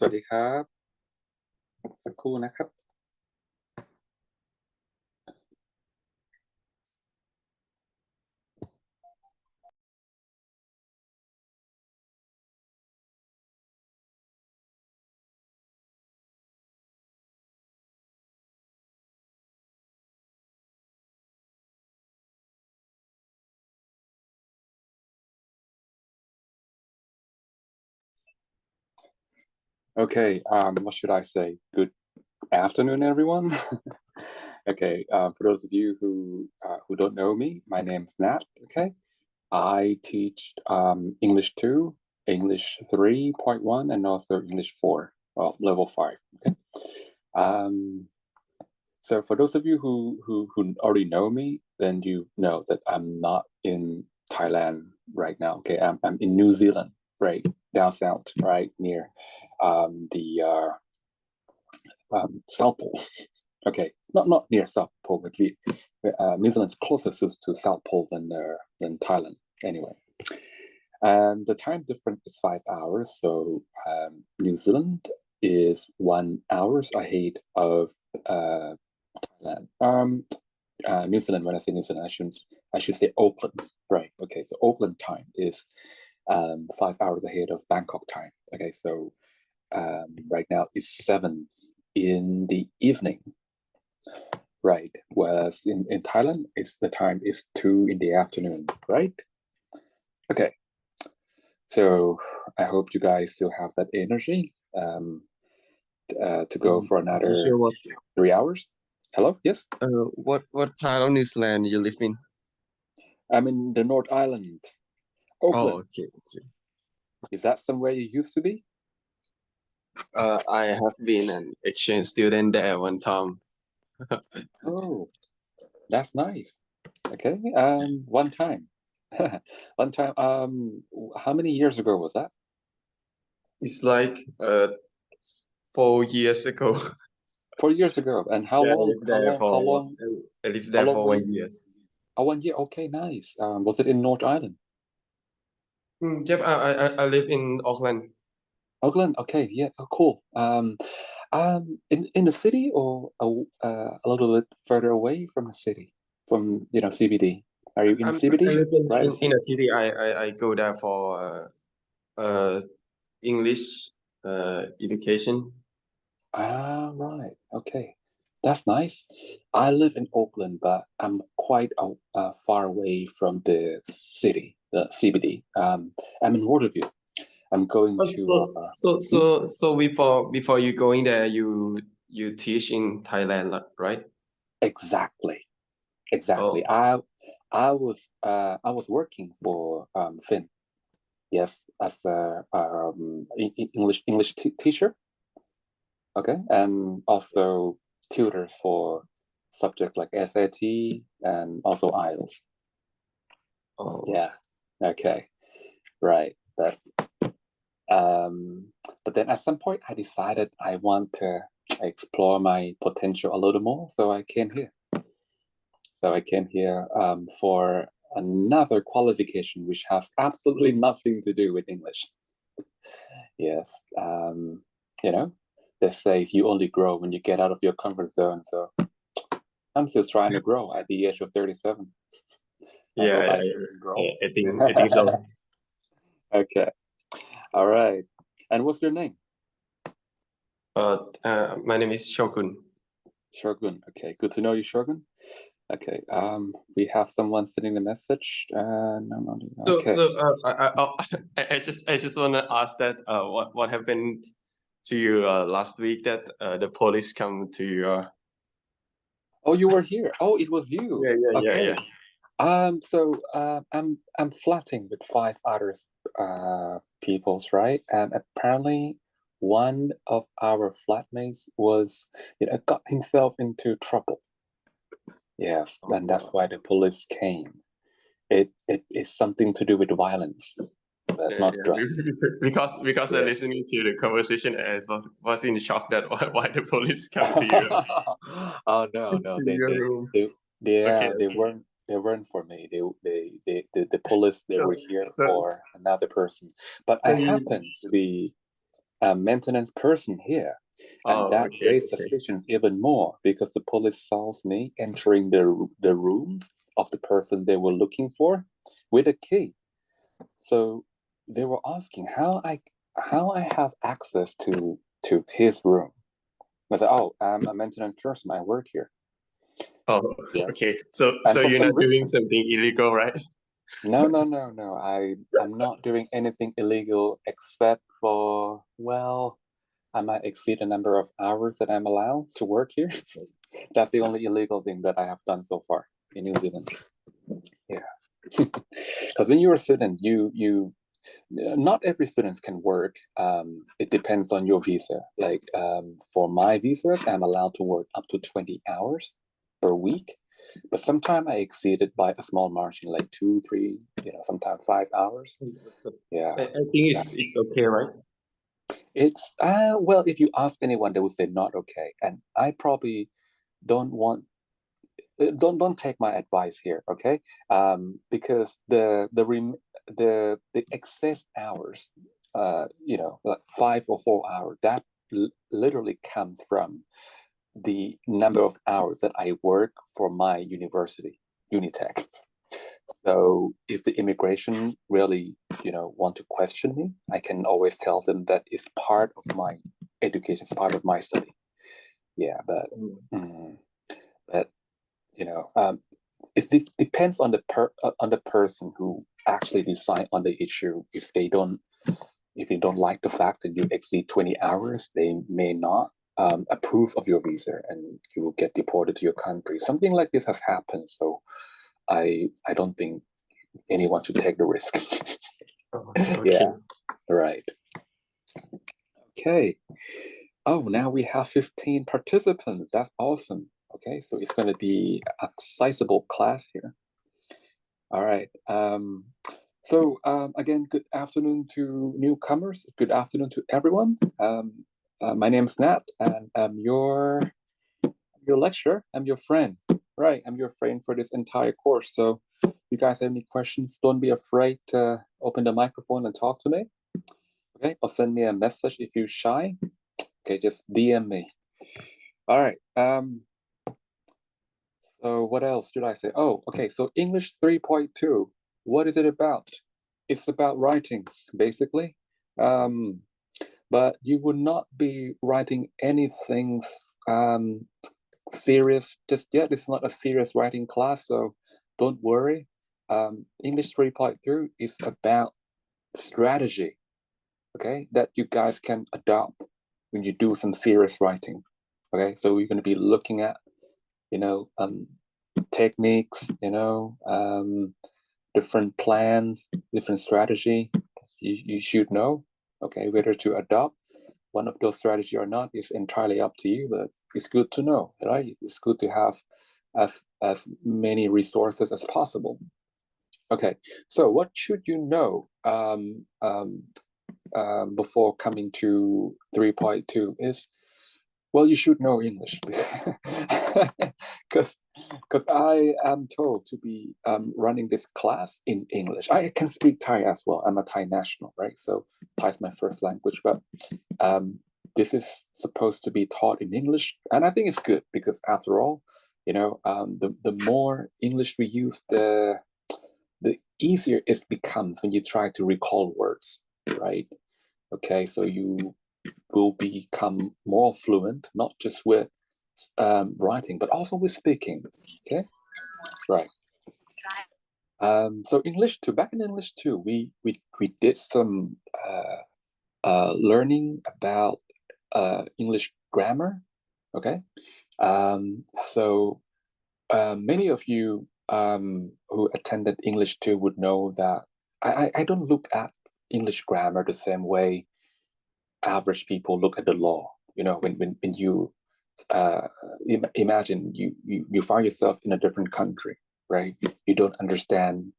สวัสดีครับสักครู่นะครับ Okay, what should I say? Good afternoon, everyone. Okay, for those of you who don't know me, my name is Nath. Okay, I teach English 2, English 3.1, and also English 4, well, level 5. Okay. So for those of you who already know me, then you know that I'm not in Thailand right now. Okay, I'm in New Zealand, right down south, right near the South Pole. Okay, not near South Pole, but New Zealand's closest to South Pole than Thailand. Anyway, and the time difference is 5 hours. So New Zealand is 1 hour ahead of Thailand. New Zealand. When I say New Zealand, I should say Auckland. Right. Okay. So Auckland time is 5 hours ahead of Bangkok time. Okay. So right now it's 7 in the evening. Right. Whereas in Thailand, the time is 2 in the afternoon. Right. Okay. So I hope you guys still have that energy to go for another Sure, 3 hours. Hello. Yes. what part of New Zealand you live in? I'm in the North Island. Oh, Auckland. okay. Is that somewhere you used to be? I have been an exchange student there one time. Oh, that's nice. Okay. One time. One time. How many years ago was that? It's like 4 years ago. 4 years ago. And how Yeah, I long? lived How there long? How long? I lived How there long for were 1 you? year. Oh, 1 year. Okay, nice. Was it in North Island? Yep, I live in Auckland. Auckland. Okay, yeah, oh, cool. In the city or a little bit further away from the city, from CBD. Are you in I CBD? live Right. in a city. I go there for English education. Right. Okay. That's nice. I live in Auckland, but I'm quite far away from the city, the CBD. I'm in Waterview. I'm going to. So before you going there, you teach in Thailand, right? Exactly. Oh, I was working for Finn. Yes, as a English teacher. Okay, and also tutor for subjects like SAT and also IELTS. oh. Yeah. Okay. Right. But then at some point I decided I want to explore my potential a little more, so I came here. For another qualification which has absolutely nothing to do with English. Yes. They say you only grow when you get out of your comfort zone. So I'm still trying to grow at the age of 37. I hope I still can grow. I think so. Okay. All right. And what's your name? My name is Shogun. Shogun. Okay. Good to know you, Shogun. Okay. We have someone sending a message. No. Okay. So I just want to ask that what happened to you last week that the police come to your. Oh, you were here. Oh, it was you. Okay. So I'm flatting with 5 other peoples, right? And apparently one of our flatmates got himself into trouble. Yes, and that's why the police came. It is something to do with violence, but not drugs. Because I listening to the conversation, I was in shock that why the police come to you. Oh no, To they your they room. they they, Okay. they weren't for me. The police, they were here So for another person. But I you, happen to be a maintenance person here. And Oh, that okay, raised okay. suspicions even more because the police saw me entering the rooms of the person they were looking for with a key. So they were asking how I have access to his room. I said, "Oh, I'm a maintenance person. I work here." Oh, Yes, okay. So and so for you're some not doing reason, something illegal, right? no, no, no, no. I'm not doing anything illegal except for, well, I might exceed the number of hours that I'm allowed to work here. That's the only illegal thing that I have done so far in New Zealand. Yeah, because when you're a student, you not every student can work. It depends on your visa. Like for my visas, I'm allowed to work up to 20 hours per week, but sometimes I exceed it by a small margin, like 2, 3, sometimes 5 hours. Yeah, I think that's it's okay, right? it's well, if you ask anyone, they would say not okay, and I probably don't want don't take my advice here, okay? Because the excess hours, like 5 or 4 hours, that literally comes from the number of hours that I work for my university, Unitech. So if the immigration really, want to question me, I can always tell them that it's part of my education, it's part of my study. Yeah, but but this depends on the person who actually decide on the issue. If they don't like the fact that you exceed 20 hours, they may not approve of your visa, and you will get deported to your country. Something like this has happened, so I don't think anyone should take the risk. Oh, Yeah, okay. right. Okay. Oh, now we have 15 participants. That's awesome. Okay, so it's going to be a sizable class here. All right. Again, good afternoon to newcomers. Good afternoon to everyone. My name is Nat, and I'm your lecturer. I'm your friend. Right, I'm your friend for this entire course. So, you guys have any questions? Don't be afraid to open the microphone and talk to me. Okay, or send me a message if you're shy. Okay, just DM me. All right. So what else should I say? Oh, okay. So English 3.2. What is it about? It's about writing, basically. Um, but you would not be writing anything um, serious just yet. It's not a serious writing class, so don't worry. English 3.2 is about strategy, okay, that you guys can adopt when you do some serious writing. Okay, so we're going to be looking at, you know, um, techniques, different plans, different strategy. You should know, okay, whether to adopt one of those strategy or not is entirely up to you, but it's good to know, right? It's good to have as many resources as possible. Okay, so what should you know before coming to 3.2 is, well, you should know English because I am told to be running this class in English. I can speak Thai as well. I'm a Thai national, right? So Thai is my first language, but um, this is supposed to be taught in English, and I think it's good because after all, the more English we use, the easier it becomes when you try to recall words, right? Okay, so you will become more fluent, not just with writing, but also with speaking. Okay, right. So English too. Back in English too, we did some learning about English grammar. Okay, so many of you who attended English too would know that I don't look at English grammar the same way average people look at the law. When you uh, imagine you find yourself in a different country, right? You don't understand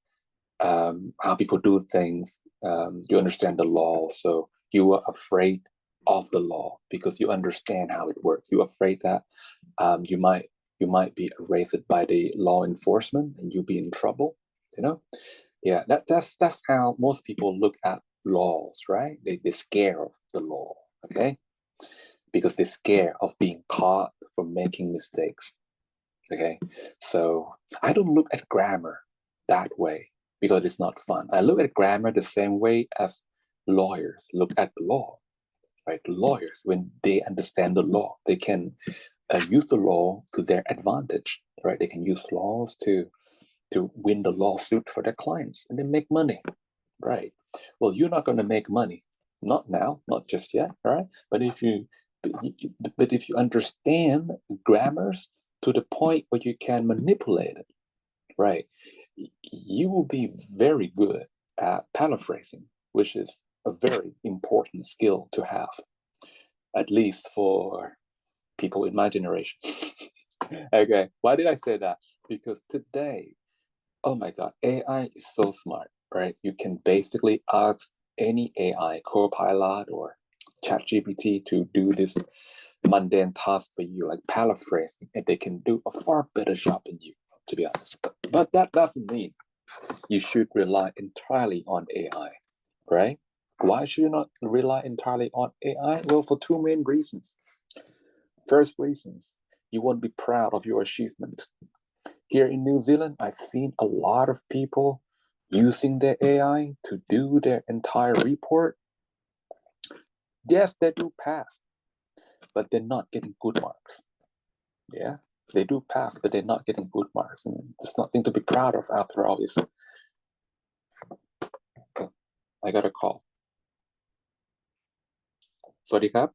how people do things. You understand the law, so you are afraid of the law because you understand how it works. You're afraid that you might be arrested by the law enforcement and you'll be in trouble. You know, yeah, that's how most people look at laws, right? They're scared of the law. okay? Because they're scared of being caught for making mistakes, okay? So I don't look at grammar that way because it's not fun. I look at grammar the same way as lawyers look at the law, right? Lawyers, when they understand the law, they can use the law to their advantage, right? They can use laws to win the lawsuit for their clients and then make money, right? Well, you're not going to make money, not now, not just yet, right? But if you understand grammars to the point where you can manipulate it, right? You will be very good at paraphrasing, which is a very important skill to have, at least for people in my generation. Okay, why did I say that? Because today, oh my God, AI is so smart, right? You can basically ask any AI, Copilot or ChatGPT, to do this mundane task for you, like paraphrasing, and they can do a far better job than you, to be honest. But that doesn't mean you should rely entirely on AI, right? Why should you not rely entirely on AI? Well, for two main reasons. First reasons, you won't be proud of your achievement. Here in New Zealand, I've seen a lot of people using their AI to do their entire report. Yes, they do pass, but they're not getting good marks. Yeah, they do pass, but they're not getting good marks. And there's nothing to be proud of after all. I got a call. สวัสดีครับ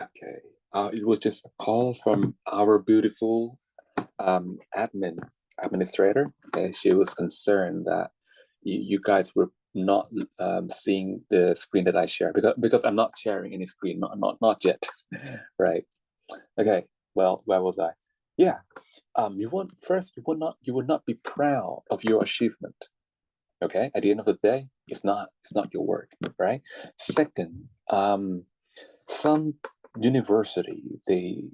Okay. It was just a call from our beautiful administrator. And she was concerned that you guys were not seeing the screen that I share because I'm not sharing any screen, not yet, right? Okay. Well, where was I? Yeah. You would not be proud of your achievement. Okay. At the end of the day, it's not your work, right? Second, some university they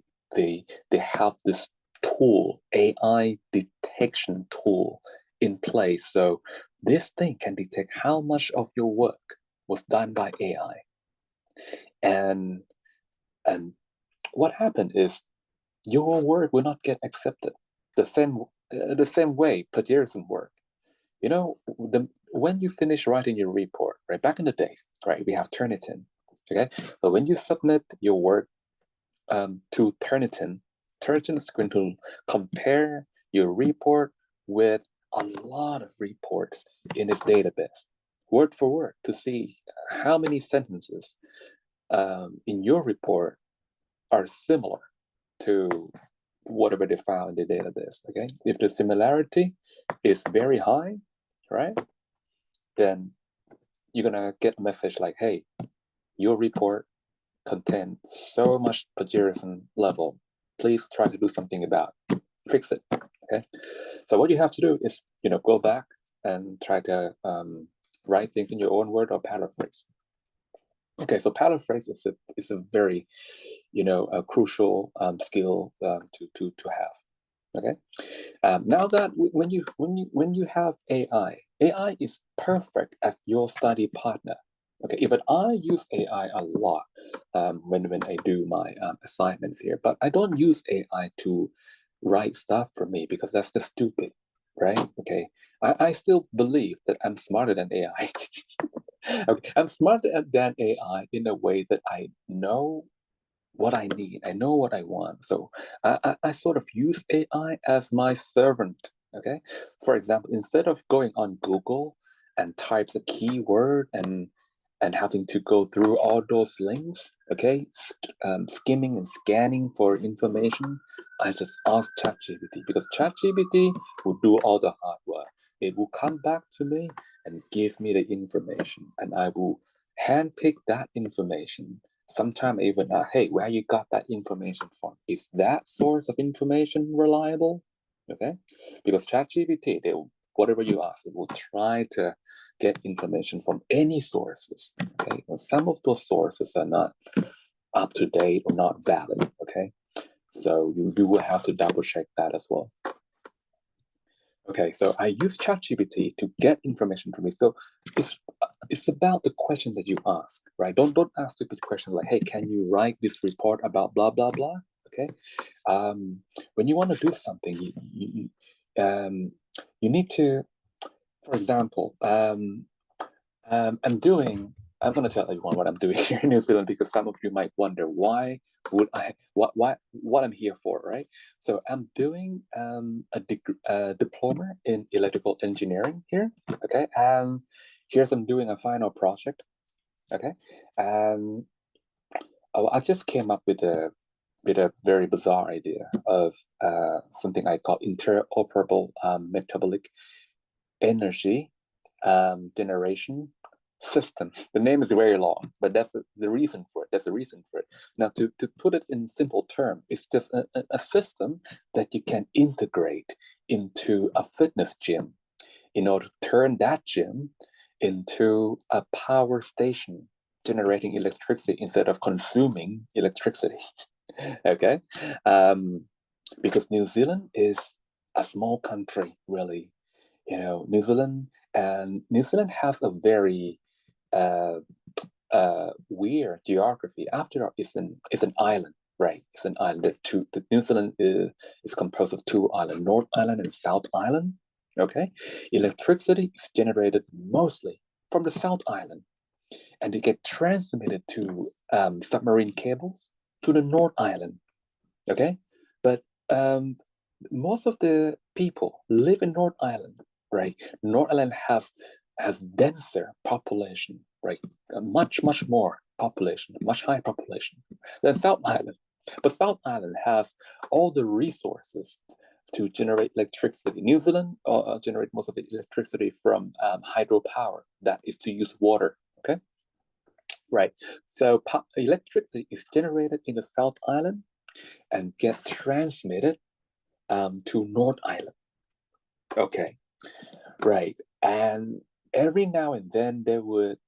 have this tool, AI detection tool in place. So this thing can detect how much of your work was done by AI. And and what happened is your work will not get accepted the same way plagiarism work. You know, when you finish writing your report, right? Back in the days, right? We have Turnitin. Okay, so when you submit your work to Turnitin, Turnitin is going to compare your report with a lot of reports in its database, word for word, to see how many sentences in your report are similar to whatever they found in the database. Okay, if the similarity is very high, right, then you're gonna get a message like, "Hey, your report contain so much plagiarism level. Please try to do something about it. Fix it." Okay. So what you have to do is, go back and try to write things in your own word or paraphrase. Okay. So paraphrase is a very, a crucial skill to have. Okay. Now that when you have AI is perfect as your study partner. Okay, even I use AI a lot when I do my assignments here, but I don't use AI to write stuff for me because that's just stupid, right? Okay, I still believe that I'm smarter than AI. Okay, I'm smarter than AI in a way that I know what I need. I know what I want. So I sort of use AI as my servant. Okay. For example, instead of going on Google and types a keyword and having to go through all those links, okay, skimming and scanning for information, I just ask ChatGPT because ChatGPT will do all the hard work. It will come back to me and give me the information, and I will handpick that information. Sometimes even, hey, where you got that information from? Is that source of information reliable? Okay, because ChatGPT, whatever you ask, it will try to get information from any sources. Okay, well, some of those sources are not up to date or not valid. Okay, so you will have to double check that as well. Okay, so I use ChatGPT to get information from me. So it's about the question that you ask, right? Don't ask stupid questions like, "Hey, can you write this report about blah blah blah?" Okay, when you want to do something, you need to, for example, I'm going to tell everyone what I'm doing here in New Zealand because some of you might wonder why would I what I'm here for, right? So I'm doing a diploma in electrical engineering here, okay, and here's I'm doing a final project, okay, and I just came up with a very bizarre idea of something I call interoperable metabolic energy generation system. The name is very long, but that's the reason for it. That's the reason for it. Now, to put it in simple terms, it's just a system that you can integrate into a fitness gym in order to turn that gym into a power station generating electricity instead of consuming electricity. Okay, because New Zealand is a small country, really. New Zealand has a very weird geography. After all, it's an island, right? It's an island. The New Zealand is composed of two islands, North Island and South Island. Okay, electricity is generated mostly from the South Island, and it get transmitted to submarine cables to the North Island. Okay, but most of the people live in North Island, right? North Island has denser population, right? A much more population, much higher population than South Island. But South Island has all the resources to generate electricity. New Zealand generate most of the electricity from hydropower. That is to use water. Okay, right. So electricity is generated in the South Island and get transmitted to North Island. Okay, right. And every now and then they would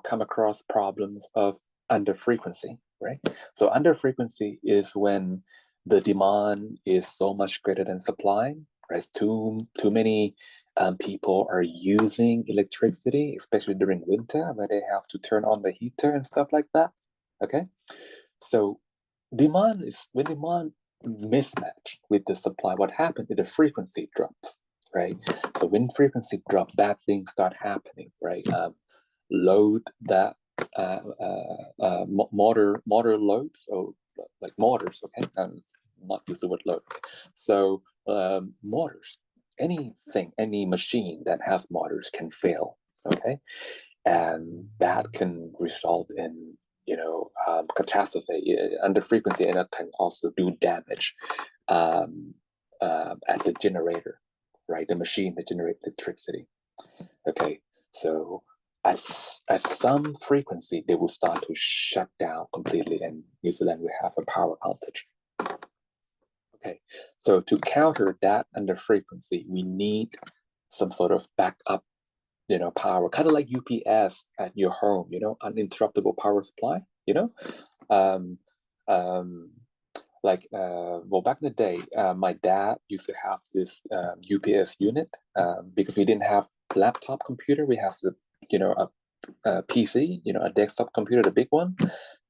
come across problems of under frequency, right? So under frequency is when the demand is so much greater than supply, right? Too many people are using electricity, especially during winter where they have to turn on the heater and stuff like that. Okay, so when demand mismatch with the supply, what happens is the frequency drops, right? So when frequency drop, bad things start happening, right? Load that motor loads, or like motors, okay? Not use the word load. So motors, any machine that has motors can fail, okay? And that can result in catastrophe under frequency, and it can also do damage at the generator, right? The machine that generates electricity. Okay, so at some frequency, they will start to shut down completely, and New Zealand will have a power outage. Okay, so to counter that under frequency, we need some sort of backup power, kind of like UPS at your home, uninterruptible power supply, um, um, well, back in the day, my dad used to have this UPS unit because we didn't have laptop computer. We have a PC, a desktop computer, the big one.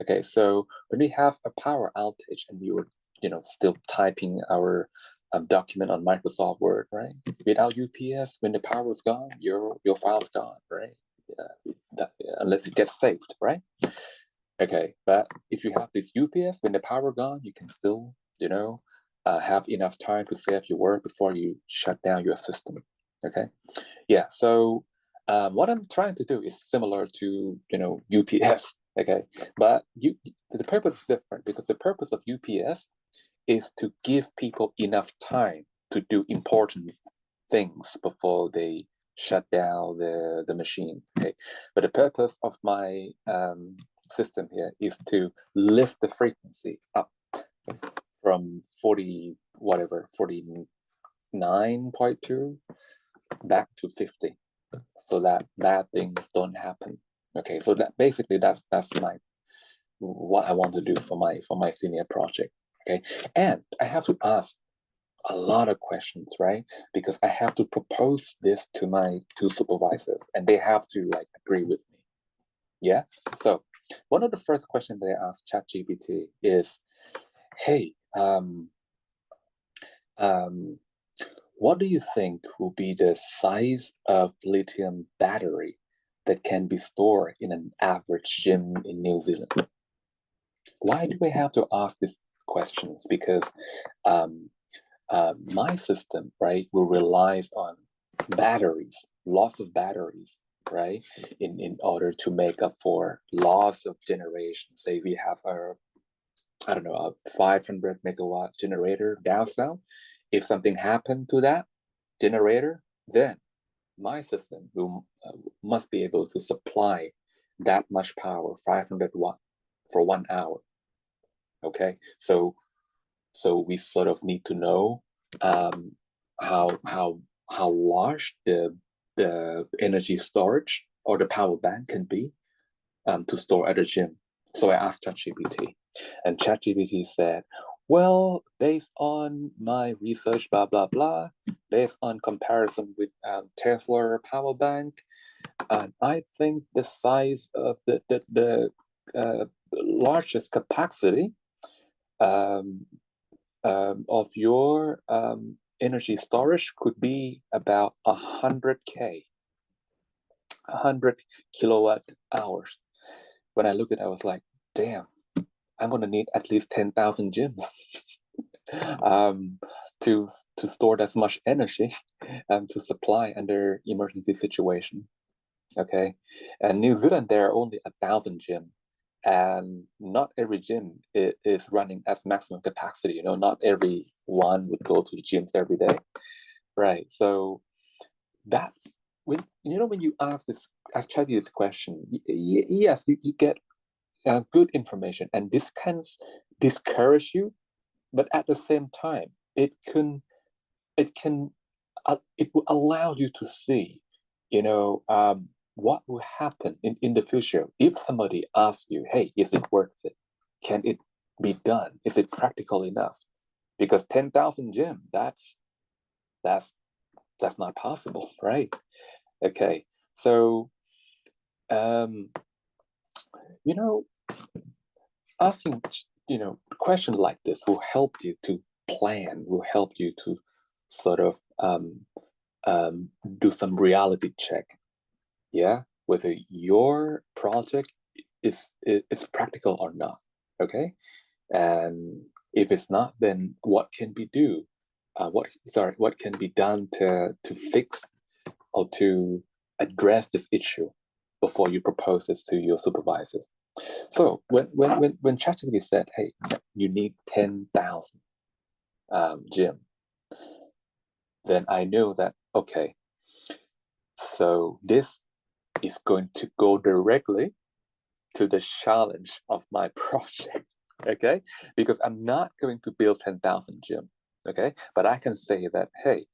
Okay, so when we have a power outage and we were, still typing our document on Microsoft Word, right? Without UPS, when the power is gone, your file's gone, right? Unless it gets saved, right? Okay, but if you have this UPS, when the power gone, you can still, have enough time to save your work before you shut down your system. Okay, yeah. So what I'm trying to do is similar to UPS. Okay, but the purpose is different because the purpose of UPS is to give people enough time to do important things before they shut down the machine. Okay, but the purpose of my system here is to lift the frequency up from 40 whatever 49.2 back to 50, so that bad things don't happen. Okay, so that basically that's my what I want to do for my senior project. Okay, and I have to ask a lot of questions, right? Because I have to propose this to my two supervisors, and they have to like agree with me. Yeah. So one of the first questions they asked ChatGPT is, "Hey, um, what do you think will be the size of lithium battery that can be stored in an average gym in New Zealand?" Why do we have to ask these questions? Because um, my system, right, will relies on batteries, lots of batteries, right, in order to make up for loss of generation. Say we have I don't know, a 500 megawatt generator down south. If something happened to that generator, then my system must be able to supply that much power, 500 watt, for 1 hour. Okay, so we sort of need to know um, how large the energy storage or the power bank can be to store at the gym. So I asked ChatGPT, and ChatGPT said, "Well, based on my research, blah blah blah, based on comparison with Tesla power bank, I think the size of the largest capacity um, of your energy storage could be about 100K, 100 kilowatt hours." When I look at it, I was like, damn, I'm gonna need at least 10,000 gyms um, to store as much energy to supply under emergency situation. Okay, and New Zealand there are only 1,000 gyms, and not every gym is running as maximum capacity. Not every one would go to the gyms every day, right? So that's when you ask Chadi this question, yes, you get good information, and this can discourage you, but at the same time, it will allow you to see, what will happen in the future if somebody asks you, "Hey, is it worth it? Can it be done? Is it practical enough?" Because 10,000 gym, that's that's not possible, right? Okay, so um, you know, asking a question like this will help you to plan, will help you to sort of do some reality check, yeah, whether your project is practical or not. Okay, and if it's not, then what can be do what can be done to fix or to address this issue before you propose this to your supervisors. So when ChatGPT said, "Hey, you need 10,000 gym," then I knew that, okay, so this is going to go directly to the challenge of my project. Okay, because I'm not going to build 10,000 gym. Okay, but I can say that, hey,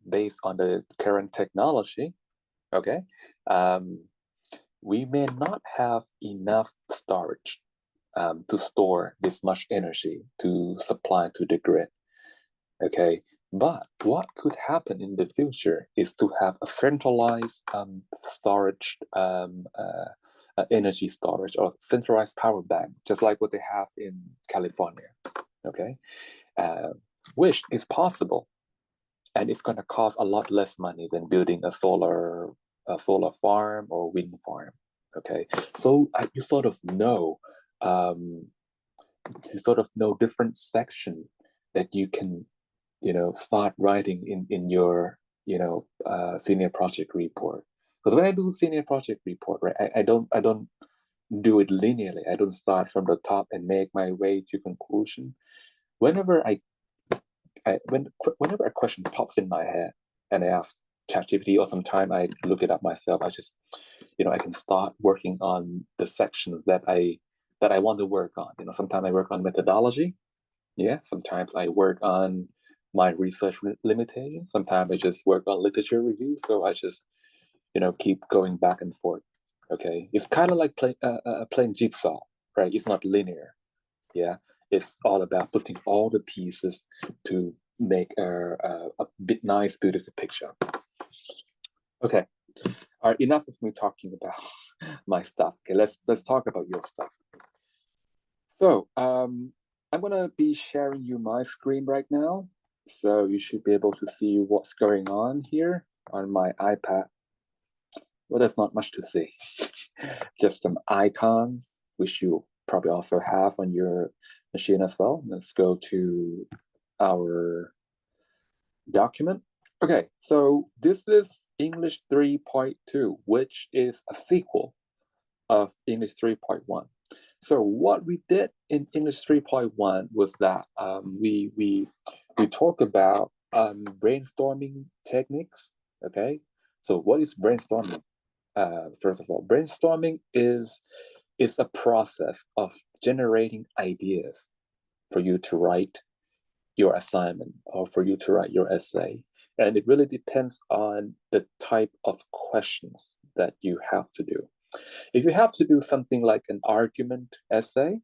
based on the current technology, okay, um, we may not have enough storage to store this much energy to supply to the grid. Okay, but what could happen in the future is to have a centralized storage, energy storage, or centralized power bank, just like what they have in California. Okay, uh, which is possible, and it's going to cost a lot less money than building a solar farm or wind farm. Okay, so you sort of know, um, different section that you can start writing in your senior project report. Because when I do senior project report, right, I don't do it linearly. I don't start from the top and make my way to conclusion. Whenever whenever a question pops in my head and I ask ChatGPT, or sometime I look it up myself, I can start working on the section that I want to work on. Sometimes I work on methodology. Yeah, sometimes I work on my research limitations. Sometimes I just work on literature review. So I just, keep going back and forth. Okay, it's kind of like playing jigsaw. right? It's not linear. Yeah, it's all about putting all the pieces to make a bit nice, beautiful picture. Okay, all right, enough of me talking about my stuff. Okay, let's talk about your stuff. So I'm gonna be sharing you my screen right now. So you should be able to see what's going on here on my iPad. Well, there's not much to see. Just some icons, which you probably also have on your machine as well. Let's go to our document. Okay, so this is English 3.2, which is a sequel of English 3.1. So what we did in English 3.1 was that we talk about brainstorming techniques. Okay, so what is brainstorming? First of all, brainstorming is a process of generating ideas for you to write your assignment or for you to write your essay. And it really depends on the type of questions that you have to do. If you have to do something like an argument essay,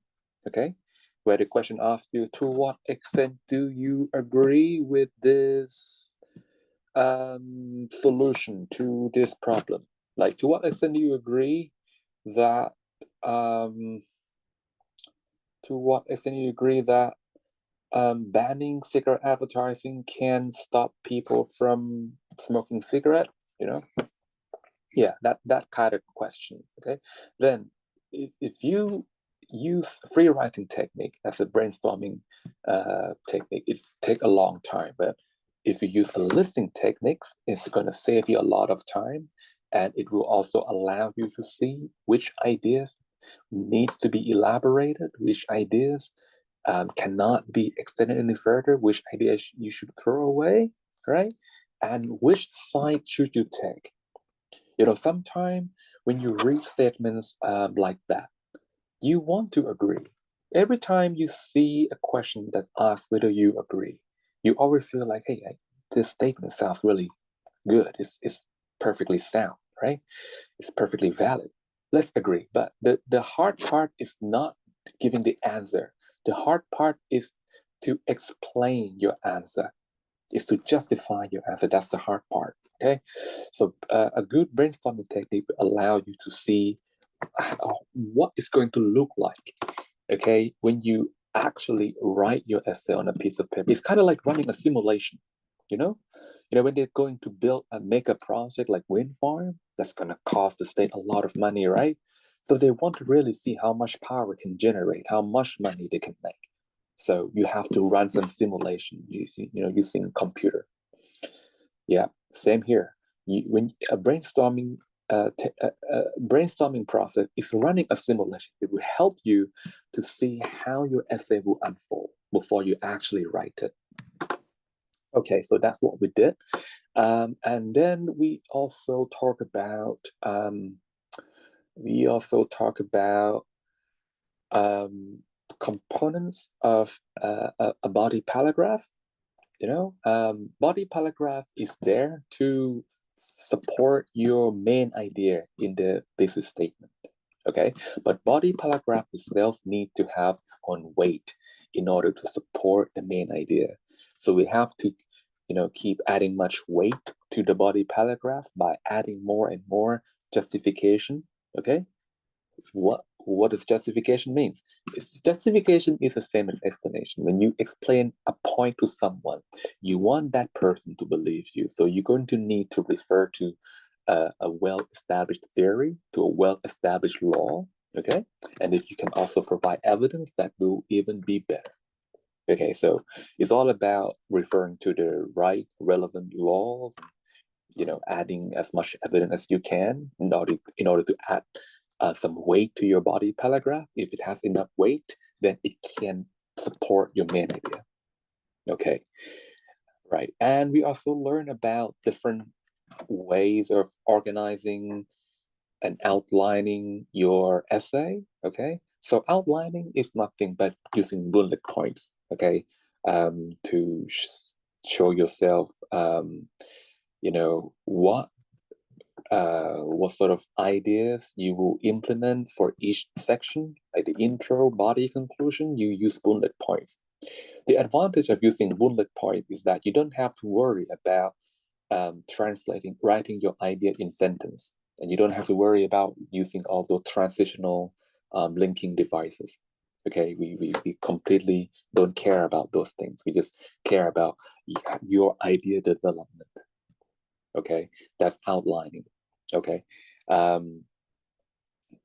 okay, where the question asks you, to what extent do you agree with this solution to this problem? Like, to what extent do you agree that, to what extent do you agree that banning cigarette advertising can stop people from smoking cigarette? You know, yeah, that kind of question. Okay, then if you use free writing technique as a brainstorming technique, it's take a long time. But if you use a listing techniques, it's going to save you a lot of time, and it will also allow you to see which ideas needs to be elaborated, which ideas cannot be extended any further, which ideas you should throw away, right? And which side should you take? You know, sometimes when you read statements like that, you want to agree. Every time you see a question that asks whether you agree, you always feel like, hey, this statement sounds really good. It's perfectly sound, right? It's perfectly valid. Let's agree. But the hard part is not giving the answer. The hard part is to explain your answer, is to justify your answer. That's the hard part. Okay. So a good brainstorming technique will allow you to see what it's going to look like. Okay. When you actually write your essay on a piece of paper, it's kind of like running a simulation, you know? You know, when they're going to build a mega project like wind farm, that's going to cost the state a lot of money, right? So they want to really see how much power it can generate, how much money they can make. So you have to run some simulation using computer. Yeah, same here. When a brainstorming process is running a simulation, it will help you to see how your essay will unfold before you actually write it. Okay, so that's what we did. And then we also talk about components of a body paragraph. You know, body paragraph is there to support your main idea in the thesis statement. Okay, but body paragraph itself needs to have its own weight in order to support the main idea. So we have to, keep adding much weight to the body paragraph by adding more and more justification. Okay, what does justification means? Justification is the same as explanation. When you explain a point to someone, you want that person to believe you. So you're going to need to refer to a well-established theory, to a well-established law, okay? And if you can also provide evidence, that will even be better. Okay, so it's all about referring to the right relevant laws, adding as much evidence as you can in order to add some weight to your body paragraph. If it has enough weight, then it can support your main idea. Okay, right. And we also learn about different ways of organizing and outlining your essay. Okay, so outlining is nothing but using bullet points. Okay, to show yourself, what what sort of ideas you will implement for each section, like the intro, body, conclusion. You use bullet points. The advantage of using bullet point is that you don't have to worry about writing your idea in sentence, and you don't have to worry about using all those transitional linking devices. Okay, we completely don't care about those things. We just care about your idea development. Okay, that's outlining. Okay, um,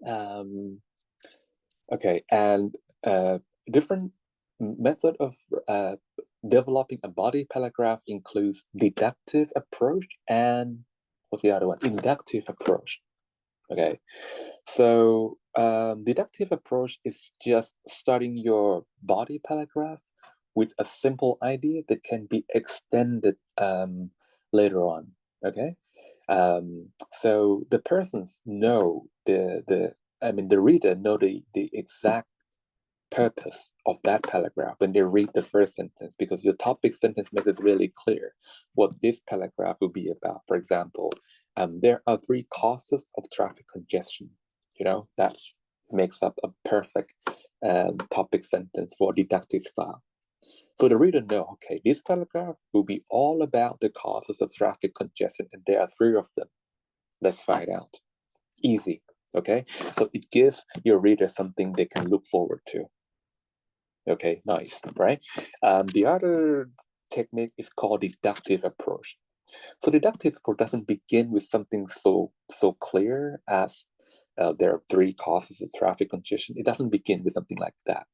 um, okay, and different method of developing a body paragraph includes deductive approach and what's the other one? Inductive approach. Okay, so deductive approach is just starting your body paragraph with a simple idea that can be extended later on. Okay, so the persons know the reader know the exact purpose of that paragraph when they read the first sentence, because your topic sentence makes it really clear what this paragraph will be about. For example, there are 3 causes of traffic congestion. That makes up a perfect topic sentence for deductive style. So the reader know, okay, this paragraph will be all about the causes of traffic congestion, and there are 3 of them. Let's find out. Easy, okay? So it gives your reader something they can look forward to. Okay, nice, right? The other technique is called deductive approach. So deductive approach doesn't begin with something so clear as there are 3 causes of traffic congestion. It doesn't begin with something like that.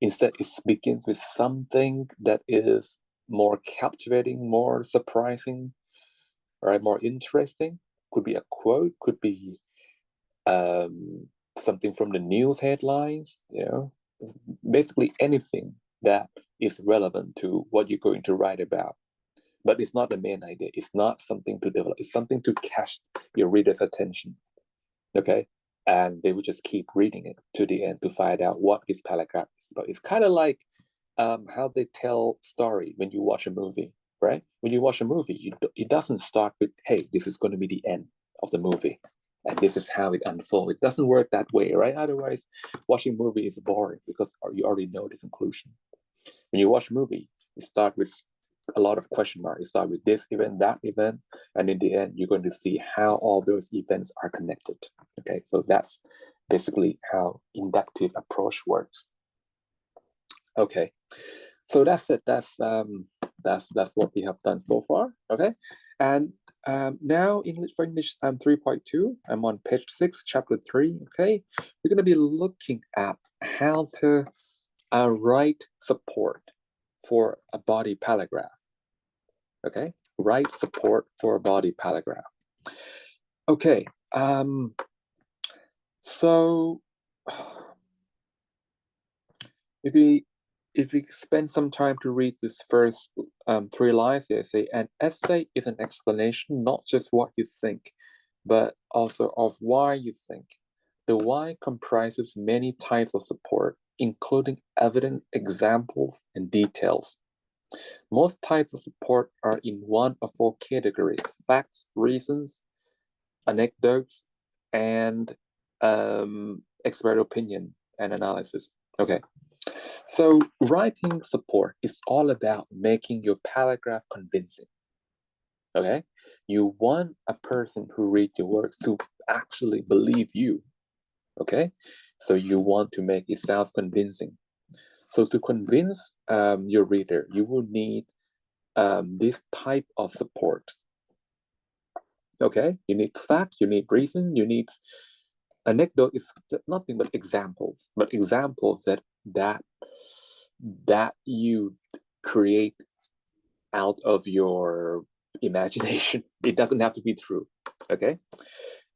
Instead, it begins with something that is more captivating, more surprising, right? More interesting. Could be a quote, could be something from the news headlines, basically anything that is relevant to what you're going to write about. But it's not the main idea. It's not something to develop. It's something to catch your reader's attention. Okay, and they will just keep reading it to the end to find out what this paragraph is about. It's kind of like how they tell story when you watch a movie, right? When you watch a movie, it doesn't start with, hey, this is going to be the end of the movie, and this is how it unfolds. It doesn't work that way, right? Otherwise, watching a movie is boring because you already know the conclusion. When you watch a movie, you start with a lot of question marks. You start with this event, that event, and in the end, you're going to see how all those events are connected. Okay, so that's basically how inductive approach works. Okay, so that's it. That's what we have done so far. Okay, and now for English 3.2, I'm on page 6, chapter 3. Okay, we're going to be looking at how to write support for a body paragraph. Okay, write support for a body paragraph. Okay, so if we spend some time to read this first 3 lines, they say an essay is an explanation, not just what you think, but also of why you think. The why comprises many types of support, including evident examples and details. Most types of support are in 1 of 4 categories: facts, reasons, anecdotes, and expert opinion and analysis. Okay, so writing support is all about making your paragraph convincing. Okay, you want a person who reads your works to actually believe you. Okay, so you want to make it sound convincing. So to convince your reader, you will need this type of support. Okay, you need fact, you need reason, you need anecdote is nothing but examples that you create out of your imagination. It doesn't have to be true. Okay,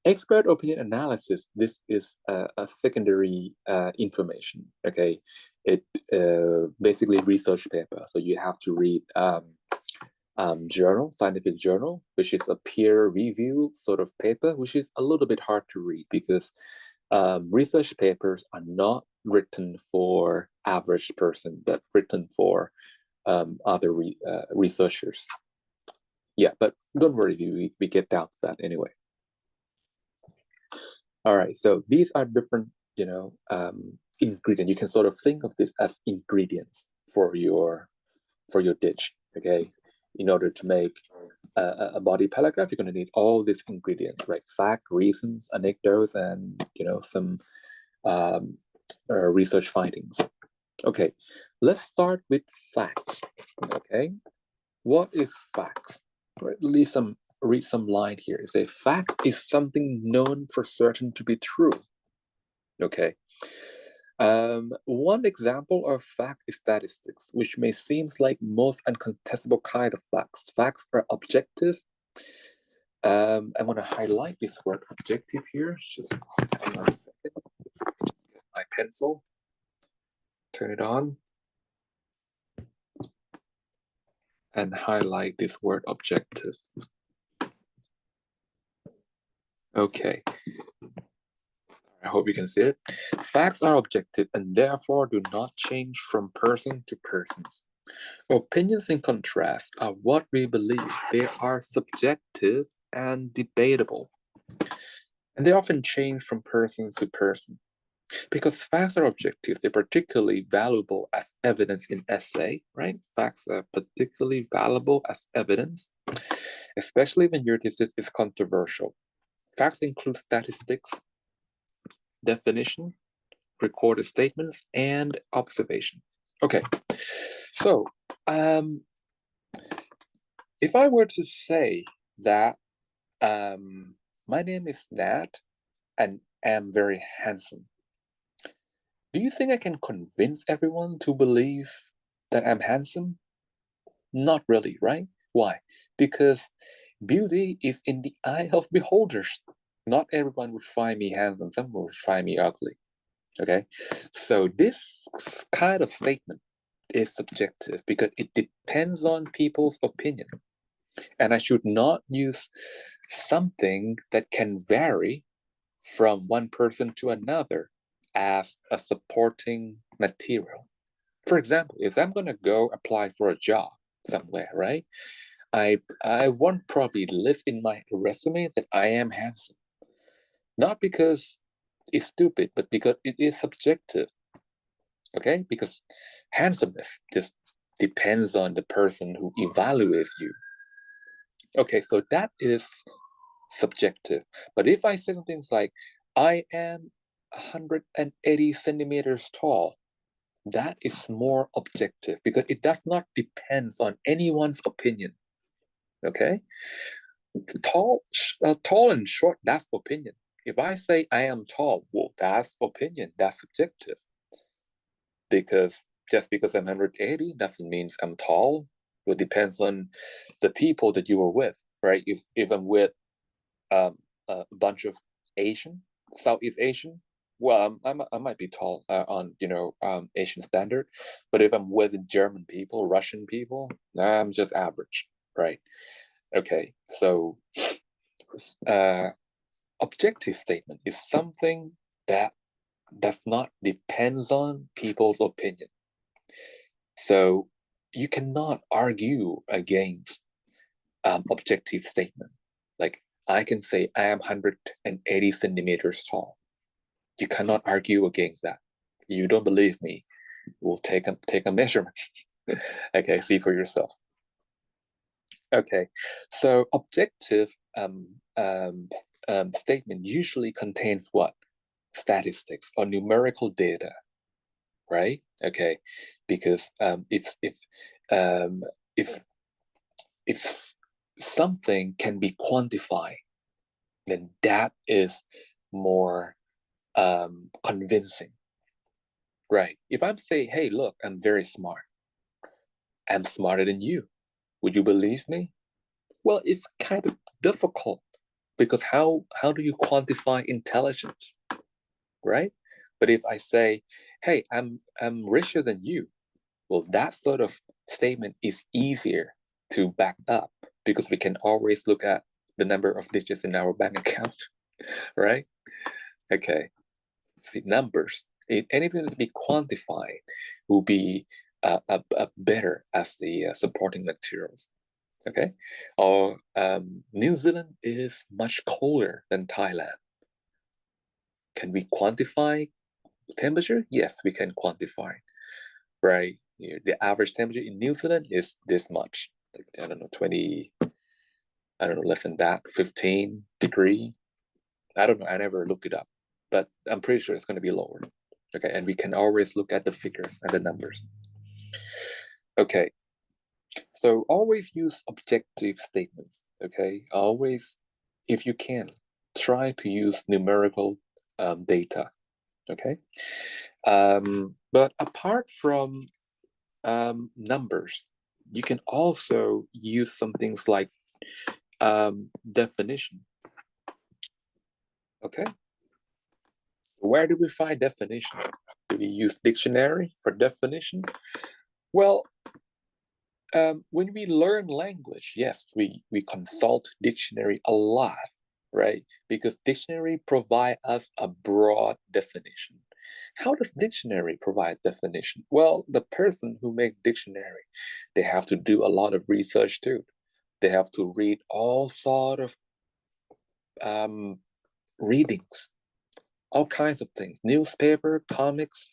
expert opinion analysis, this is a secondary information. Okay, it basically research paper, so you have to read scientific journal, which is a peer review sort of paper, which is a little bit hard to read because research papers are not written for average person, but written for other researchers. Yeah, but don't worry, we get down to that anyway. All right, so these are different, ingredient. You can sort of think of this as ingredients for your dish. Okay, in order to make a body paragraph, you're going to need all these ingredients, right? Fact, reasons, anecdotes, and some um, research findings. Okay, let's start with facts. Okay, what is facts? Right, read some line here. It says fact is something known for certain to be true. Okay. One example of fact is statistics, which may seem like most uncontestable kind of facts. Facts are objective. I'm going to highlight this word objective here. Just hang on a second. Just get my pencil. Turn it on. And highlight this word objective. Okay. I hope you can see it. Facts are objective and therefore do not change from person to person. Opinions, in contrast, are what we believe. They are subjective and debatable. And they often change from person to person. Because facts are objective, they're particularly valuable as evidence in essay, right? Facts are particularly valuable as evidence, especially when your thesis is controversial. Facts include statistics, definition, recorded statements, and observation. Okay, so if I were to say that my name is Nath and am very handsome, do you think I can convince everyone to believe that I'm handsome? Not really, right? Why? Because beauty is in the eye of beholders. Not everyone would find me handsome, some would find me ugly. Okay, so this kind of statement is subjective because it depends on people's opinion. And I should not use something that can vary from one person to another as a supporting material. For example, if I'm going to go apply for a job somewhere, right? I won't probably list in my resume that I am handsome. Not because it's stupid, but because it is subjective. Okay? Because handsomeness just depends on the person who evaluates you. Okay, so that is subjective. But if I say things like, I am 180 centimeters tall, that is more objective because it does not depend on anyone's opinion. Okay? Tall and short, that's opinion. If I say I am tall, well, that's opinion, that's subjective. Because just because I'm 180 doesn't mean I'm tall. It depends on the people that you are with, right? If I'm with a bunch of Asian, Southeast Asian, well, I might be tall on Asian standard, but if I'm with German people, Russian people, I'm just average, right? Okay, so objective statement is something that does not depends on people's opinion. So you cannot argue against objective statement. Like I can say I am 180 centimeters tall. You cannot argue against that. You don't believe me? We'll take a measurement. Okay, see for yourself. Okay, so objective statement usually contains what? Statistics or numerical data, right? Okay, because um, if if something can be quantified, then that is more convincing, right? If I'm saying, hey, look, I'm very smart, I'm smarter than you, would you believe me? Well, it's kind of difficult because how do you quantify intelligence, right? But if I say, hey, I'm richer than you, well, that sort of statement is easier to back up because we can always look at the number of digits in our bank account, right? Okay, see numbers. If anything to be quantified will be better as the supporting materials. Okay, or New Zealand is much colder than Thailand. Can we quantify temperature? Yes, we can quantify, right? The average temperature in New Zealand is this much. Like, I don't know, 20, I don't know, less than that, 15 degree. I don't know. I never look it up, but I'm pretty sure it's going to be lower. Okay. And we can always look at the figures and the numbers. Okay. So always use objective statements. Okay. Always, if you can, try to use numerical data. Okay. But apart from numbers, you can also use some things like definition. Okay. Where do we find definition? Do we use dictionary for definition? Well, when we learn language, yes, we consult dictionary a lot, right? Because dictionary provide us a broad definition. How does dictionary provide definition? Well, the person who make dictionary, they have to do a lot of research too. They have to read all sort of readings, all kinds of things, newspaper, comics,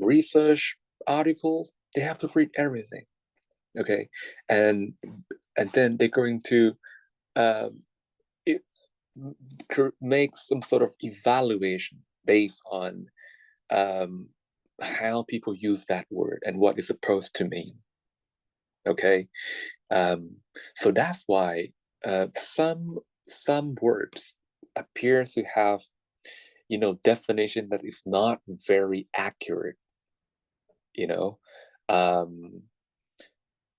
research articles. They have to read everything. Okay, and then they're going to um, it, make some sort of evaluation based on how people use that word and what it's supposed to mean. Okay, so that's why some words appear to have definition that is not very accurate. You know, um,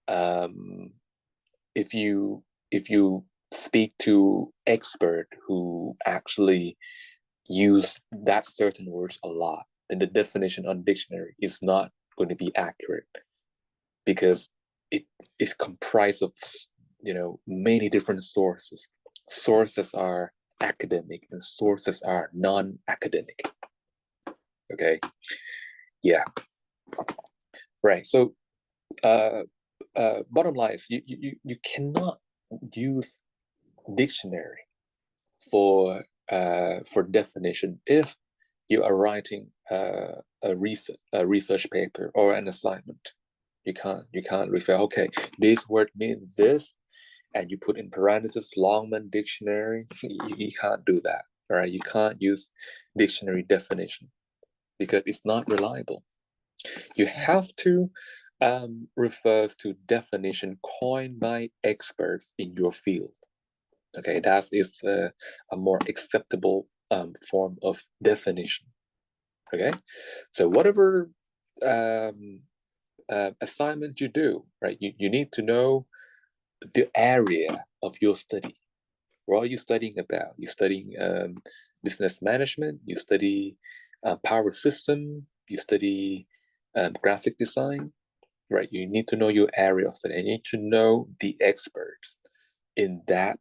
um, if you speak to expert who actually use that certain words a lot, then the definition on dictionary is not going to be accurate because it is comprised of many different sources. Sources are academic and sources are non-academic. Okay, yeah, right. So bottom line is you cannot use dictionary for definition if you are writing a research paper or an assignment. You can't refer, okay, this word means this, and you put in parentheses Longman dictionary. You can't do that. All right, you can't use dictionary definition because it's not reliable. You have to refers to definition coined by experts in your field. Okay, that is a more acceptable form of definition. Okay, so whatever assignment you do, right, you need to know the area of your study. What are you studying about? You're studying business management, you study power system, you study graphic design, right? You need to know your area of study. You need to know the experts in that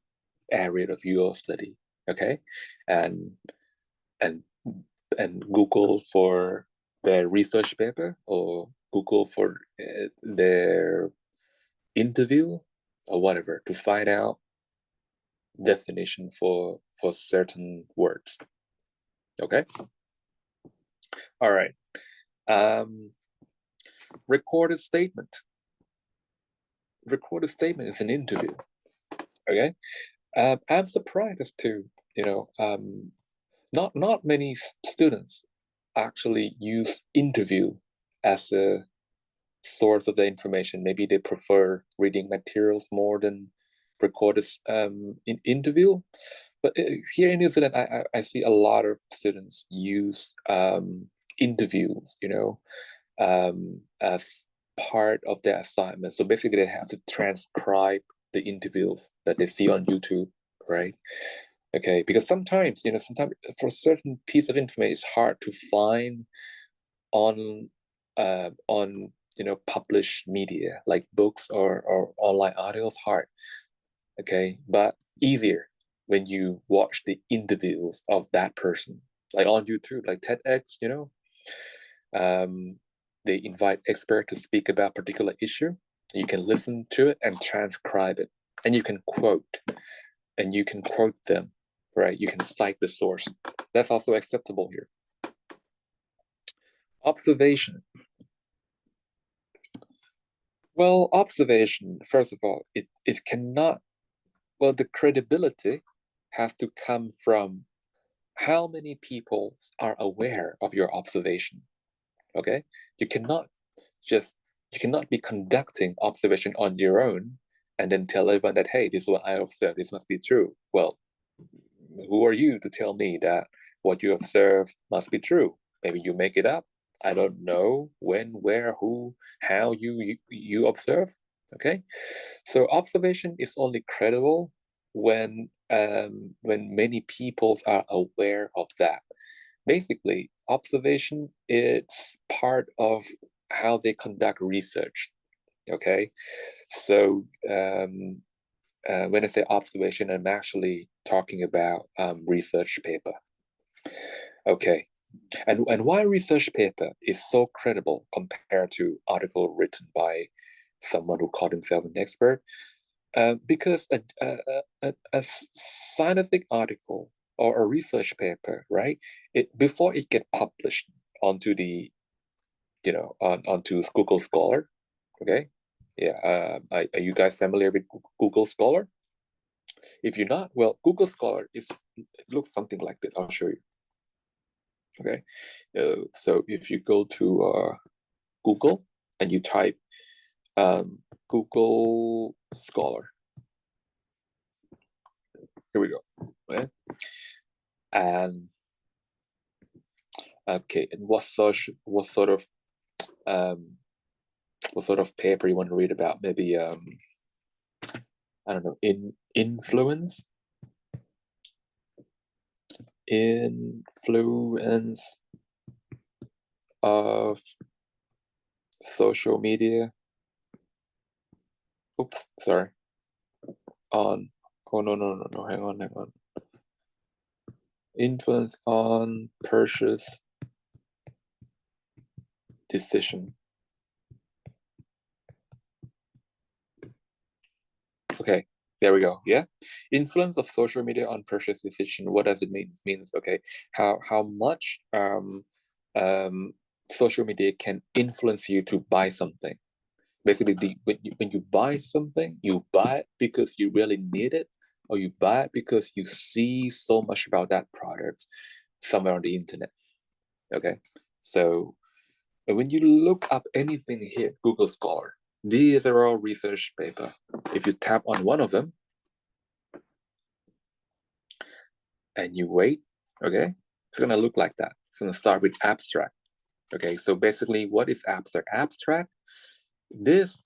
area of your study. Okay, and and and Google for their research paper or Google for their interview or whatever to find out definition for certain words. Okay. All right. Recorded statement. Recorded statement is an interview. Okay. I'm surprised as to not many students actually use interview as a source of the information. Maybe they prefer reading materials more than recorded in interview. But here in New Zealand, I see a lot of students use interviews, as part of their assignment. So basically, they have to transcribe the interviews that they see on YouTube, right? Okay, because sometimes for a certain piece of information, it's hard to find on published media like books or online audios. Hard, okay, but easier when you watch the interviews of that person, like on YouTube, like TEDx. They invite expert to speak about a particular issue. You can listen to it and transcribe it, and you can quote them. right? You can cite the source. That's also acceptable here. Observation. Well, observation, first of all, it cannot, well, the credibility has to come from how many people are aware of your observation. Okay? You cannot you cannot be conducting observation on your own and then tell everyone that, hey, this is what I observed, this must be true. Well, who are you to tell me that what you observe must be true? Maybe you make it up. I don't know when, where, who, how you observe. Okay, so observation is only credible when many peoples are aware of that. Basically, observation is part of how they conduct research. Okay, so when I say observation, I'm actually talking about research paper. Okay, and why research paper is so credible compared to article written by someone who called himself an expert? Because a scientific article or a research paper, right? It before it get published onto the onto Google Scholar, okay? Yeah, are you guys familiar with Google Scholar? If you're not, well, Google Scholar it looks something like this. I'll show you. Okay, so if you go to Google and you type Google Scholar, here we go. Okay, and okay, and what sort of paper you want to read about? Maybe I don't know, influence of social media. Oops, sorry. On, oh no, hang on. Influence on purchase decision. Okay, there we go. Yeah, influence of social media on purchase decision. What does it mean? It means, okay, how much social media can influence you to buy something. Basically, when you buy something, you buy it because you really need it, or you buy it because you see so much about that product somewhere on the internet. Okay, so when you look up anything here, Google Scholar, these are all research paper. If you tap on one of them and you wait, okay, it's gonna look like that. It's gonna start with abstract. Okay, so basically, what is abstract? Abstract, this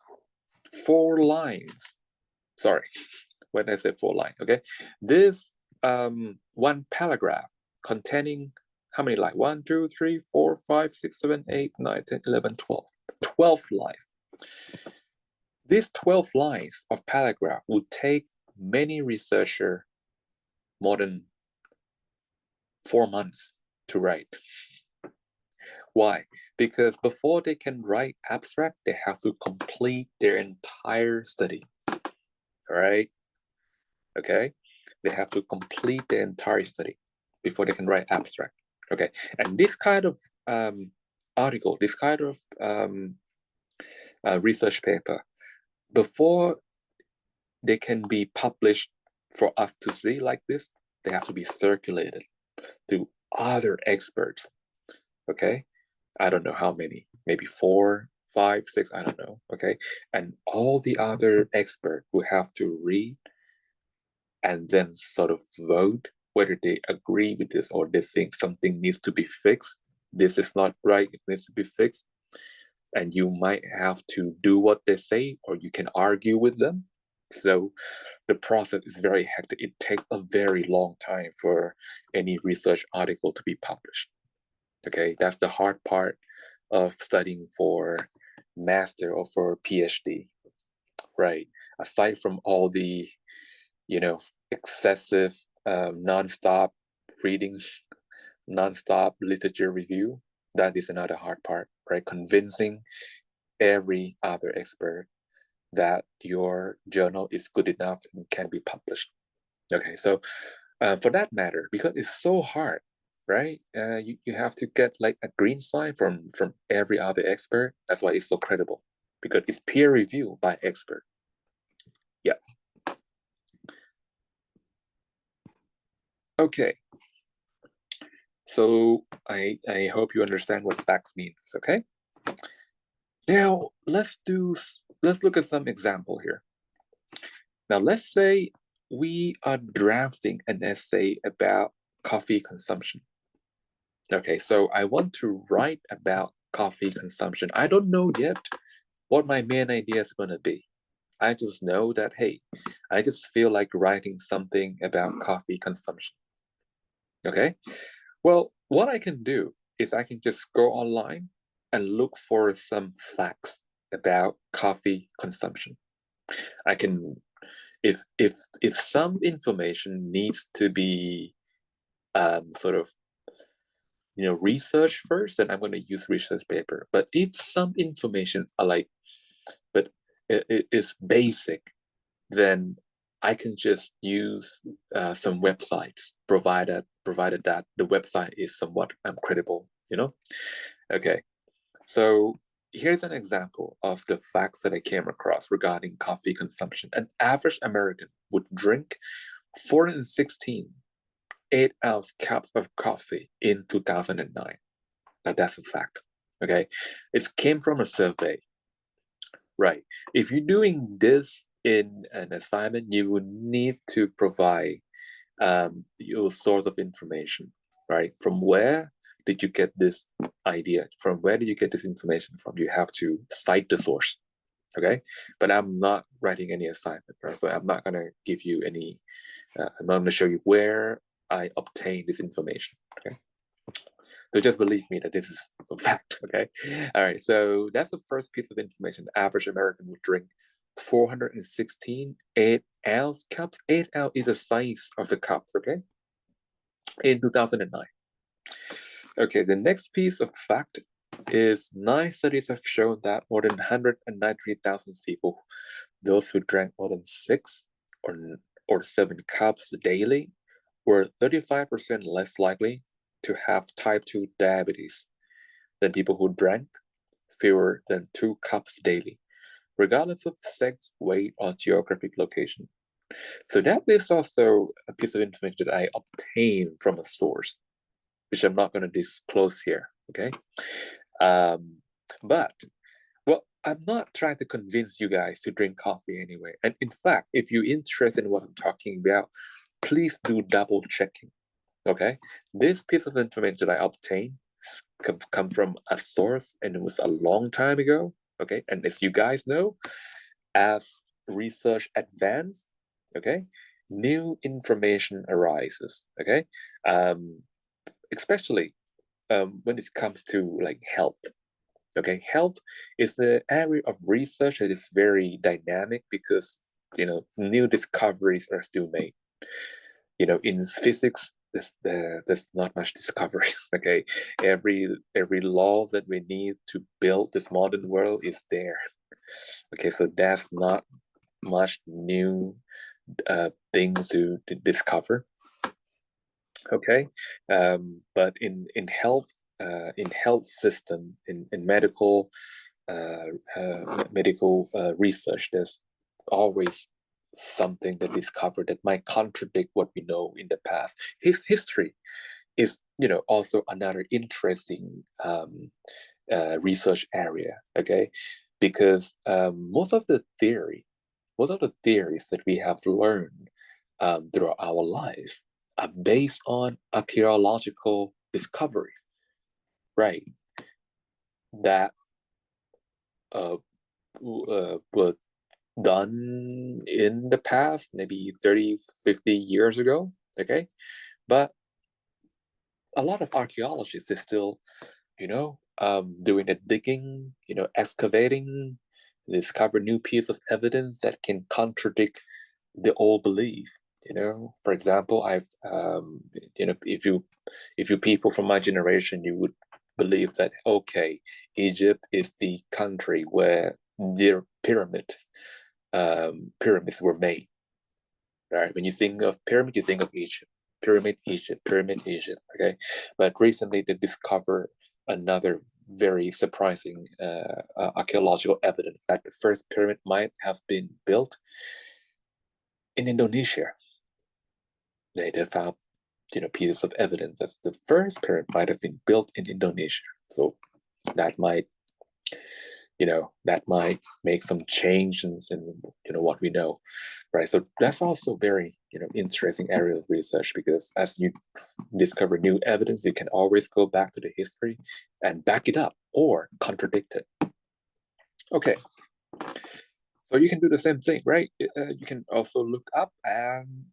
4 lines. Sorry, when I say 4 lines, okay, this one paragraph containing how many lines? 1, 2, 3, 4, 5, 6, 7, 8, 9, 10, 11, 12. 12 lines. These 12 lines of paragraph would take many researchers more than 4 months to write. Why? Because before they can write abstract, they have to complete their entire study. All right? Okay? They have to complete the entire study before they can write abstract. Okay? And this kind of article, this kind of research paper, before they can be published for us to see like this, they have to be circulated to other experts. Okay? I don't know how many, maybe 4, 5, 6, I don't know. Okay. And all the other experts will have to read and then sort of vote whether they agree with this or they think something needs to be fixed. This is not right, it needs to be fixed. And you might have to do what they say, or you can argue with them. So the process is very hectic. It takes a very long time for any research article to be published. Okay, that's the hard part of studying for master or for PhD, right? Aside from all the, excessive nonstop reading, nonstop literature review, that is another hard part, right? Convincing every other expert that your journal is good enough and can be published. Okay, so For that matter, because it's so hard, right? You have to get like a green sign from every other expert. That's why it's so credible, because it's peer reviewed by expert. Yeah. Okay. So I hope you understand what facts means. Okay. Now let's look at some example here. Now let's say we are drafting an essay about coffee consumption. Okay, so I want to write about coffee consumption. I don't know yet what my main idea is going to be. I just know that, hey, I just feel like writing something about coffee consumption. Okay, well, what I can do is I can just go online and look for some facts about coffee consumption. I can, if some information needs to be sort of research first, then I'm going to use research paper. But if some informations are like, but it is basic, then I can just use some websites, provided that the website is somewhat credible. Okay, so here's an example of the facts that I came across regarding coffee consumption. An average American would drink 416 8-ounce cups of coffee in 2009. Now that's a fact. Okay, it came from a survey. Right. If you're doing this in an assignment, you would need to provide your source of information, right? From where did you get this idea? From where did you get this information from? You have to cite the source, okay? But I'm not writing any assignment, right? So I'm not gonna give you any. I'm not gonna show you where I obtained this information, okay? So just believe me that this is a fact, okay? All right, so that's the first piece of information. The average American would drink 416 8-ounce cups. 8 ounce is the size of the cups, okay? In 2009. Okay, the next piece of fact is 9 studies have shown that more than 193,000 people, those who drank more than 6 or 7 cups daily, were 35% less likely to have type 2 diabetes than people who drank fewer than 2 cups daily, regardless of sex, weight, or geographic location. So that is also a piece of information that I obtained from a source, which I'm not going to disclose here, okay? But, well, I'm not trying to convince you guys to drink coffee anyway. And in fact, if you're interested in what I'm talking about, please do double checking, okay? This piece of information that I obtained come from a source, and it was a long time ago, okay? And as you guys know, as research advances, okay, new information arises, okay? Especially when it comes to like health, okay? Health is the area of research that is very dynamic because, new discoveries are still made. In physics, there's not much discoveries. Okay, every law that we need to build this modern world is there. Okay, so that's not much new things to discover. Okay, but in health system, in medical research, there's always something that discovered that might contradict what we know in the past. His history is, also another interesting research area. Okay, because most of the theories that we have learned throughout our life are based on archaeological discoveries, right? That were done in the past, maybe 30, 50 years ago, okay? But a lot of archaeologists is still, doing the digging, excavating, discover new piece of evidence that can contradict the old belief. For example, if you people from my generation, you would believe that, okay, Egypt is the country where their pyramids were made. Right? When you think of pyramid, you think of Egypt. Pyramid Egypt. Okay, but recently they discovered another very surprising archaeological evidence that the first pyramid might have been built in Indonesia. They found pieces of evidence that the first pyramid might have been built in Indonesia. So that might that might make some changes in what we know, right? So that's also very interesting area of research, because as you discover new evidence, you can always go back to the history and back it up or contradict it. Okay, so you can do the same thing, right? You can also look up and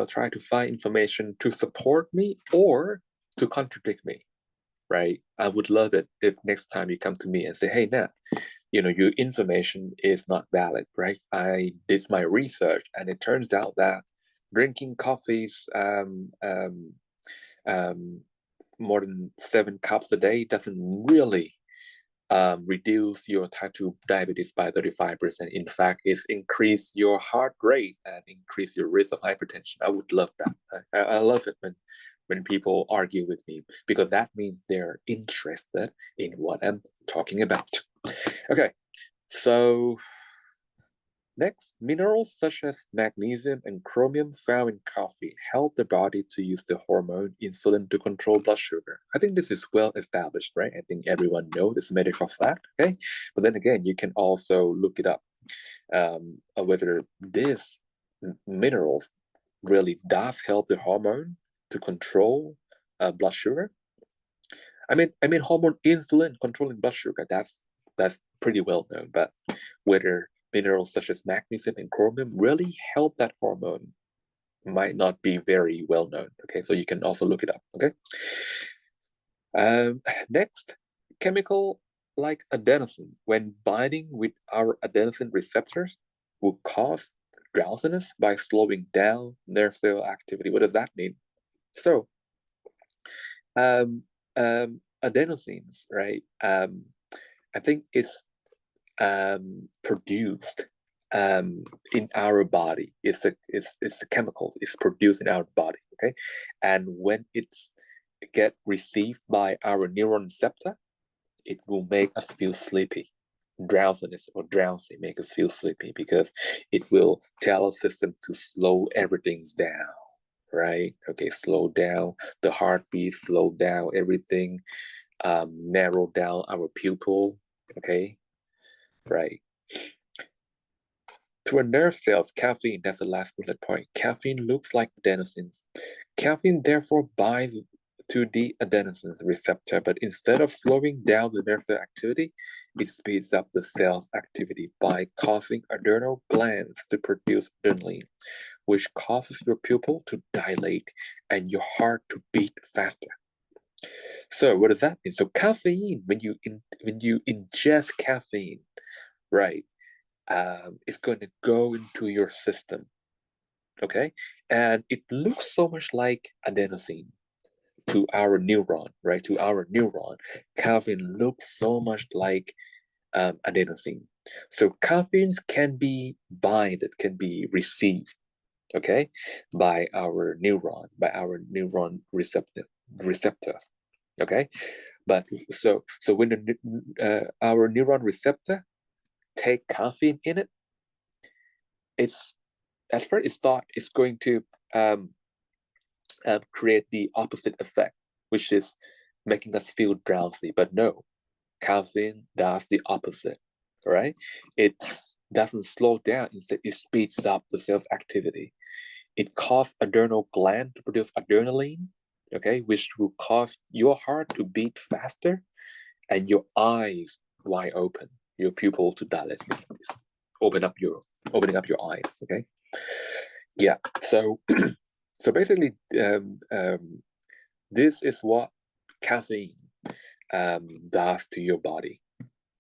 try to find information to support me or to contradict me, right? I would love it if next time you come to me and say, hey, Nat, your information is not valid, right? I did my research and it turns out that drinking coffees more than 7 cups a day doesn't really reduce your type 2 diabetes by 35%. In fact, it's increase your heart rate and increase your risk of hypertension. I would love that. I love it when people argue with me, because that means they're interested in what I'm talking about. Okay, so next, minerals such as magnesium and chromium found in coffee help the body to use the hormone insulin to control blood sugar. I think this is well established, right? I think everyone knows this medical fact, okay? But then again, you can also look it up, whether these minerals really does help the hormone to control blood sugar. I mean, hormone insulin controlling blood sugar, that's pretty well known, but whether minerals such as magnesium and chromium really help that hormone might not be very well known. Okay, so you can also look it up. Okay. Next, chemical like adenosine, when binding with our adenosine receptors, will cause drowsiness by slowing down nerve cell activity. What does that mean? So, adenosines, right? I think it's produced in our body. It's a chemical. It's produced in our body. Okay, and when it's get received by our neuron receptor, it will make us feel sleepy. Drowsiness or drowsy make us feel sleepy, because it will tell our system to slow everything down, right? Okay, slow down the heartbeat, slow down everything, narrow down our pupil. Okay, right. To our nerve cells, caffeine, that's the last bullet point. Caffeine looks like adenosines. Caffeine therefore binds to the adenosine receptor, but instead of slowing down the nerve cell activity, it speeds up the cell's activity by causing adrenal glands to produce adrenaline, which causes your pupil to dilate and your heart to beat faster. So what does that mean? So caffeine, when you ingest caffeine, right, it's going to go into your system, okay? And it looks so much like adenosine to our neuron, right? To our neuron, caffeine looks so much like adenosine. So caffeine can be binded, can be received, okay, by our neuron receptors, okay. But so when our neuron receptor take caffeine in it, it's at first it's thought it's going to create the opposite effect, which is making us feel drowsy. But no, caffeine does the opposite, right? It doesn't slow down, instead it speeds up the cell's activity. It causes adrenal gland to produce adrenaline, okay, which will cause your heart to beat faster and your eyes wide open, your pupil to dilate. Opening up your eyes, okay? Yeah, so so basically this is what caffeine does to your body,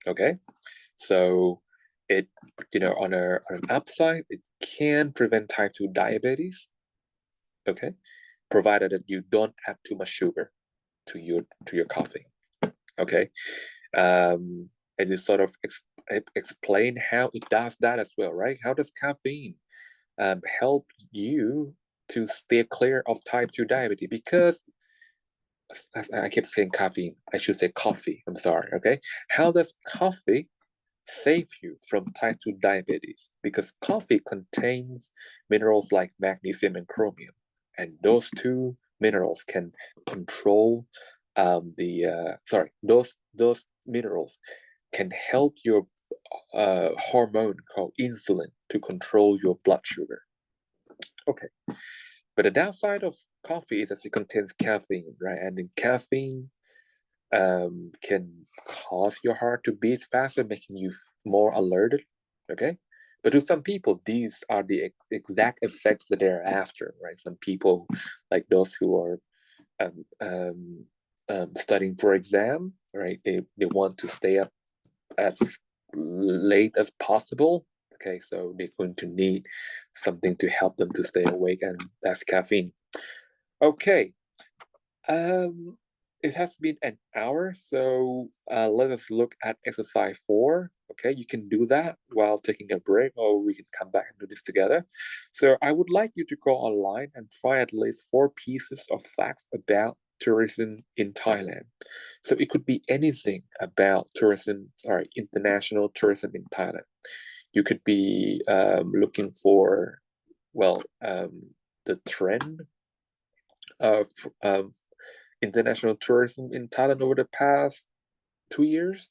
okay? So it, on an upside, it can prevent type 2 diabetes, okay, provided that you don't add too much sugar to your coffee, okay. And you sort of explain how it does that as well, right? How does caffeine help you to stay clear of type 2 diabetes because I keep saying caffeine. I should say coffee. I'm sorry. Okay. How does coffee save you from type 2 diabetes? Because coffee contains minerals like magnesium and chromium, and those two minerals can control those minerals can help your hormone called insulin to control your blood sugar. Okay. But the downside of coffee is that it contains caffeine, right? And then caffeine can cause your heart to beat faster, making you more alerted. Okay. But to some people, these are the exact effects that they're after, right? Some people, like those who are studying for exam, right? They want to stay up as late as possible. Okay, so they're going to need something to help them to stay awake, and that's caffeine. Okay, um, it has been an hour, so let us look at exercise 4. Okay, you can do that while taking a break, or we can come back and do this together. So I would like you to go online and find at least 4 pieces of facts about tourism in Thailand. So it could be anything about tourism, sorry, international tourism in Thailand. You could be looking for, well, the trend of international tourism in Thailand over the past 2 years,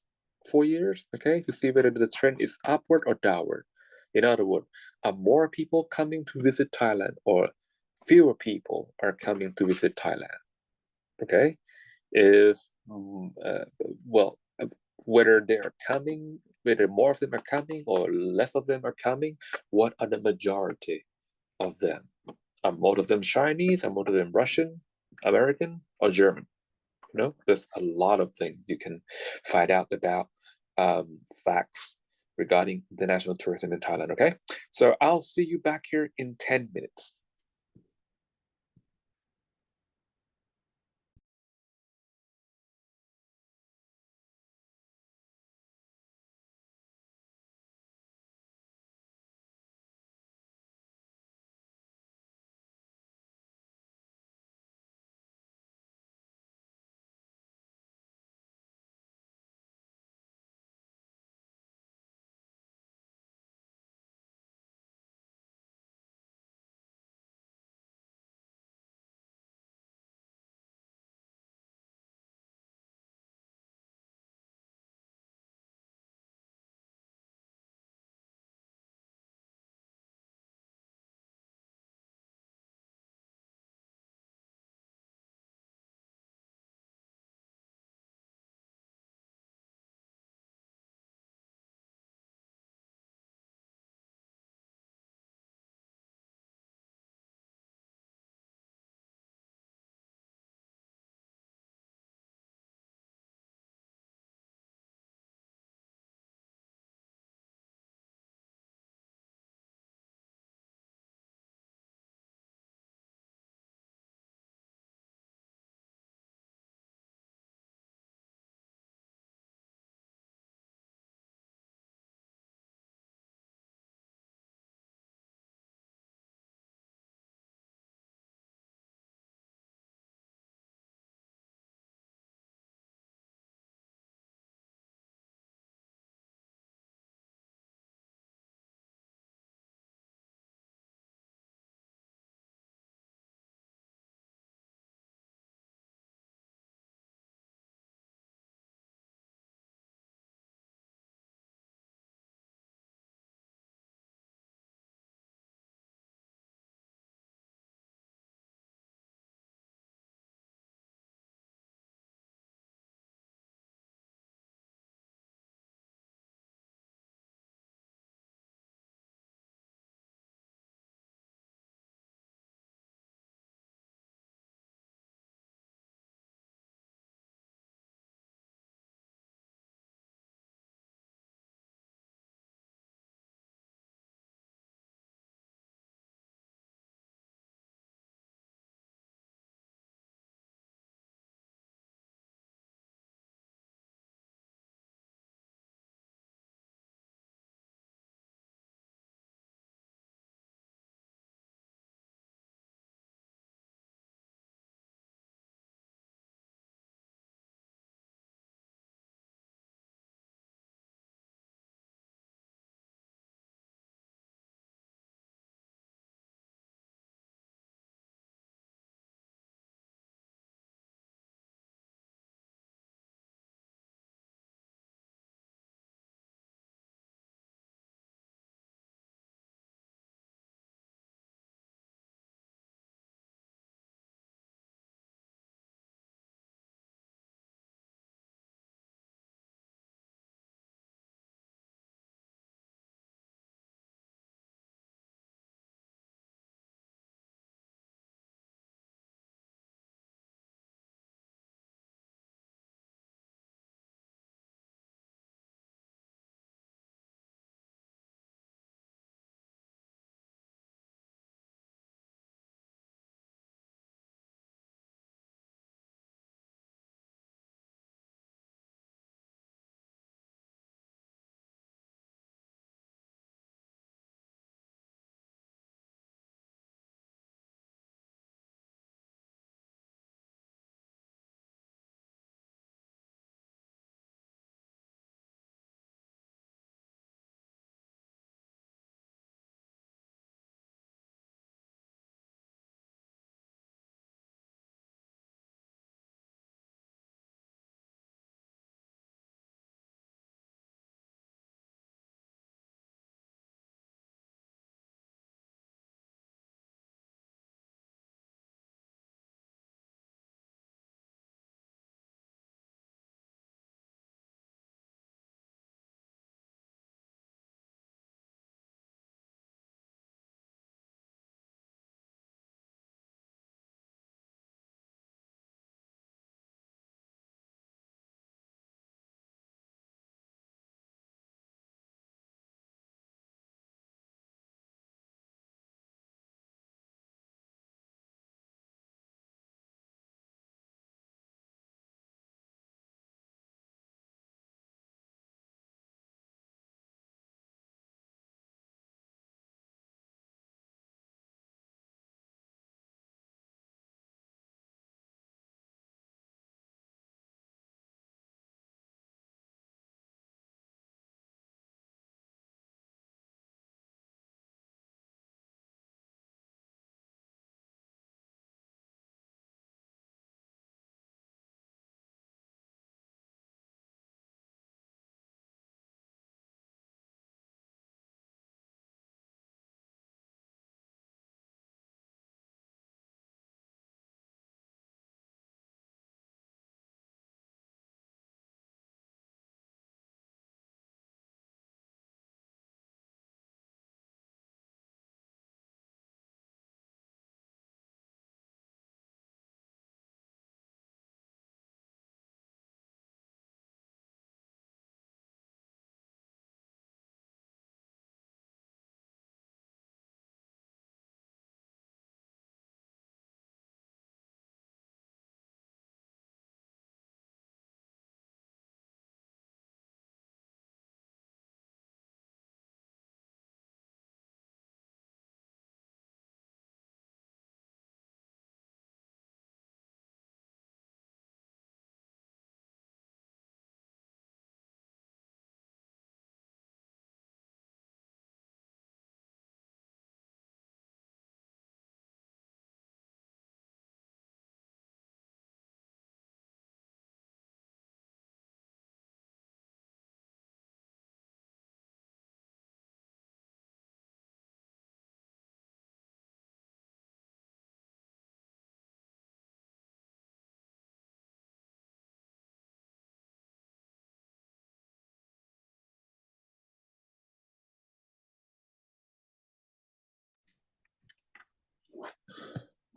4 years, okay, to see whether the trend is upward or downward. In other words, are more people coming to visit Thailand or fewer people are coming to visit Thailand? Okay, if well, whether they're coming, whether more of them are coming or less of them are coming, what are the majority of them? Are most of them Chinese? Are most of them Russian, American, or German? There's a lot of things you can find out about facts regarding the national tourism in Thailand. Okay, so I'll see you back here in 10 minutes.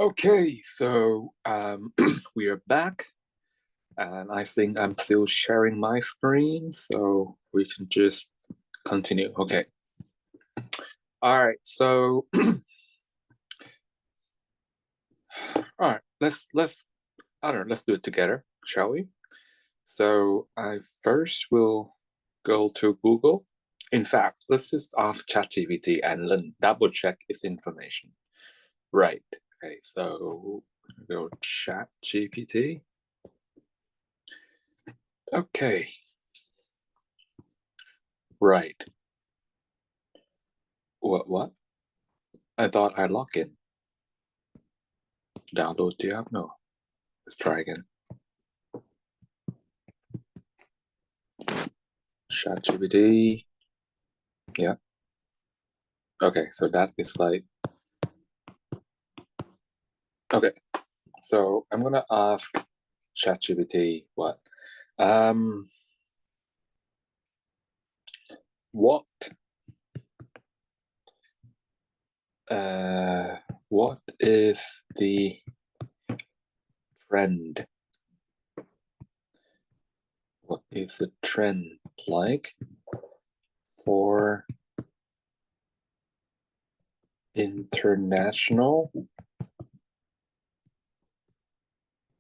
Okay, so we are back, and I think I'm still sharing my screen, so we can just continue. Okay. All right, so all right, let's I don't know, let's do it together, shall we? So I first will go to Google. In fact, let's just ask ChatGPT and then double check its information. Right. Okay, so go ChatGPT. Okay. Right. What? I thought I logged in. Download the app? No. Let's try again. ChatGPT. Yeah. Okay, so that is like okay. So I'm gonna ask ChatGPT um what uh what is the trend? What is the trend like for international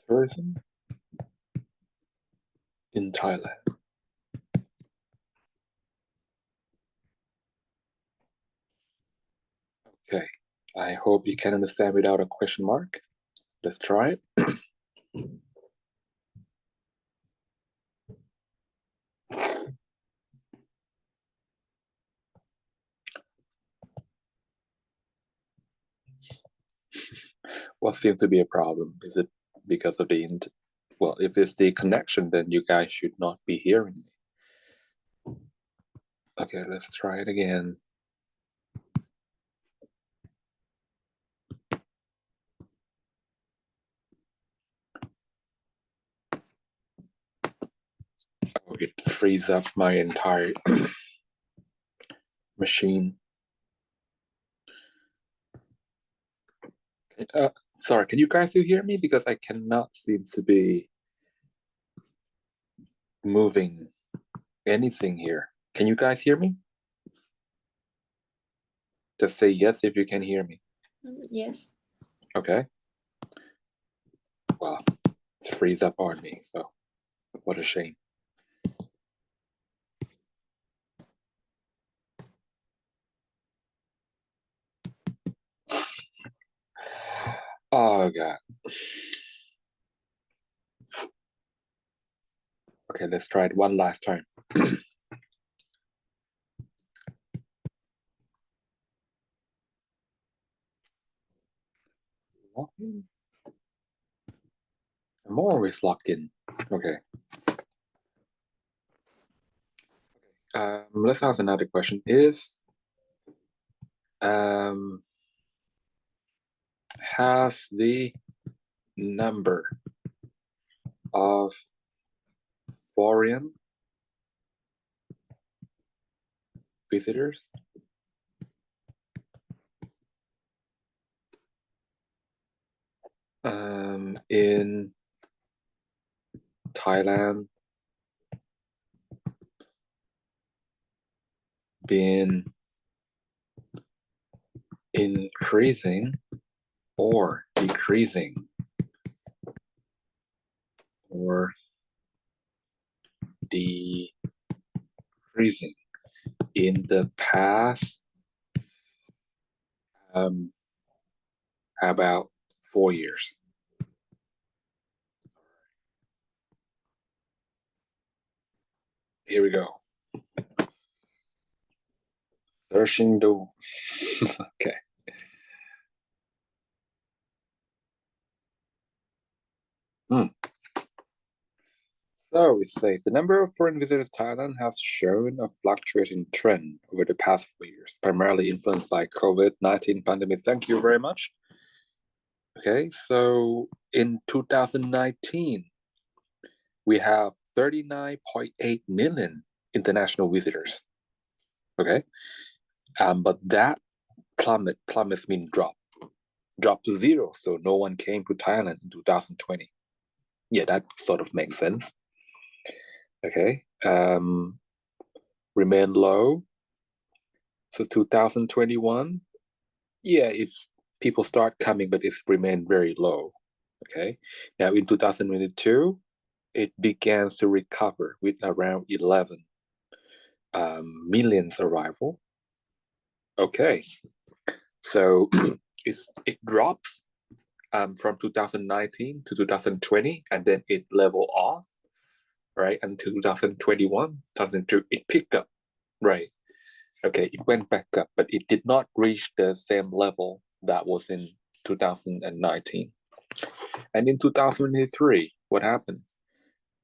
tourism in Thailand? Okay, I hope you can understand without a question mark. Let's try it. What seems to be a problem? Is it because of the well, if it's the connection, then you guys should not be hearing me. Okay, let's try it again. Oh, it frees up my entire machine. Sorry, can you guys still hear me? Because I cannot seem to be moving anything here. Can you guys hear me? Just say yes if you can hear me. Yes. Okay. Well, it frees up on me, so what a shame. Oh god. Okay, let's try it one last time. Login? I'm always logged in. Okay. Let's ask another question. Has the number of foreign visitors in Thailand been increasing or decreasing or decreasing in the past about 4 years? Here we go. Searching the okay. So it says the number of foreign visitors to Thailand has shown a fluctuating trend over the past 4 years, primarily influenced by COVID-19 pandemic. Thank you very much. Okay, so in 2019, we have 39.8 million international visitors. Okay, but that plummets mean drop. dropped to zero. So no one came to Thailand in 2020. Yeah, that sort of makes sense. Okay. Remain low. So 2021, yeah, it's people start coming, but it's remained very low. Okay. Now in 2022, it begins to recover with around 11 millions arrival. Okay. So it drops from 2019 to 2020, and then it level off, right? Until 2021, 2002, it picked up, right? Okay, it went back up, but it did not reach the same level that was in 2019. And in 2023, what happened?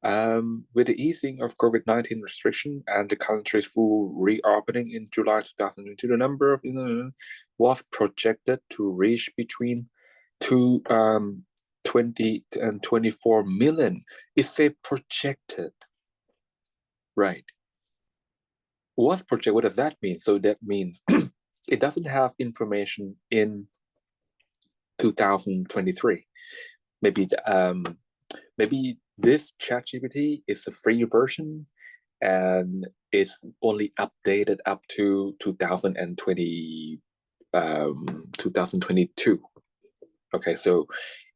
With the easing of COVID-19 restriction and the country's full reopening in July 2022, the number of was projected to reach between 20 and 24 million. It's a projected, right? Was projected, what does that mean? So that means it doesn't have information in 2023. Maybe this ChatGPT is a free version and it's only updated up to 2022. Okay, so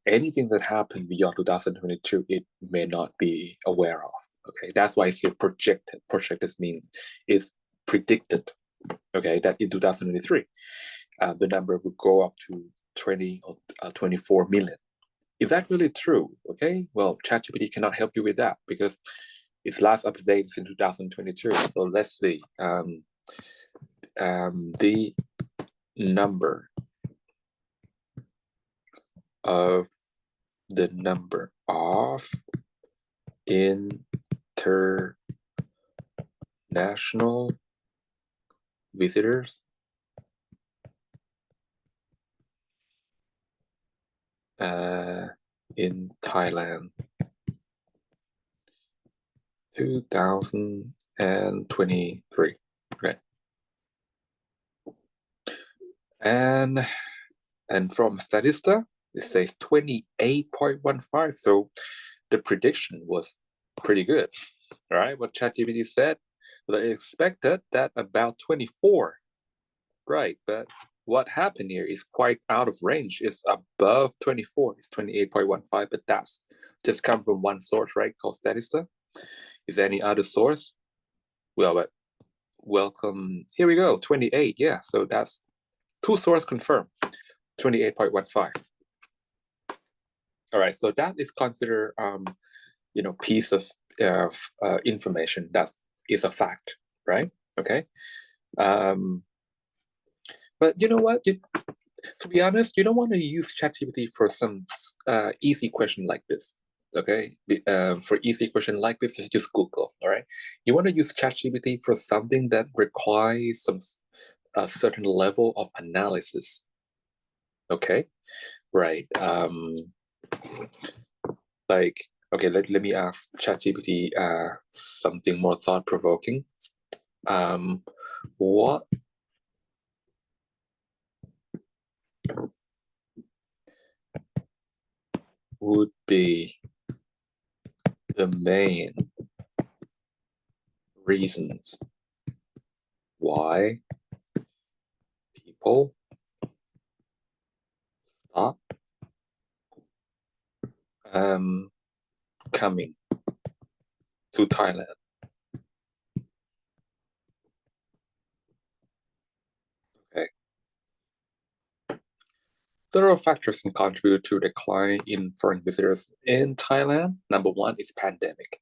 anything that happened beyond 2022, it may not be aware of. Okay, that's why I say projected. Projected means it's predicted. Okay, that in 2023, the number would go up to 20 or 24 million. Is that really true? Okay, well, ChatGPT cannot help you with that because its last update is in 2022. So let's see. The number of international visitors in Thailand 2023. Okay. And from Statista, it says 28.15. So the prediction was pretty good. All right, what ChatGPT said, they expected that about 24. Right, but what happened here is quite out of range. It's above 24. It's 28.15, but that's just come from one source, right? Called Statista. Is there any other source? Well, but welcome. Here we go. 28. Yeah, so that's two sources confirmed. 28.15. All right, so that is considered piece of information that is a fact, right? Okay. But you know what? To be honest, you don't want to use ChatGPT for some easy question like this. Okay, for easy question like this, just use Google. All right, you want to use ChatGPT for something that requires some a certain level of analysis. Okay, right. Like okay, let me ask ChatGPT something more thought provoking. What would be the main reasons why people stop coming to Thailand? Okay. Several factors can contribute to decline in foreign visitors in Thailand. Number one is pandemic.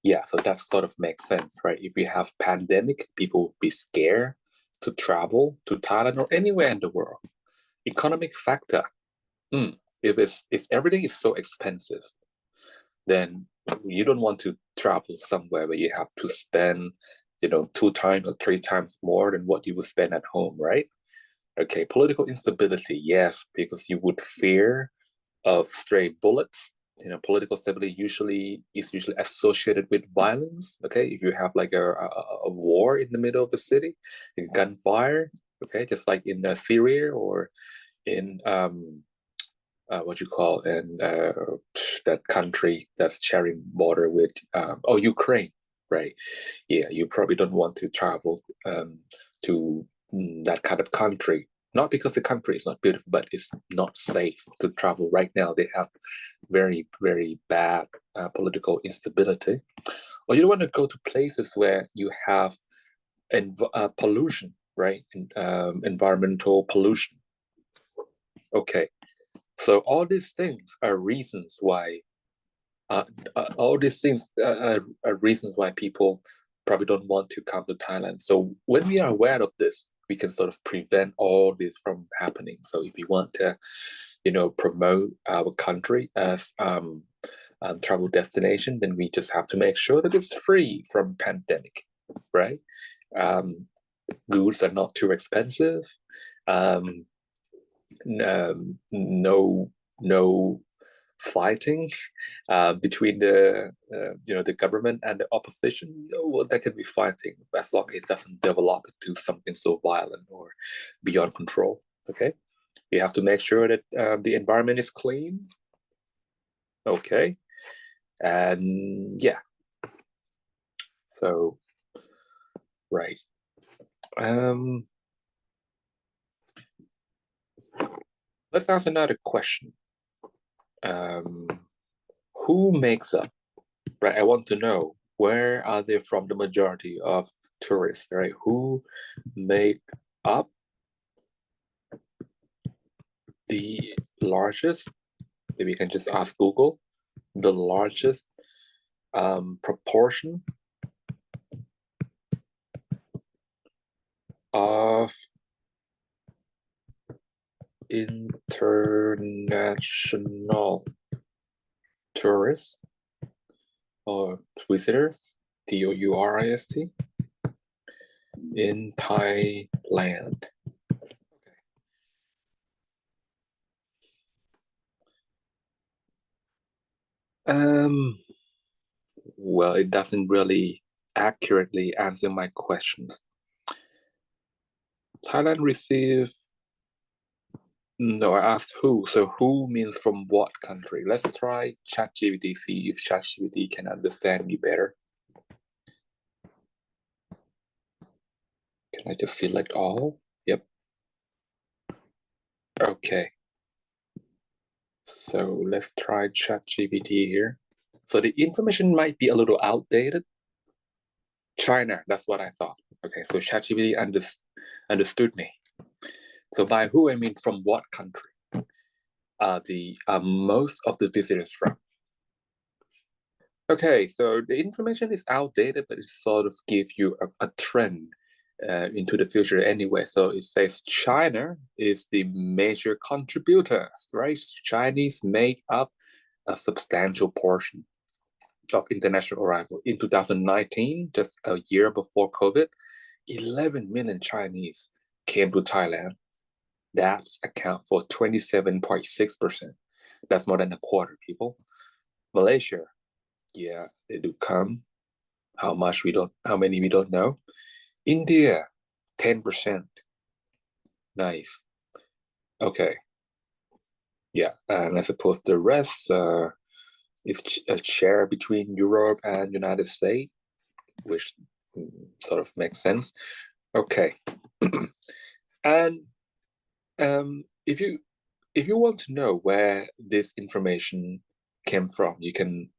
Yeah, so that sort of makes sense, right? If we have pandemic, people would be scared to travel to Thailand or anywhere in the world. Economic factor. If everything is so expensive, then you don't want to travel somewhere where you have to spend, 2 times or 3 times more than what you would spend at home, right? Okay, political instability, yes, because you would fear of stray bullets. Political stability is usually associated with violence. Okay, if you have like a war in the middle of the city, gunfire. Okay, just like in Syria or in what you call in that country that's sharing border with Ukraine, right? Yeah, you probably don't want to travel to that kind of country. Not because the country is not beautiful, but it's not safe to travel right now. They have very, very bad political instability. Or you don't want to go to places where you have pollution, right? Environmental pollution. Okay, so all these things are reasons why are reasons why people probably don't want to come to Thailand. So when we are aware of this, we can sort of prevent all this from happening. So if we want to, promote our country as travel destination, then we just have to make sure that it's free from pandemic, right? Goods are not too expensive. No fighting between the government and the opposition. Well, there can be fighting as long as it doesn't develop into something so violent or beyond control. Okay, you have to make sure that the environment is clean. Okay, and yeah, so right. Let's ask another question. Who makes up, right? I want to know, where are they from, the majority of tourists, right? Who make up the largest, maybe you can just ask Google, the largest proportion of international tourists or visitors, tourist, in Thailand. Well, it doesn't really accurately answer my questions. Thailand received, no, I asked who. So who means from what country? Let's try ChatGPT, see if ChatGPT can understand me better. Can I just select all? Yep. Okay. So let's try ChatGPT here. So the information might be a little outdated. China, that's what I thought. Okay, so ChatGPT understood me. So by who, I mean from what country? The most of the visitors from. Okay, so the information is outdated, but it sort of gives you a trend into the future anyway. So it says China is the major contributor, right? Chinese made up a substantial portion of international arrival. In 2019, just a year before COVID, 11 million Chinese came to Thailand. That's account for 27.6%. That's more than a quarter, people. Malaysia, yeah, they do come. How many we don't know. India, 10%. Nice. Okay. Yeah, and I suppose the rest is a share between Europe and United States, which sort of makes sense. Okay. And if you want to know where this information came from, you can,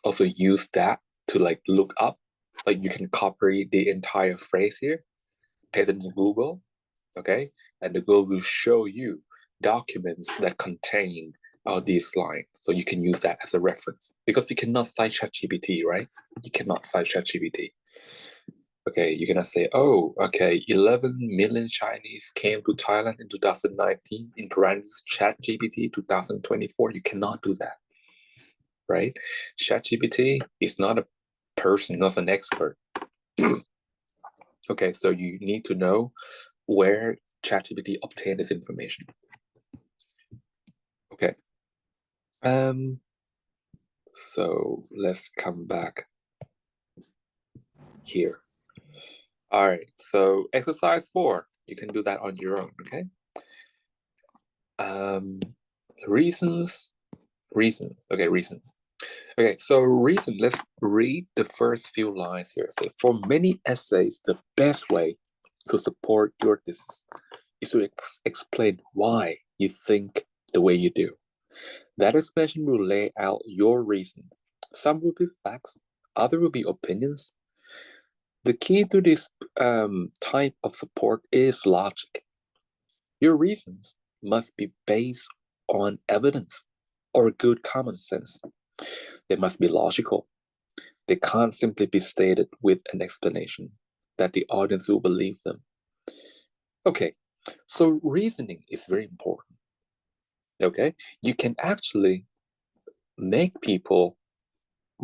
also use that to like look up. Like you can copy the entire phrase here, paste it in Google, okay, and the Google will show you documents that contain these lines, so you can use that as a reference because you cannot cite ChatGPT, right? You cannot cite ChatGPT. Okay, you cannot say, oh, okay, 11 million Chinese came to Thailand in 2019, in parentheses, ChatGPT 2024. You cannot do that, right? ChatGPT is not a person, not an expert. Okay, so you need to know where ChatGPT obtained this information. Okay. So let's come back here. All right, so exercise 4, you can do that on your own, okay? Reasons. Okay, reasons. Okay, so reason. Let's read the first few lines here. So, for many essays, the best way to support your thesis is to explain why you think the way you do. That explanation will lay out your reasons. Some will be facts, other will be opinions. The key to this type of support is logic. Your reasons must be based on evidence or good common sense. They must be logical. They can't simply be stated with an explanation that the audience will believe them. Okay, so reasoning is very important. Okay, you can actually make people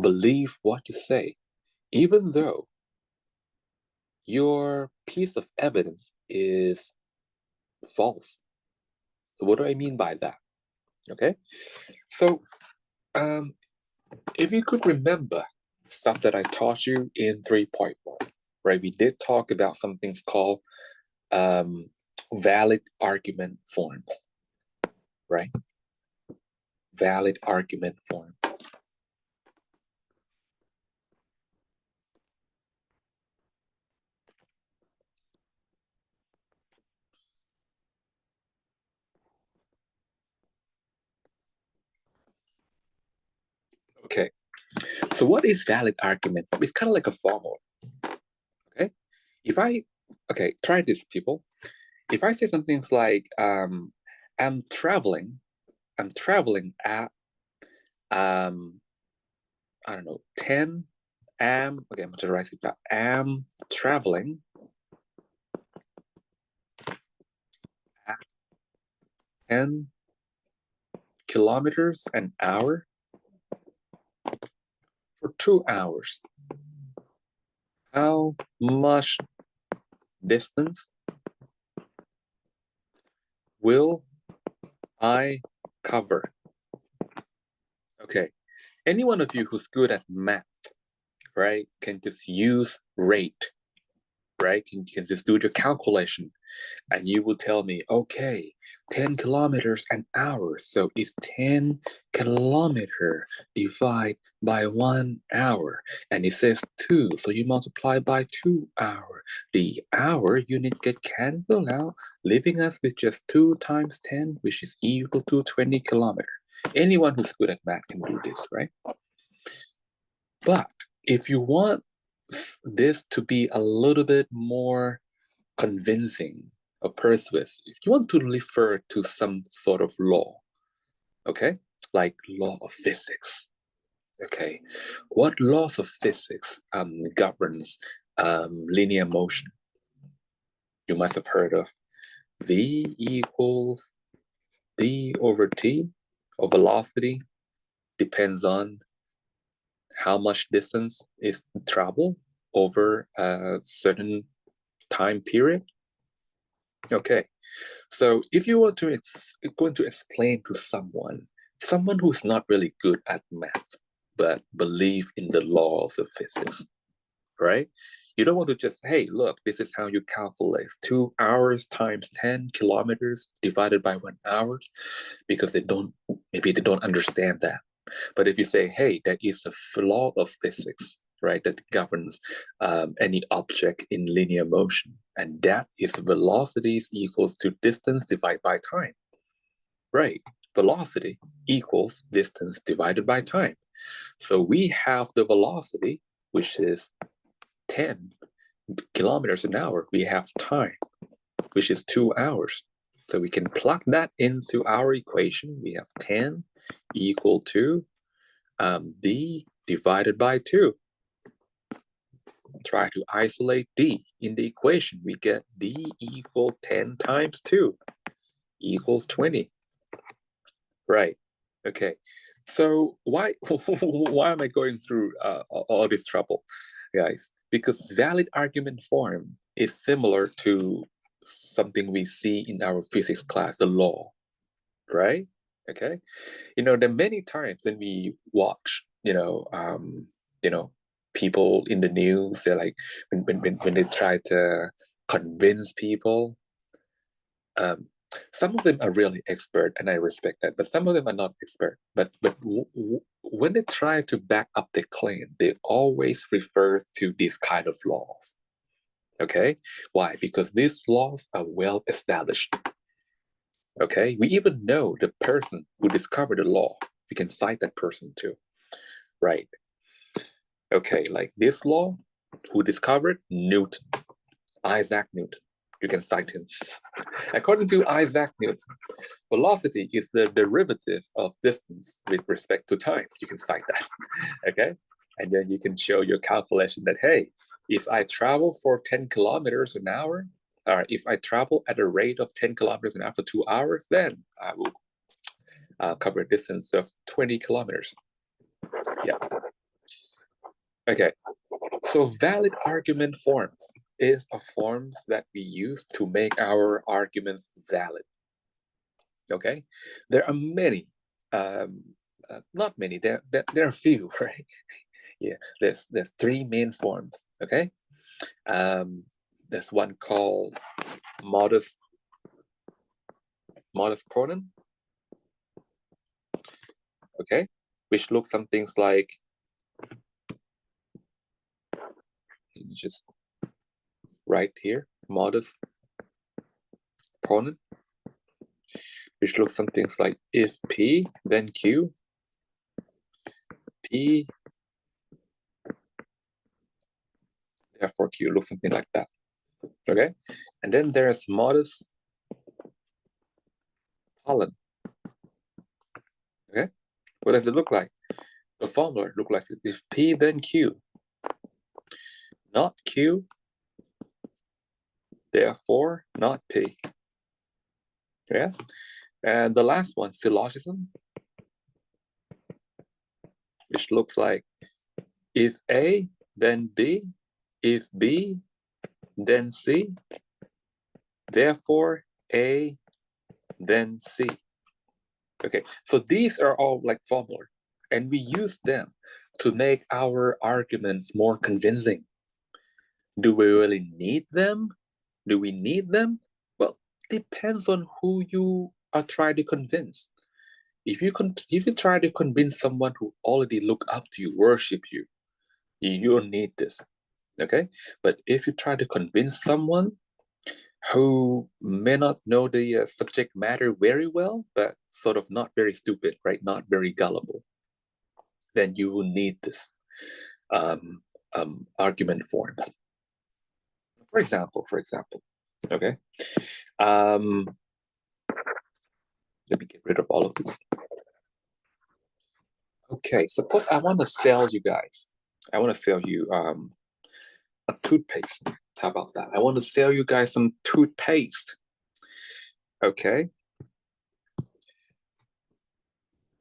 believe what you say, even though your piece of evidence is false. So, what do I mean by that? Okay, so if you could remember stuff that I taught you in 3.1, right? We did talk about something called valid argument forms, right? Valid argument form. Okay, so what is valid argument form? It's kind of like a formula, okay? If I, okay, try this, people. If I say some things like, I'm traveling at, I don't know, 10 okay, I'm just writing down, am traveling at 10 kilometers an hour for 2 hours. How much distance will I cover? Okay, any one of you who's good at math, right, can just use rate, right? Can just do the calculation, and you will tell me, okay, 10 kilometers an hour. So it's 10 kilometer divided by 1 hour. And it says 2. So you multiply by 2 hour. The hour unit get canceled out, leaving us with just 2 times 10, which is equal to 20 kilometer. Anyone who's good at math can do this, right? But if you want this to be a little bit more convincing or persuasive, if you want to refer to some sort of law, okay, like law of physics, okay, what laws of physics governs linear motion? You must have heard of V equals d over t, or velocity depends on how much distance is traveled over a certain time period. Okay, so if you were to going to explain to someone who's not really good at math, but believe in the laws of physics, right? You don't want to just, hey, look, this is how you calculate 2 hours times 10 kilometers divided by 1 hour, because maybe they don't understand that. But if you say, hey, that is a law of physics, right, that governs any object in linear motion, and that is velocities equals to distance divided by time, right? Velocity equals distance divided by time. So we have the velocity, which is 10 kilometers an hour. We have time, which is 2 hours. So we can plug that into our equation. We have 10 equal to d divided by 2. Try to isolate d in the equation. We get d equal 10 times 2 equals 20. Right. Okay. So why am I going through all this trouble, guys? Because valid argument form is similar to something we see in our physics class, the law, right? Okay. There are many times when we watch, people in the news, they're like, when they try to convince people, Some of them are really expert, and I respect that, but some of them are not expert. But when they try to back up their claim, they always refer to these kind of laws. Okay, why? Because these laws are well established. Okay, we even know the person who discovered the law. We can cite that person too, right? Okay, like this law, who discovered? Newton, Isaac Newton. You can cite him. According to Isaac Newton, velocity is the derivative of distance with respect to time. You can cite that, okay? And then you can show your calculation that, hey, if I travel for 10 kilometers an hour, or if I travel at a rate of 10 kilometers an hour for 2 hours, then I will cover a distance of 20 kilometers. Yeah. Okay. So valid argument forms is a forms that we use to make our arguments valid. Okay. There are many, not many, there are few, right? Yeah, there's three main forms. Okay. There's one called modus pronoun. Okay, which looks some things like, just right here, modus pronoun, which looks some things like if P then Q, P therefore Q, looks something like that. Okay, and then there's modus pollen. Okay, what does it look like? The formula look like if P then Q, not Q, therefore not P. Yeah, and the last one, syllogism, which looks like if A then B, if B then C, therefore A then C. Okay, so these are all like formula, and we use them to make our arguments more convincing. Do we really need them? Do we need them? Well, depends on who you are trying to convince. If you try to convince someone who already look up to you, worship you, you don't need this. Okay, but if you try to convince someone who may not know the subject matter very well, but sort of not very stupid, right? Not very gullible, then you will need this argument forms. For example, okay. Let me get rid of all of this. Okay, suppose I want to sell you guys. I want to sell you a toothpaste. How about that? I want to sell you guys some toothpaste. Okay.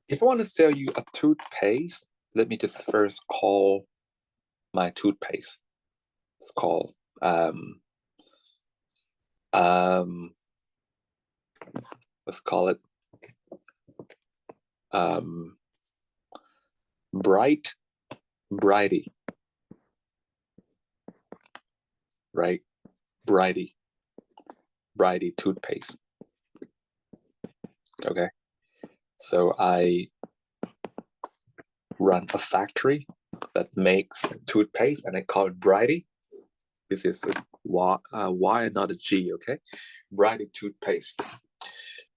If I want to sell you a toothpaste, let me just first call my toothpaste. It's called let's call it Brighty. Right? Brighty toothpaste. Okay. So I run a factory that makes toothpaste, and I call it Brighty. This is a Y and not a G, okay? Brighty toothpaste.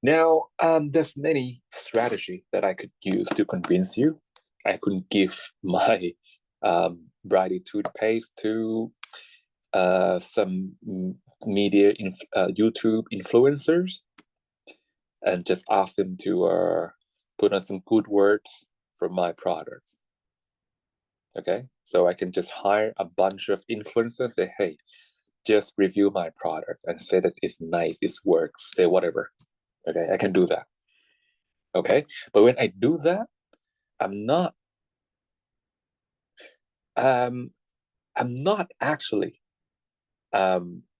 Now, there's many strategy that I could use to convince you. I could give my Brighty toothpaste to some media YouTube influencers and just ask them to put on some good words for my products. Okay, so I can just hire a bunch of influencers, say, hey, just review my product and say that it's nice, it works, say whatever. Okay, I can do that. Okay, but when I do that, I'm not actually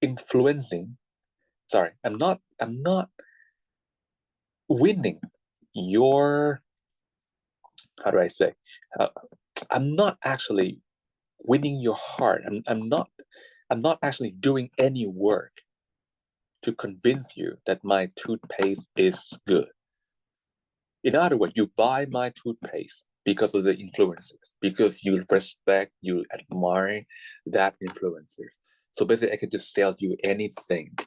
influencing. Sorry, I'm not winning your, how do I say? I'm not actually winning your heart. I'm not actually doing any work to convince you that my toothpaste is good. In other words, you buy my toothpaste because of the influencers, because you respect, you admire that influencer. So basically, I could just sell you anything.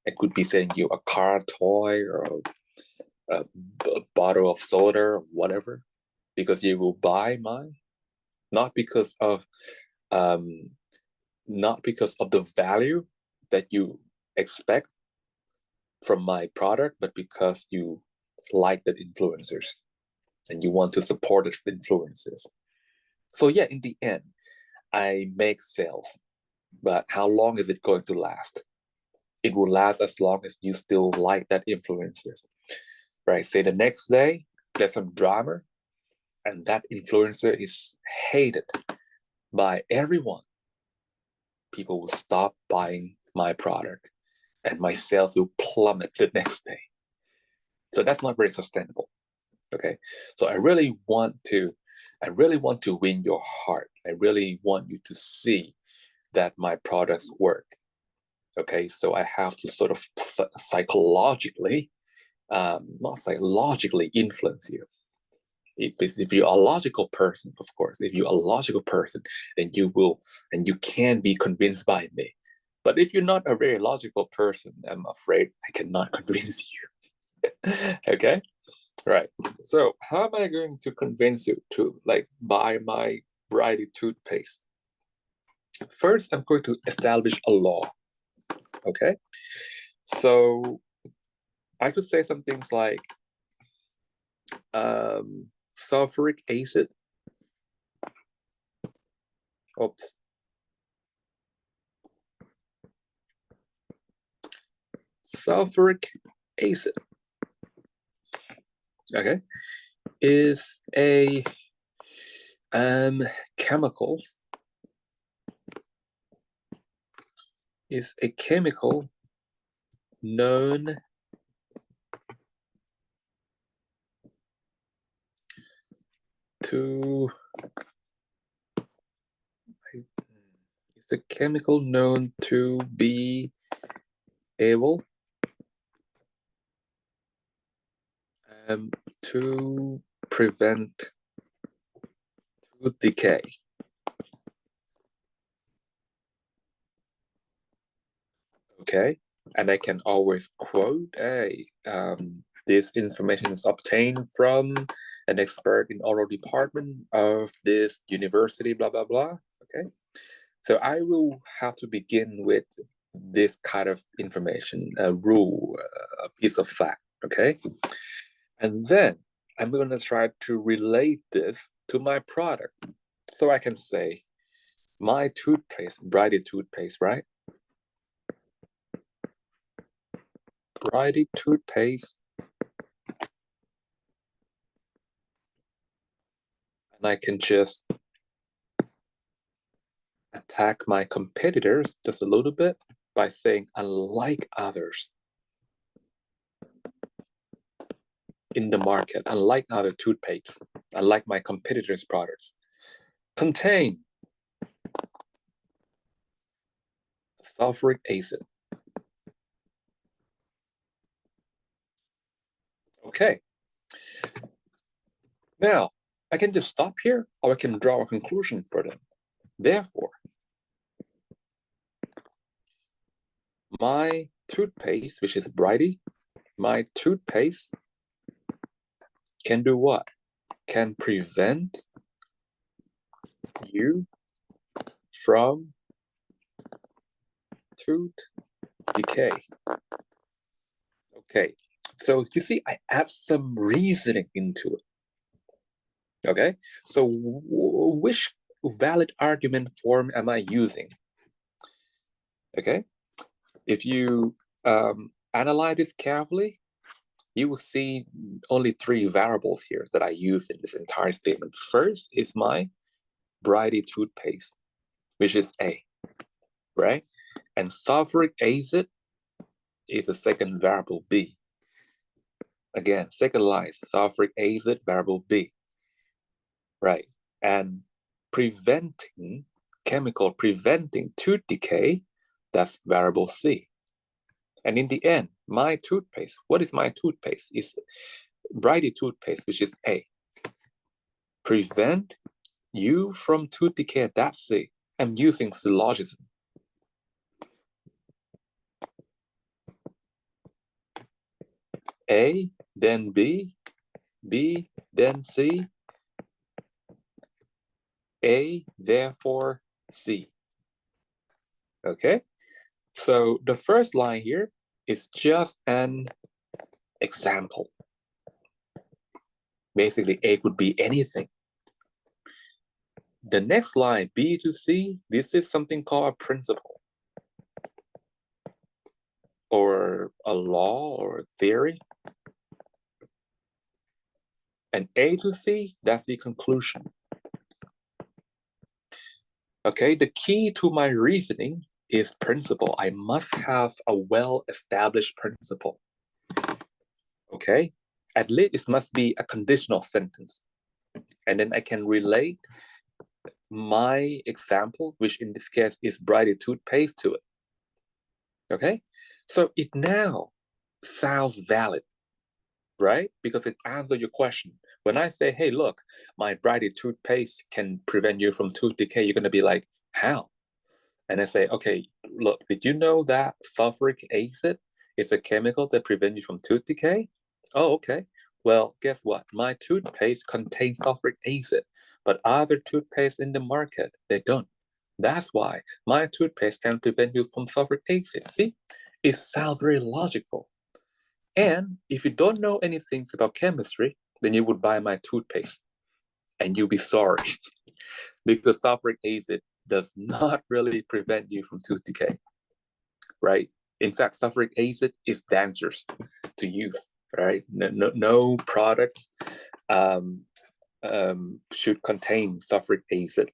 I could be selling you a car, toy, or a bottle of soda, or whatever, because you will buy mine, not because of the value that you expect from my product, but because you like the influencers and you want to support the influencers. So yeah, in the end, I make sales, but how long is it going to last? It will last as long as you still like that influencers, right? Say the next day, there's some drama, and that influencer is hated by everyone. People will stop buying my product, and my sales will plummet the next day. So that's not very sustainable. Okay, so I really want to win your heart. I really want you to see that my products work. Okay, so I have to sort of psychologically, not psychologically influence you. If you're a logical person, of course, if you're a logical person, then you will, and you can be convinced by me. But if you're not a very logical person, I'm afraid I cannot convince you. Okay, right. So how am I going to convince you to like buy my Brighty toothpaste? First, I'm going to establish a law. Okay, so I could say some things like sulfuric acid. Oops. Sulfuric acid, okay, is a chemical known to be able to prevent tooth decay. Okay, and I can always quote, this information is obtained from an expert in oral department of this university, blah, blah, blah. Okay, so I will have to begin with this kind of information, a rule, a piece of fact, okay? And then I'm going to try to relate this to my product. So I can say, my toothpaste, Brighty toothpaste, right? Brighty toothpaste. And I can just attack my competitors just a little bit by saying, unlike others in the market, unlike other toothpastes, unlike my competitors' products, contain sulfuric acid. Okay. Now, I can just stop here, or I can draw a conclusion for them. Therefore, my toothpaste, which is Brighty, my toothpaste can do what? Can prevent you from tooth decay. Okay, so you see, I add some reasoning into it. Okay, so which valid argument form am I using? Okay, if you analyze this carefully, you will see only three variables here that I use in this entire statement. First is my Brighty toothpaste, which is A, right? And sulfuric acid is the second variable, B. Again, second line, sulfuric acid, variable B, right? And chemical preventing tooth decay, that's variable C. And in the end, my toothpaste, what is my toothpaste? Is Brighty toothpaste, which is A. Prevent you from tooth decay, that's C. I'm using syllogism. A, then B, B, then C, A, therefore C. Okay, so the first line here is just an example. Basically, A could be anything. The next line, B to C, this is something called a principle or a law or a theory. And A to C, that's the conclusion. Okay, the key to my reasoning is principle. I must have a well-established principle. Okay, at least it must be a conditional sentence. And then I can relate my example, which in this case is Brighty toothpaste, to it. Okay, so it now sounds valid, right? Because it answers your question. When I say, hey, look, my Brighty toothpaste can prevent you from tooth decay, you're going to be like, how? And I say, okay, look, did you know that sulfuric acid is a chemical that prevents you from tooth decay? Oh, okay. Well, guess what? My toothpaste contains sulfuric acid, but other toothpaste in the market, they don't. That's why my toothpaste can prevent you from sulfuric acid. See, it sounds very logical. And if you don't know anything about chemistry, then you would buy my toothpaste and you'll be sorry because sulfuric acid does not really prevent you from tooth decay, right? In fact, sulfuric acid is dangerous to use, right? No products should contain sulfuric acid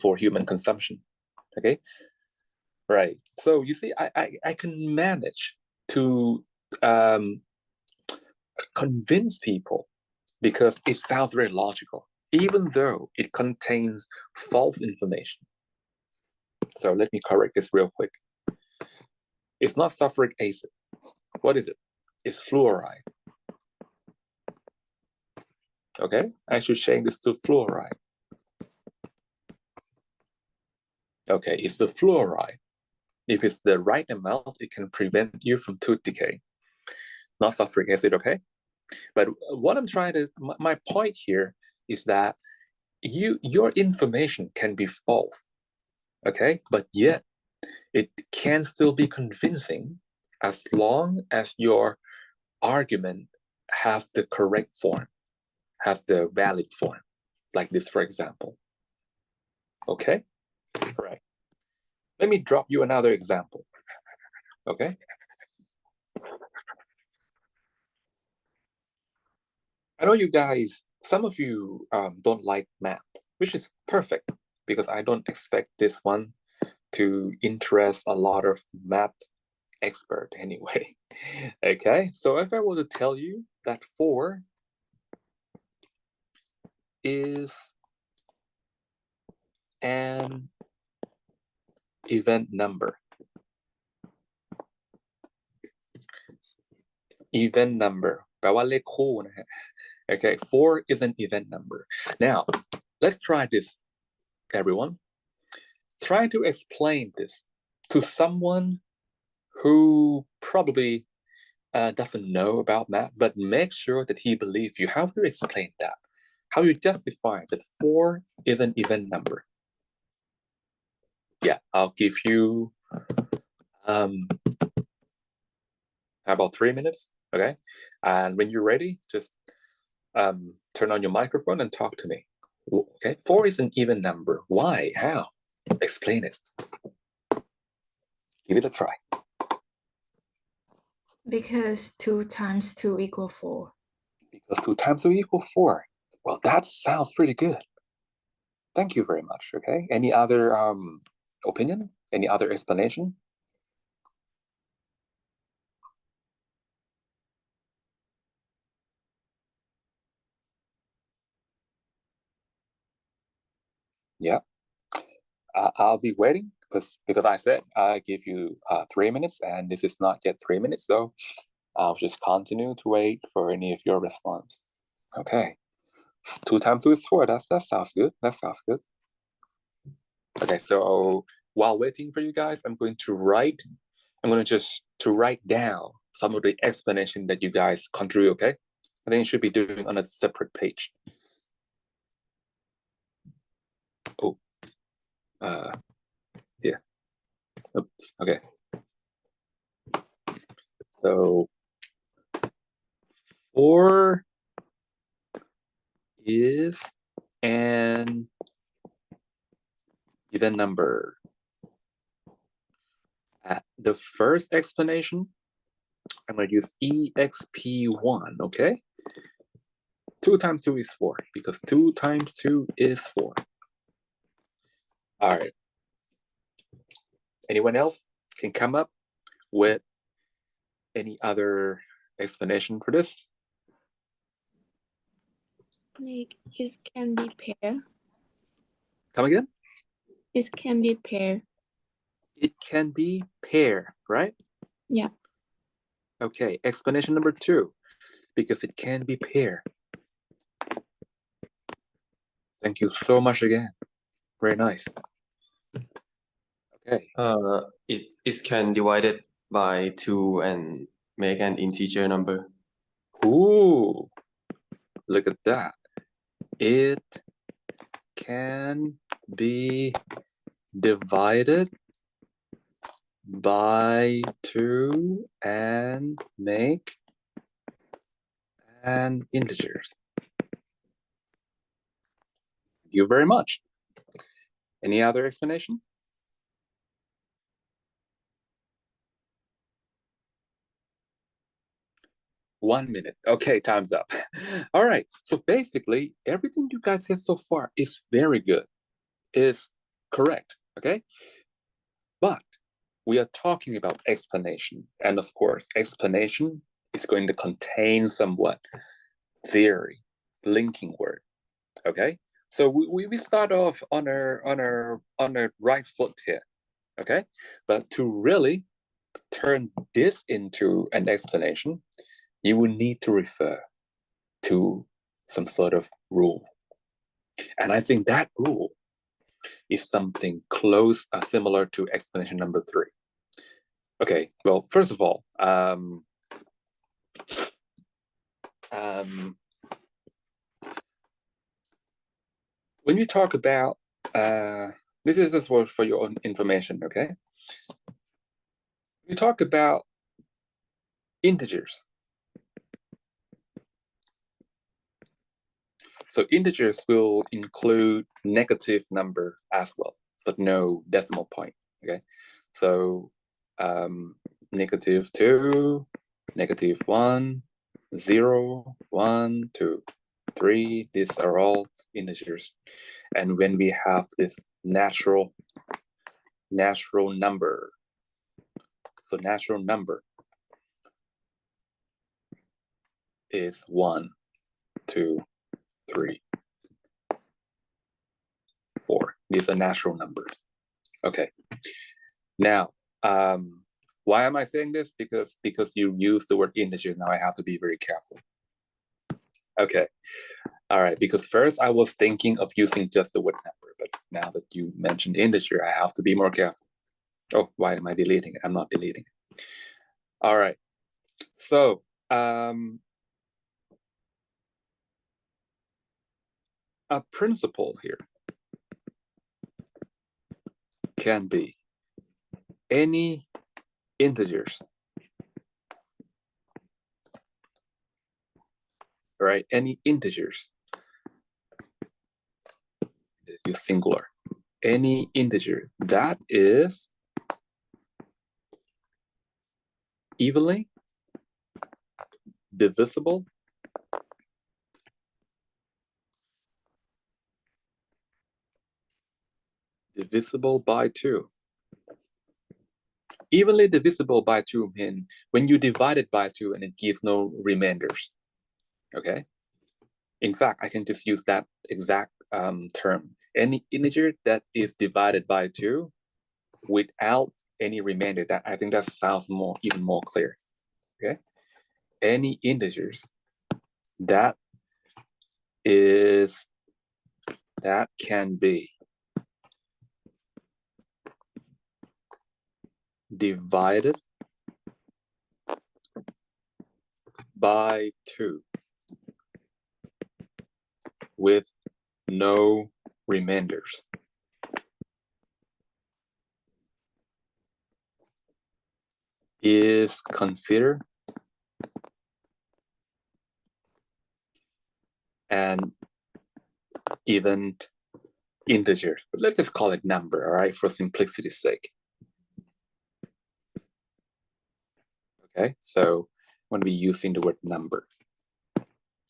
for human consumption, okay? Right, so you see, I can manage to convince people because it sounds very logical, even though it contains false information. So let me correct this real quick. It's not sulfuric acid. What is it? It's fluoride. Okay, I should change this to fluoride. Okay, it's the fluoride. If it's the right amount, it can prevent you from tooth decay. Not sulfuric acid, okay? But what I'm trying to, my point here is that your information can be false, okay? But yet it can still be convincing as long as your argument has the correct form, has the valid form, like this, for example. Okay, right. Let me drop you another example, okay? I know you guys, some of you don't like math, which is perfect because I don't expect this one to interest a lot of math expert anyway. Okay, so if I were to tell you that 4 is an event number. Event number แปลว่าเลขคู่นะฮะ Okay, 4 is an event number. Now, let's try this, everyone. Try to explain this to someone who probably doesn't know about math, but make sure that he believes you. How do you explain that? How you justify that 4 is an event number? Yeah, I'll give you about 3 minutes, okay? And when you're ready, just turn on your microphone and talk to me. Okay, 4 is an even number. Why? How? Explain it. Give it a try. Because 2 times 2 equal 4. Because 2 times 2 equal 4. Well, that sounds pretty good. Thank you very much, okay? Any other opinion? Any other explanation? Yeah. I'll be waiting because I said I give you 3 minutes, and this is not yet 3 minutes, so I'll just continue to wait for any of your response. Okay, 2 times 2 is 4. That sounds good. That sounds good. Okay, so while waiting for you guys, I'm going to write down some of the explanation that you guys contribute. Okay, I think you should be doing on a separate page. Oh, yeah. Oops. Okay. So 4 is an even number. At the first explanation, I'm going to use exp1, okay? 2 times 2 is 4, because 2 times 2 is 4. All right. Anyone else can come up with any other explanation for this? Like, it can be pair. Come again? It can be pair. It can be pair, right? Yeah. Okay, explanation number 2, because it can be pair. Thank you so much again. Very nice. Okay. It can divide it by 2 and make an integer number. Ooh, look at that. It can be divided by 2 and make an integer. Thank you very much. Any other explanation? One minute. Okay, time's up. All right. So basically, everything you guys said so far is very good, is correct. Okay. But we are talking about explanation. And of course, explanation is going to contain somewhat theory, linking word. Okay. So we start off on our right foot here. Okay. But to really turn this into an explanation, you will need to refer to some sort of rule. And I think that rule is something close, similar to explanation number 3. Okay, well, first of all, when you talk about, this is just for your own information, okay? You talk about integers. So integers will include negative number as well, but no decimal point, okay? So -2, -1, 0, 1, 2, 3, these are all integers. And when we have this natural number, so natural number is 1, 2, 3, 4. These are natural numbers. Okay. Now, why am I saying this? Because you use the word integer. Now I have to be very careful. Okay. All right. Because first I was thinking of using just the word number, but now that you mentioned integer, I have to be more careful. Oh, why am I deleting it? I'm not deleting it. All right. So, a principle here can be any integers, right? Any integers, use singular, any integer that is evenly divisible by 2. Evenly divisible by 2 means when you divide it by 2 and it gives no remainders. Okay. In fact, I can just use that exact term. Any integer that is divided by 2 without any remainder. That I think that sounds even more clear. Okay, any integers that can be divided by 2 with no remainders. Is considered an even integer. But let's just call it number, all right, for simplicity's sake. Okay, so when we using the word number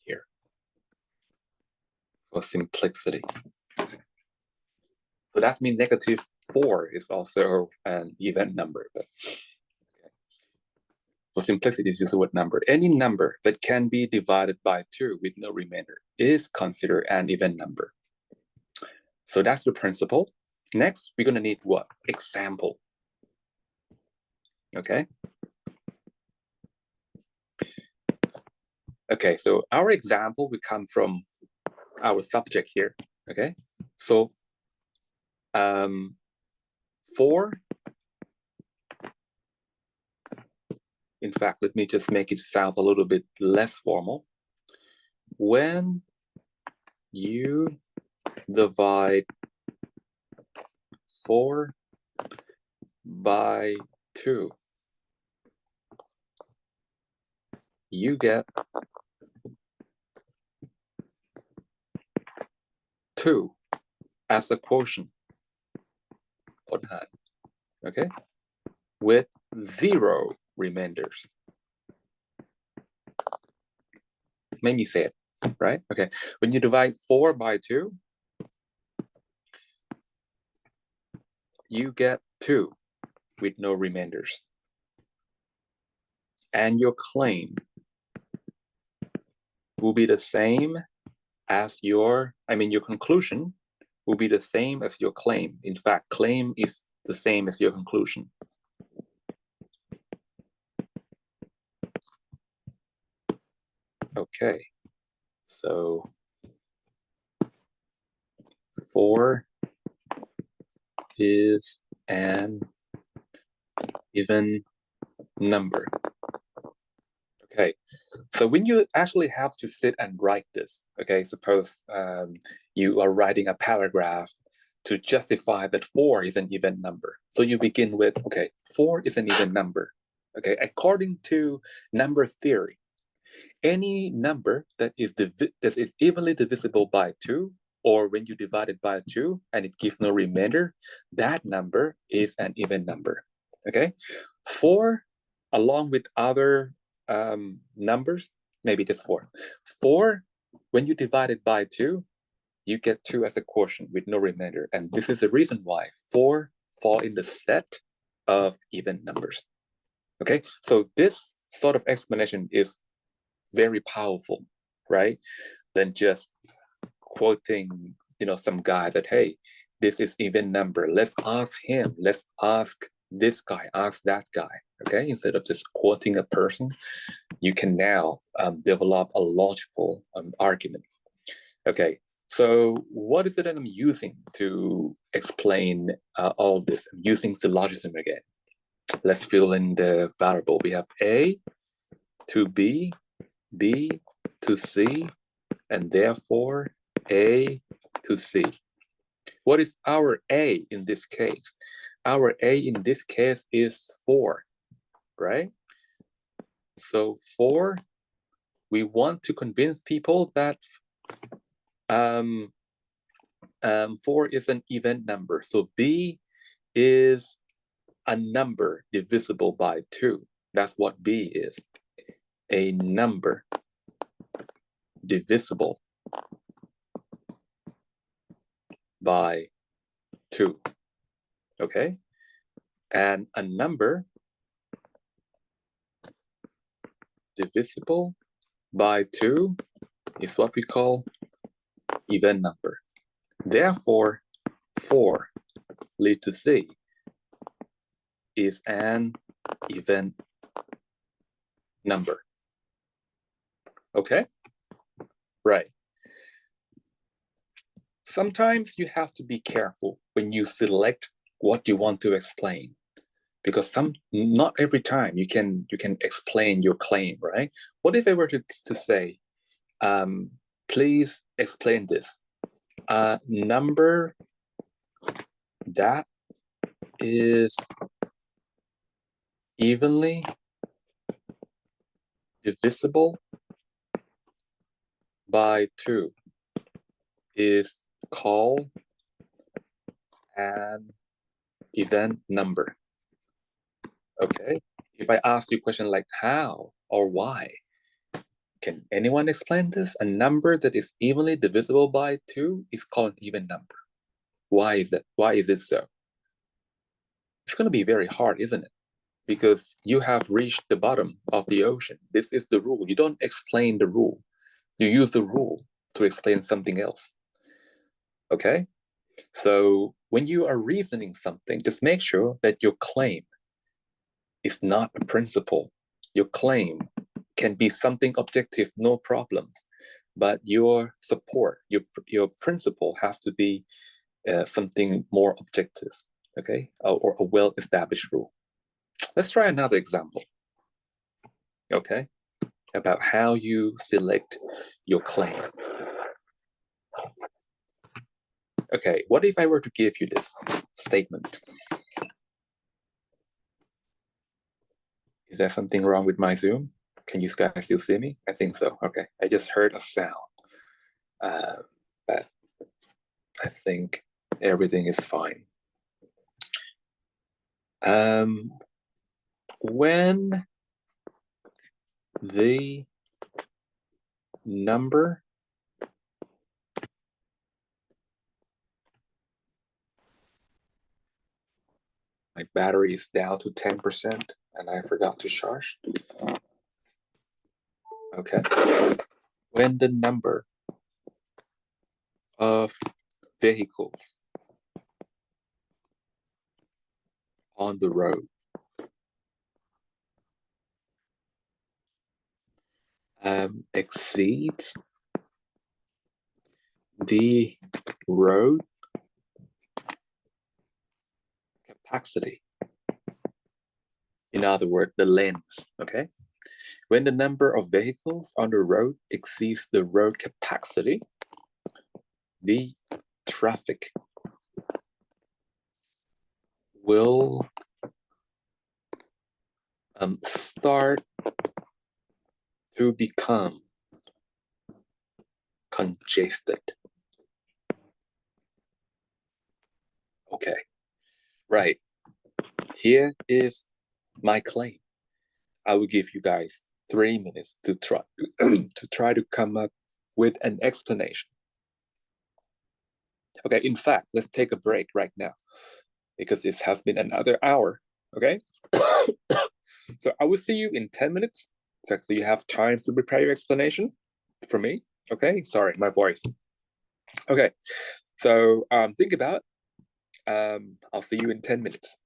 here for simplicity. So that means -4 is also an even number, but okay. For simplicity, use the word number. Any number that can be divided by 2 with no remainder is considered an even number. So that's the principle. Next, we're gonna need what? Example. Okay. Okay, so our example will come from our subject here. Okay, so 4. In fact, let me just make it sound a little bit less formal. When you divide 4 by 2, you get 2 as a quotient on hand, okay, with 0 remainders. Make me say it, right? Okay, when you divide 4 by 2, you get 2 with no remainders. And your claim will be the same as your conclusion will be the same as your claim. In fact, claim is the same as your conclusion. Okay, so 4 is an even number. Okay, so when you actually have to sit and write this, okay, suppose you are writing a paragraph to justify that 4 is an even number. So you begin with, okay, 4 is an even number. Okay, according to number theory, any number that is evenly divisible by 2, or when you divide it by 2 and it gives no remainder, that number is an even number. Okay, 4 along with other numbers, maybe just 4. 4, when you divide it by 2, you get 2 as a quotient with no remainder. And this is the reason why 4 fall in the set of even numbers. Okay, so this sort of explanation is very powerful, right? Than just quoting, some guy that, hey, this is even number. Let's ask him. Let's ask this guy. Ask that guy. Okay, instead of just quoting a person, you can now develop a logical argument. Okay, so what is it that I'm using to explain all this? I'm using syllogism again. Let's fill in the variable. We have A to B, B to C, and therefore A to C. What is our A in this case? Our A in this case is 4, right? So 4, we want to convince people that 4 is an even number. So B is a number divisible by 2. That's what B is. A number divisible by 2. Okay? And a number divisible by 2 is what we call even number. Therefore, 4 lead to C is an event number. Okay, right. Sometimes you have to be careful when you select what you want to explain, because not every time you can explain your claim, right? What if I were to say, please explain this. A number that is evenly divisible by 2 is called an event number. Okay, if I ask you a question like how or why, can anyone explain this? A number that is evenly divisible by 2 is called an even number. Why is that? Why is it so? It's going to be very hard, isn't it? Because you have reached the bottom of the ocean. This is the rule. You don't explain the rule. You use the rule to explain something else. Okay? So when you are reasoning something, just make sure that your claim is not a principle. Your claim can be something objective, no problems. But your support, your principle has to be something more objective, okay? Or a well-established rule. Let's try another example, okay? About how you select your claim. Okay, what if I were to give you this statement? Is there something wrong with my Zoom? Can you guys still see me? I think so. Okay, I just heard a sound. But I think everything is fine. When the number my battery is down to 10% and I forgot to charge. Okay. When the number of vehicles on the road exceeds the road capacity. In other words, the lanes, okay? When the number of vehicles on the road exceeds the road capacity, the traffic will start to become congested. Okay, right. Here is my claim. I will give you guys 3 minutes to try to come up with an explanation. Okay, in fact, let's take a break right now because this has been another hour. Okay, so I will see you in 10 minutes. So you have time to prepare your explanation for me. Okay, sorry, my voice. Okay, so think about it. I'll see you in 10 minutes.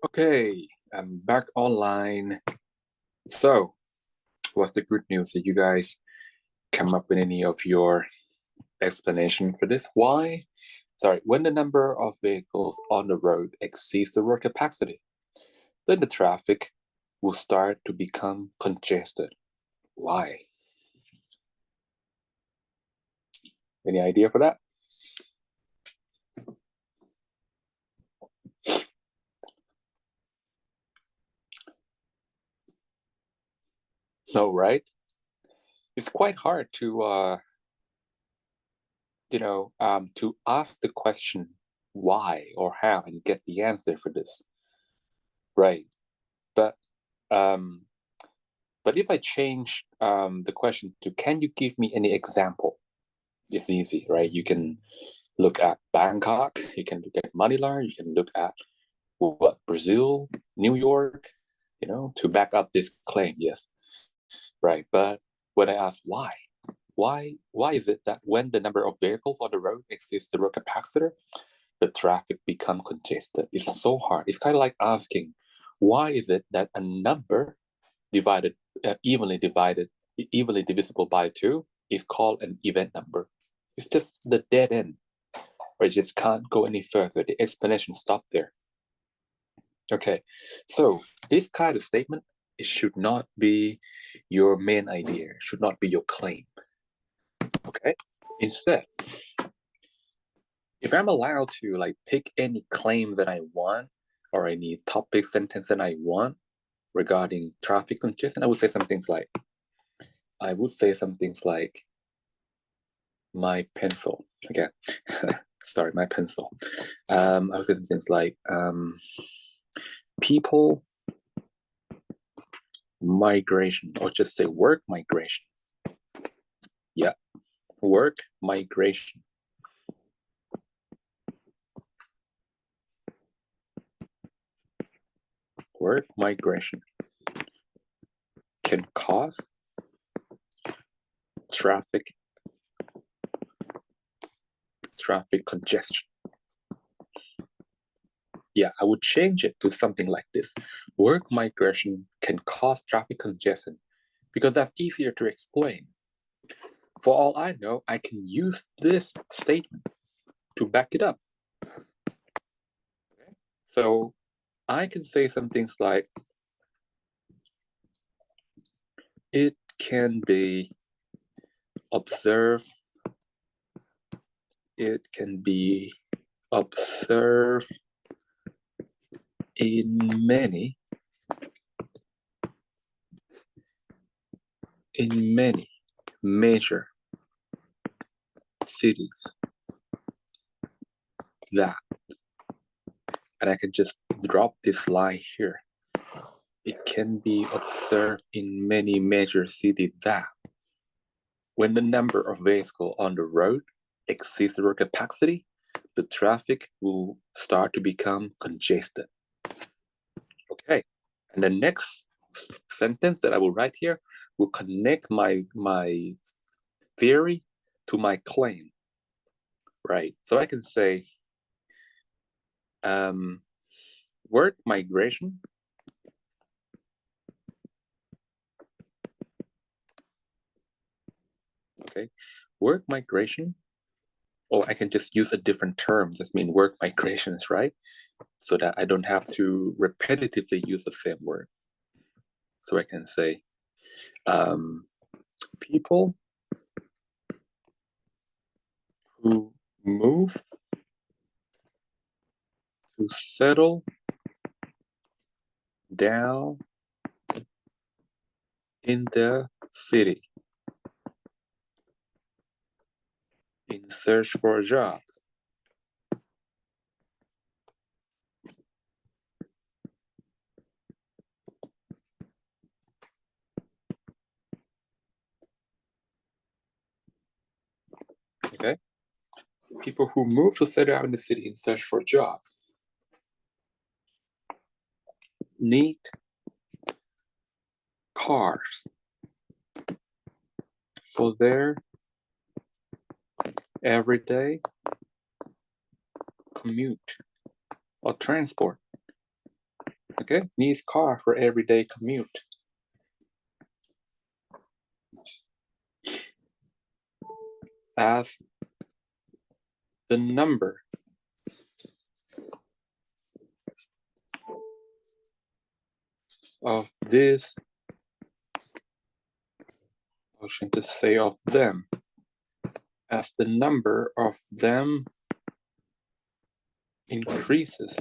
Okay, I'm back online. So, what's the good news? Did you guys come up with any of your explanation for this? Why? Sorry, when the number of vehicles on the road exceeds the road capacity, then the traffic will start to become congested. Why? Any idea for that? No, right? It's quite hard to to ask the question why or how and get the answer for this, right? But um, but if I change the question to, can you give me any example? It's easy, right? You can look at Bangkok, you can look at Manila, you can look at what, Brazil, New York, to back up this claim, yes, right? But when I ask why is it that when the number of vehicles on the road exceeds the road capacity, the traffic become congested? It's so hard. It's kind of like asking, why is it that a number divided evenly divisible by 2 is called an event number? It's just the dead end, or it just can't go any further. The explanation stopped there. Okay, so this kind of statement, it should not be your main idea, it should not be your claim. Okay, instead, if I'm allowed to pick any claim that I want or any topic sentence that I want regarding traffic congestion, I would say some things like my pencil. Okay, sorry, my pencil. I would say some things like people migration, or just say work migration. Yeah, work migration. Work migration can cause traffic congestion. Yeah, I would change it to something like this. Work migration can cause traffic congestion because that's easier to explain. For all I know, I can use this statement to back it up. Okay? So I can say some things like, it can be observed in many major cities that, and I can just drop this line here. It can be observed in many major cities that when the number of vehicles on the road exceeds the road capacity, the traffic will start to become congested. Okay, and the next sentence that I will write here will connect my theory to my claim, right? So I can say work migration okay, work migration, or I can just use a different term, just mean work migrations, right? So that I don't have to repetitively use the same word. So I can say people who move to settle down in the city in search for jobs. Okay, people who move to settle down in the city in search for jobs need cars for their everyday commute or transport. Okay, needs car for everyday commute. As the number of this, I should just say of them, as the number of them increases,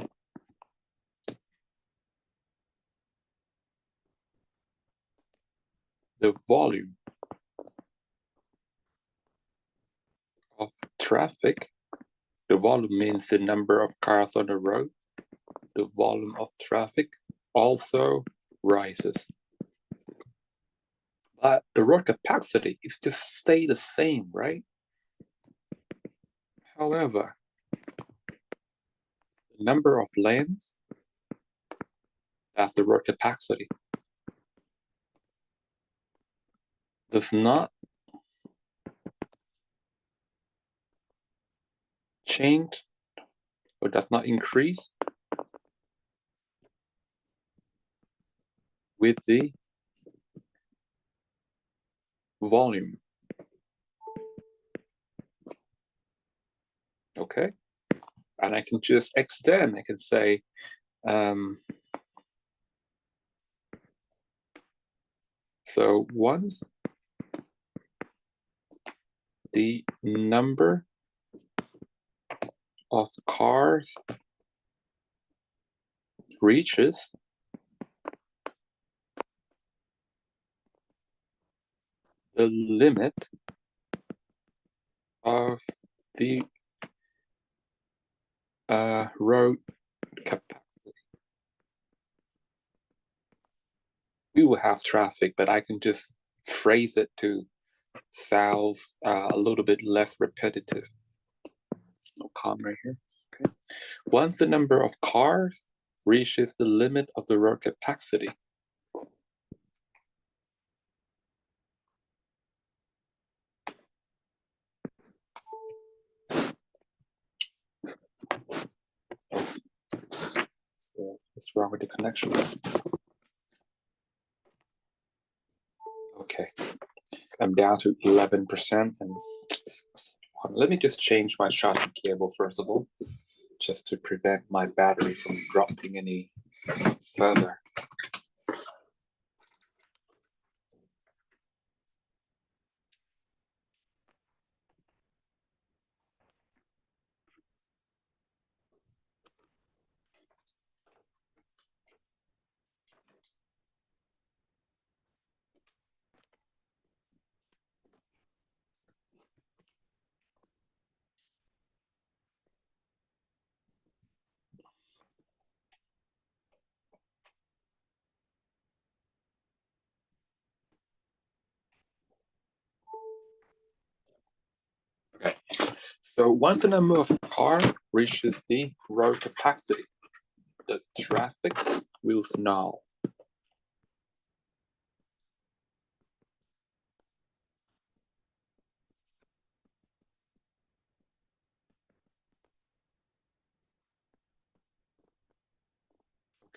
the volume of traffic, the volume means the number of cars on the road, the volume of traffic also rises. But the road capacity is just stay the same, right? However, the number of lanes, that's the road capacity, does not change or does not increase with the volume. Okay, and I can just extend, I can say, so once the number of cars reaches the limit of the road capacity, we will have traffic, but I can just phrase it to sound a little bit less repetitive. No comma right here. Okay. Once the number of cars reaches the limit of the road capacity, so what's wrong with the connection? Okay, I'm down to 11%, and let me just change my charging cable first of all, just to prevent my battery from dropping any further. Okay, so once the number of cars reaches the road capacity, the traffic will snarl.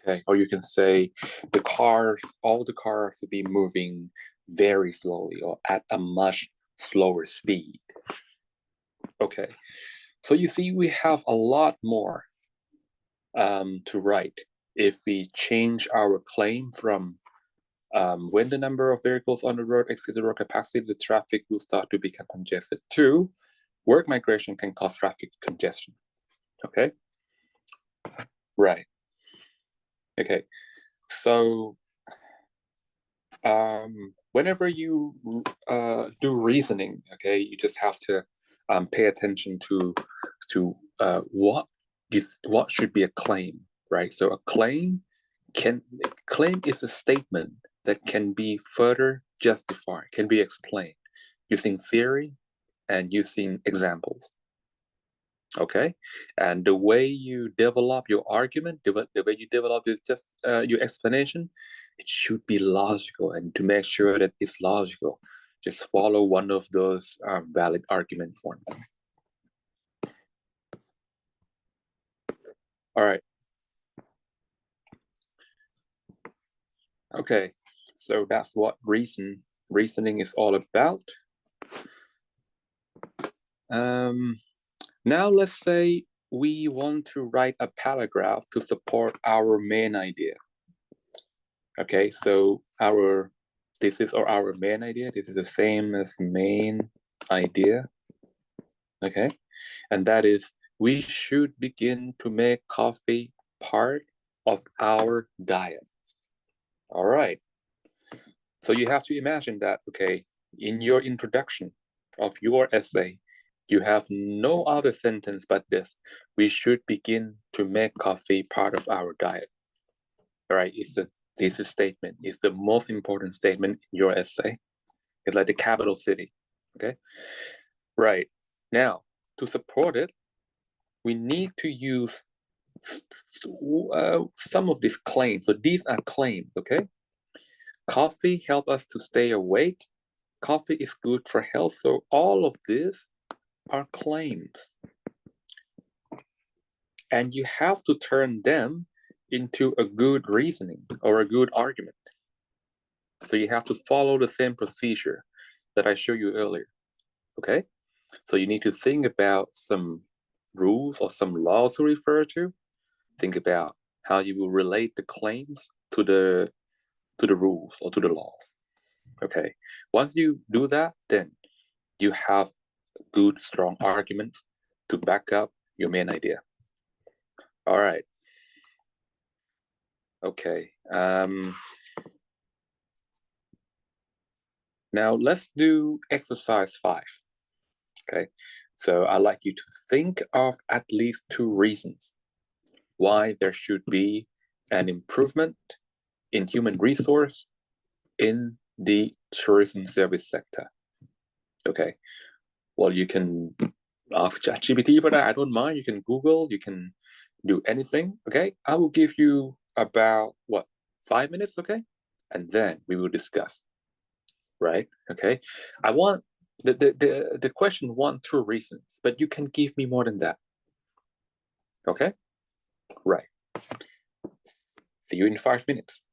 Okay, or you can say the cars, all the cars will be moving very slowly or at a much slower speed. Okay, so you see we have a lot more to write if we change our claim from when the number of vehicles on the road exceeds the road capacity, the traffic will start to become congested, to work migration can cause traffic congestion. Okay, right. Okay, so whenever you do reasoning, okay, you just have to pay attention to what should be a claim, right? So a claim is a statement that can be further justified, can be explained using theory and using examples. Okay, and the way you develop your argument, the way you develop your explanation, it should be logical. And to make sure that it's logical, just follow one of those valid argument forms. All right. Okay, so that's what reasoning is all about. Now let's say we want to write a paragraph to support our main idea. Okay, so this is our main idea. This is the same as main idea. Okay, and that is we should begin to make coffee part of our diet. All right. So you have to imagine that, okay, in your introduction of your essay, you have no other sentence but this. We should begin to make coffee part of our diet. All right, this statement is the most important statement in your essay. It's like the capital city, okay? Right, now, to support it, we need to use some of these claims. So these are claims, okay? Coffee helps us to stay awake. Coffee is good for health. So all of this are claims. And you have to turn them into a good reasoning or a good argument. So you have to follow the same procedure that I showed you earlier, okay? So you need to think about some rules or some laws to refer to. Think about how you will relate the claims to the rules or to the laws. Okay. Once you do that, then you have good, strong arguments to back up your main idea. All right. Okay. Now let's do exercise 5. Okay. So I'd like you to think of at least 2 reasons why there should be an improvement in human resource in the tourism service sector. Okay. Well, you can ask ChatGPT for that. I don't mind. You can Google, you can do anything. Okay. I will give you about 5 minutes, okay? And then we will discuss. Right? Okay. I want the question 1, 2 reasons, but you can give me more than that. Okay? Right. See you in 5 minutes.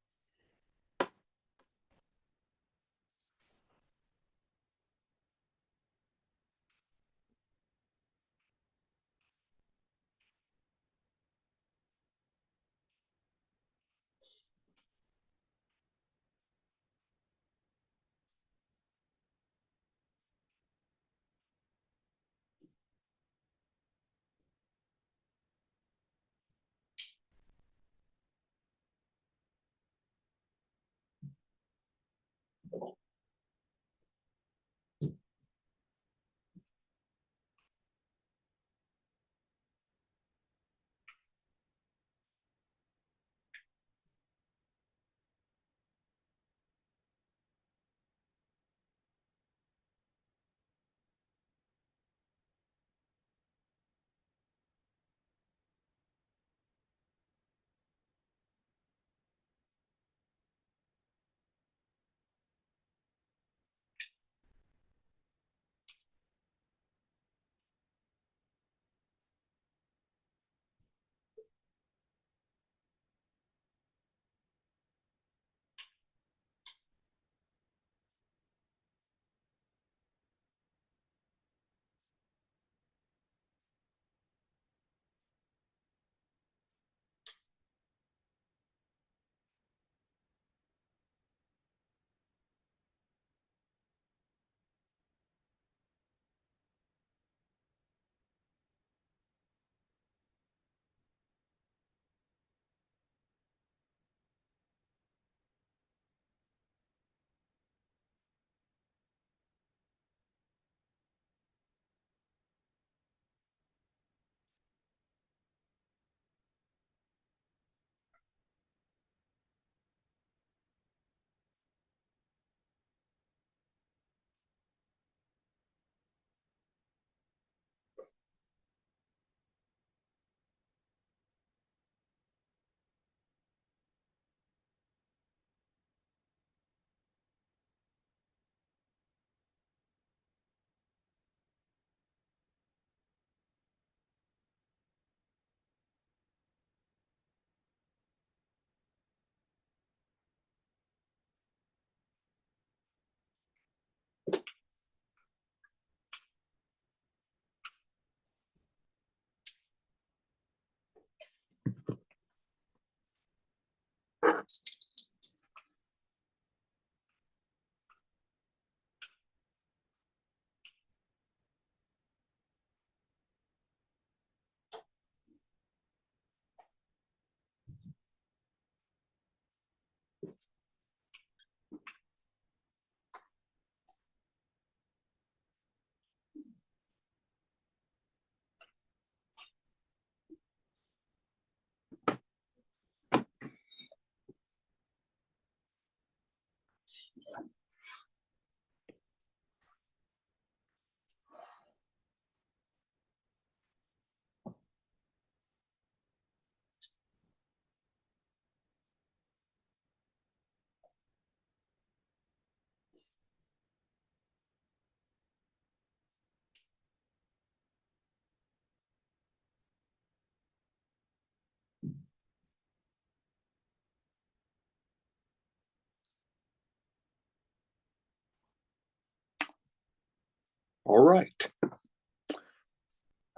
All right.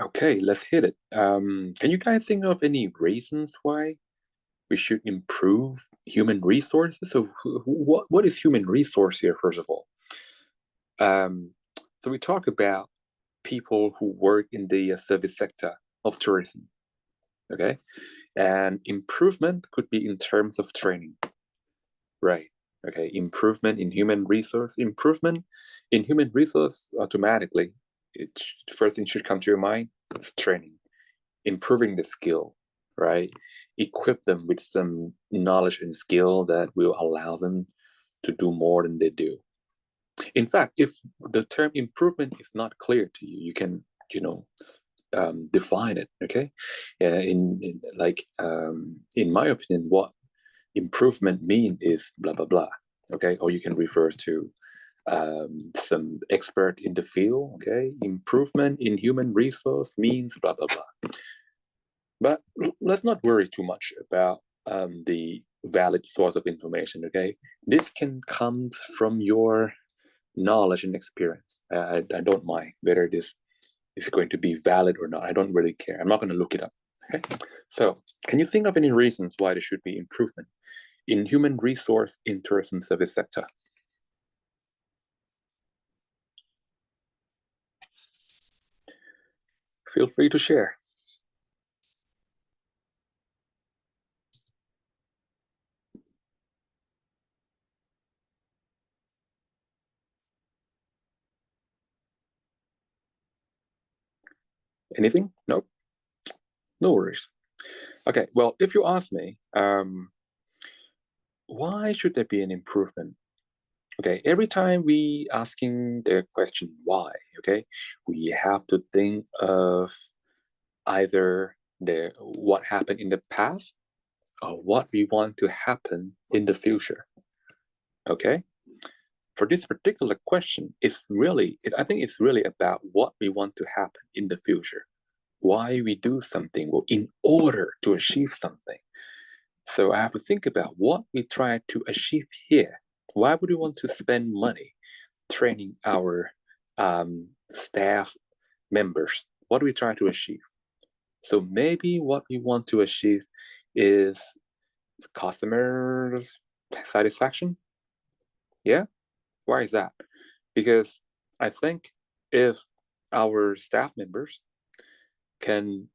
Okay, let's hit it. Can you guys think of any reasons why we should improve human resources? So what is human resource here, first of all? So we talk about people who work in the service sector of tourism, okay? And improvement could be in terms of training, right? Okay, improvement in human resource, automatically, first thing should come to your mind is training, improving the skill, right? Equip them with some knowledge and skill that will allow them to do more than they do. In fact, if the term improvement is not clear to you, you can, define it. Okay, in my opinion, what improvement mean is blah blah blah. Okay, or you can refer to some expert in the field. Okay, improvement in human resource means blah blah blah. But let's not worry too much about the valid source of information. Okay, this can come from your knowledge and experience. I don't mind whether this is going to be valid or not. I don't really care. I'm not going to look it up. Okay. So, can you think of any reasons why there should be improvement in human resource in tourism service sector? Feel free to share. Anything? Nope. No worries. Okay, well, if you ask me, why should there be an improvement? Okay, every time we asking the question why, okay, we have to think of either what happened in the past or what we want to happen in the future. Okay, for this particular question, I think it's really about what we want to happen in the future, why we do something, well, in order to achieve something. So I have to think about what we try to achieve here. Why would we want to spend money training our staff members? What do we try to achieve? So maybe what we want to achieve is customer satisfaction. Yeah, why is that? Because I think if our staff members can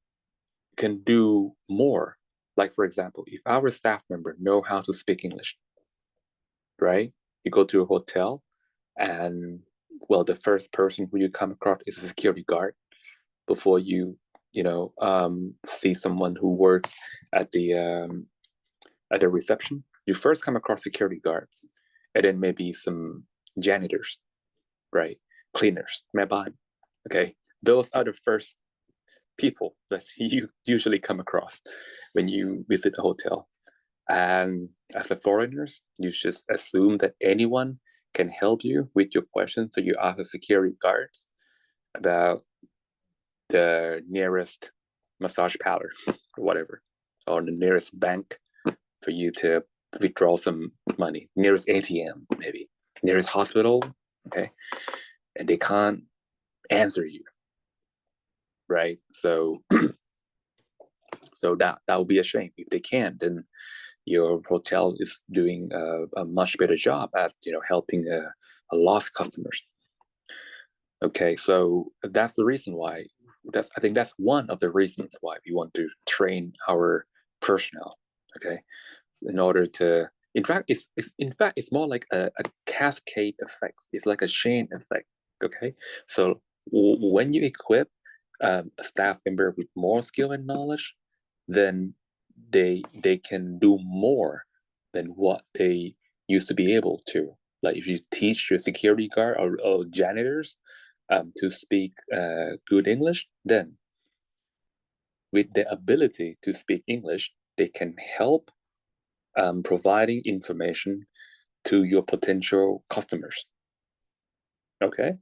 do more, like for example, if our staff member know how to speak English, right? You go to a hotel, and well, the first person who you come across is a security guard before you see someone who works at the reception. You first come across security guards, and then maybe some janitors, right? Cleaners, meban. Okay, those are the first people that you usually come across when you visit a hotel. And as a foreigners, you just assume that anyone can help you with your questions. So you ask the security guards about the nearest massage parlor or whatever, or the nearest bank for you to withdraw some money, nearest ATM, maybe, nearest hospital, okay? And they can't answer you, right? So so that would be a shame. If they can't, then your hotel is doing a much better job at helping a lost customers. Okay, so that's the reason why. I think that's one of the reasons why we want to train our personnel. Okay, in order to, in fact, it's more like a cascade effect. It's like a chain effect. Okay, so when you equip a staff member with more skill and knowledge, then they can do more than what they used to be able to. Like if you teach your security guard or janitors to speak good English, then with the ability to speak English, they can help providing information to your potential customers. Okay,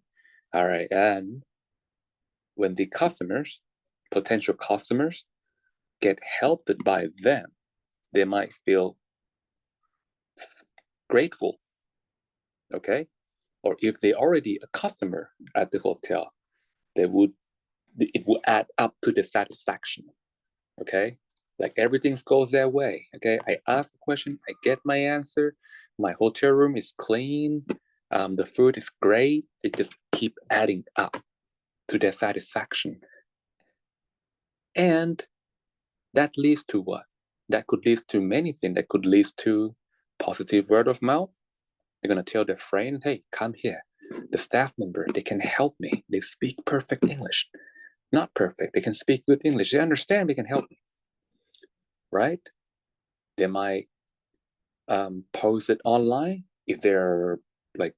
all right, and when the potential customers, get helped by them, they might feel grateful. Okay, or if they're already a customer at the hotel, it will add up to the satisfaction. Okay, like everything goes their way. Okay, I ask a question, I get my answer, my hotel room is clean, the food is great. It just keep adding up to their satisfaction, and that leads to what? That could lead to many things. That could lead to positive word of mouth. They're gonna tell their friend, hey, come here. The staff member, they can help me. They speak perfect English. Not perfect, they can speak good English. They understand, they can help me. Right? They might post it online if they're like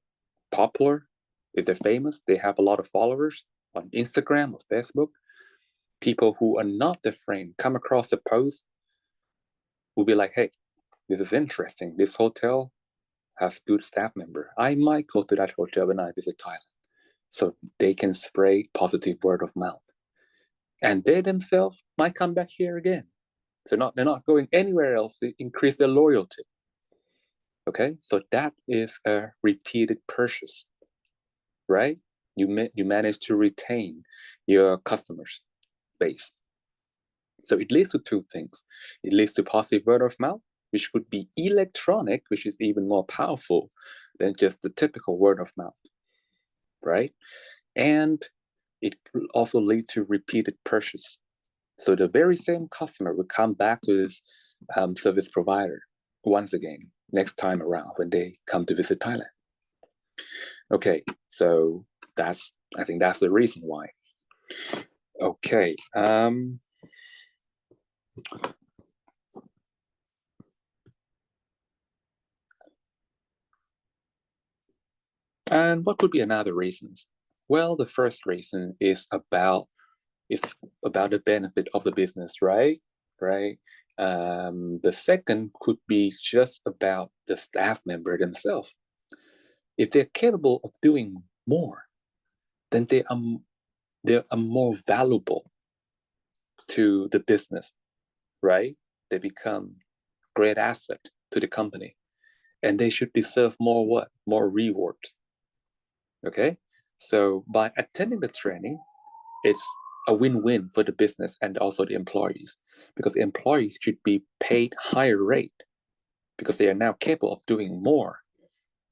popular, if they're famous, they have a lot of followers on Instagram or Facebook. People who are not their friend come across the post will be like, hey, this is interesting. This hotel has good staff member. I might go to that hotel when I visit Thailand. So they can spread positive word of mouth. And they themselves might come back here again. So they're not going anywhere else to increase their loyalty. Okay, so that is a repeated purchase, right? You manage to retain your customers base. So it leads to two things. It leads to positive word of mouth, which could be electronic, which is even more powerful than just the typical word of mouth, right? And it could also lead to repeated purchase. So the very same customer will come back to this service provider once again, next time around when they come to visit Thailand. Okay, so I think that's the reason why. Okay. And what could be another reasons? Well, the first reason is about the benefit of the business, right? Right. The second could be just about the staff member themselves. If they're capable of doing more, then they are more valuable to the business, right? They become great asset to the company, and they should deserve more what? More rewards. Okay, so by attending the training, it's a win-win for the business and also the employees, because the employees should be paid higher rate because they are now capable of doing more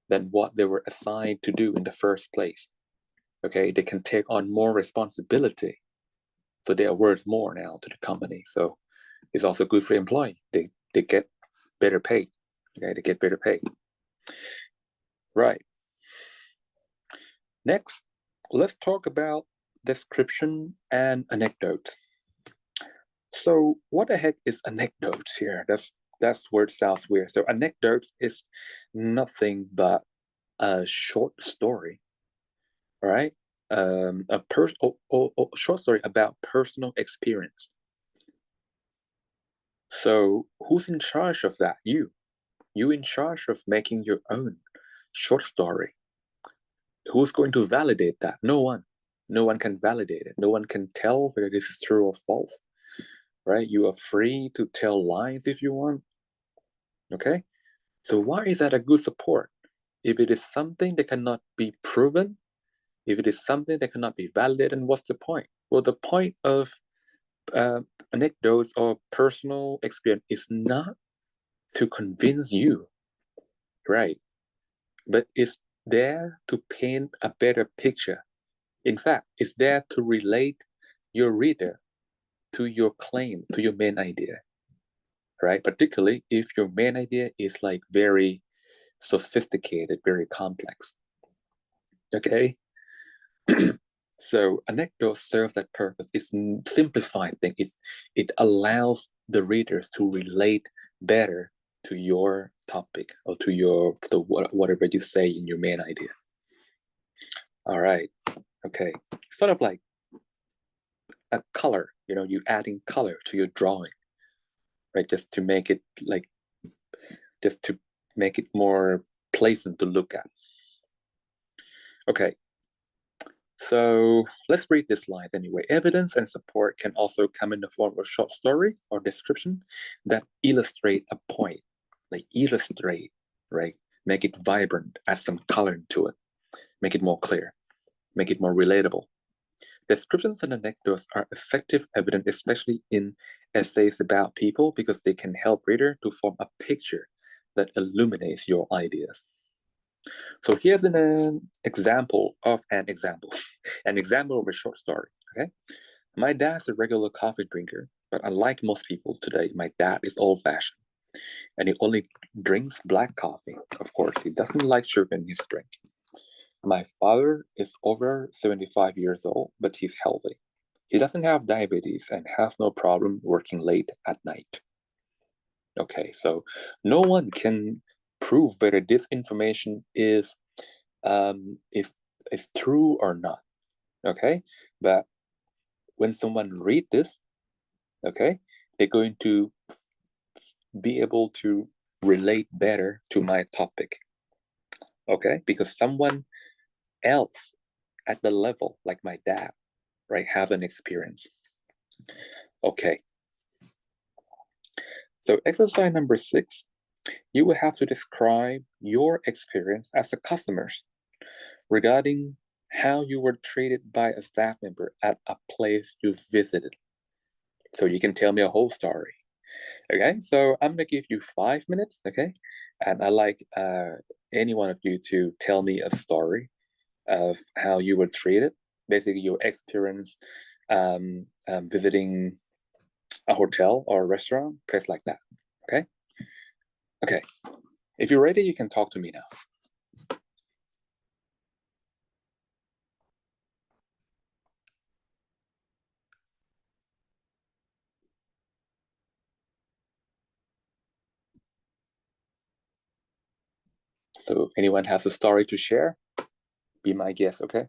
than what they were assigned to do in the first place. Okay, they can take on more responsibility, so they are worth more now to the company. So it's also good for the employee. They get better paid. Okay, they get better paid. Right. Next, let's talk about description and anecdotes. So what the heck is anecdotes here? That's word sounds weird. So anecdotes is nothing but a short story, all right? Short story about personal experience. So who's in charge of that? You in charge of making your own short story. Who's going to validate that? No one. No one can validate it. No one can tell whether this is true or false, right? You are free to tell lies if you want. Okay, so why is that a good support? If it is something that cannot be proven, if it is something that cannot be validated, then what's the point? Well, the point of anecdotes or personal experience is not to convince you, right? But it's there to paint a better picture. In fact, it's there to relate your reader to your claim, to your main idea, right? Particularly if your main idea is like very sophisticated, very complex. Okay. So anecdotes serve that purpose. It's simplified thing. It allows the readers to relate better to your topic or to whatever you say in your main idea. All right. Okay. Sort of like a color, you adding color to your drawing, right? Just to make it more pleasant to look at. Okay. So let's read this line anyway. Evidence and support can also come in the form of a short story or description that illustrate a point, like illustrate, right? Make it vibrant, add some color to it, make it more clear, make it more relatable. Descriptions and anecdotes are effective evidence, especially in essays about people, because they can help reader to form a picture that illuminates your ideas. So here's an example of an example of a short story, okay? My dad's a regular coffee drinker, but unlike most people today, my dad is old-fashioned, and he only drinks black coffee. Of course, he doesn't like sugar in his drink. My father is over 75 years old, but he's healthy. He doesn't have diabetes and has no problem working late at night. Okay, so no one can prove whether this information is true or not. Okay, but when someone read this, okay, they're going to be able to relate better to my topic. Okay, because someone else at the level like my dad, right, have an experience. Okay. So exercise number 6, you will have to describe your experience as a customer regarding how you were treated by a staff member at a place you visited. So you can tell me a whole story. Okay, so I'm gonna give you 5 minutes, okay? And I'd like any one of you to tell me a story of how you were treated, basically your experience visiting a hotel or a restaurant, place like that, okay? Okay, if you're ready, you can talk to me now. So anyone has a story to share? Be my guest, okay?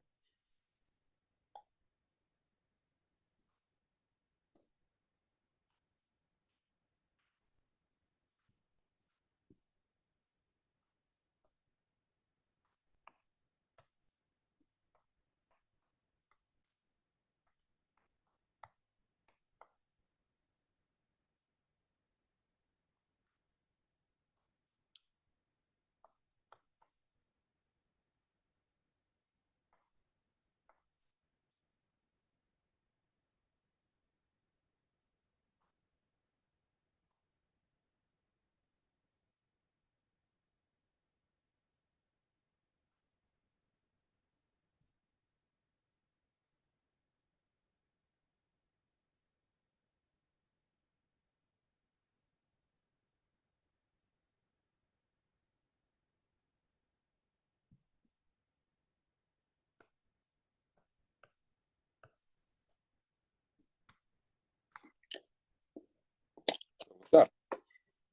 What's up?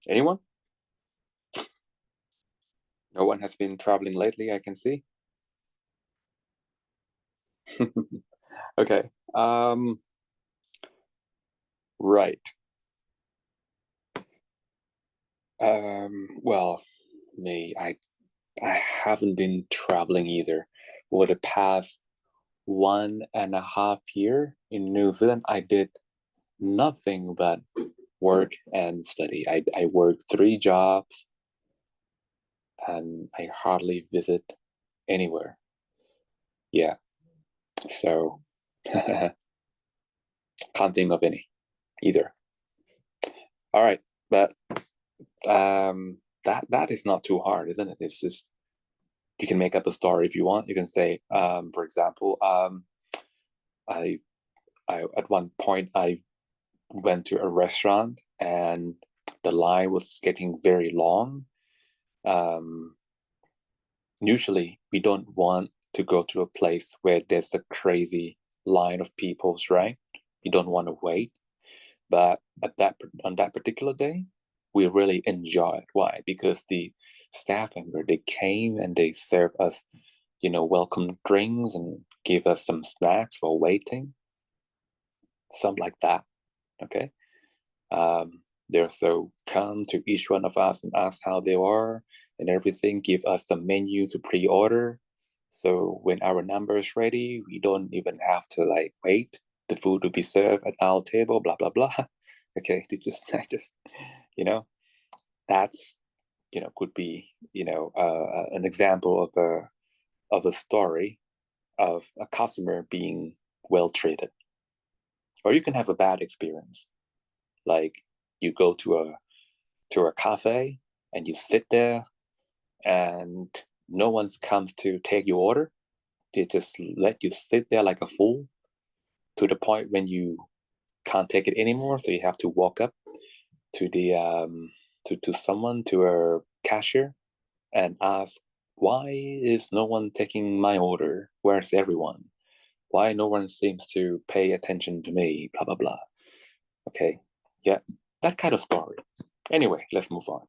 Anyone? No one has been traveling lately, I can see. Okay. Right. Well, me, I haven't been traveling either. For the past 1.5 year in New Zealand, I did nothing but work and study. I work 3 jobs and I hardly visit anywhere. Yeah. So can't think of any either. All right, but that is not too hard, isn't it? It's just you can make up a story if you want. You can say, for example, I at one point I went to a restaurant and the line was getting very long. Usually we don't want to go to a place where there's a crazy line of people's, right? You don't want to wait. But on that particular day, we really enjoy it. Why? Because the staff member, they came and they served us, welcome drinks and give us some snacks while waiting, something like that. Okay. They also come to each one of us and ask how they are and everything, give us the menu to pre-order. So when our number is ready, we don't even have to wait the food to be served at our table, blah, blah, blah. Okay, that's, could be, an example of a story of a customer being well treated. Or you can have a bad experience. Like you go to a cafe and you sit there and no one comes to take your order. They just let you sit there like a fool to the point when you can't take it anymore. So you have to walk up to the to a cashier and ask, why is no one taking my order? Where's everyone? Why no one seems to pay attention to me? Blah, blah, blah. Okay. Yeah, that kind of story. Anyway, let's move on.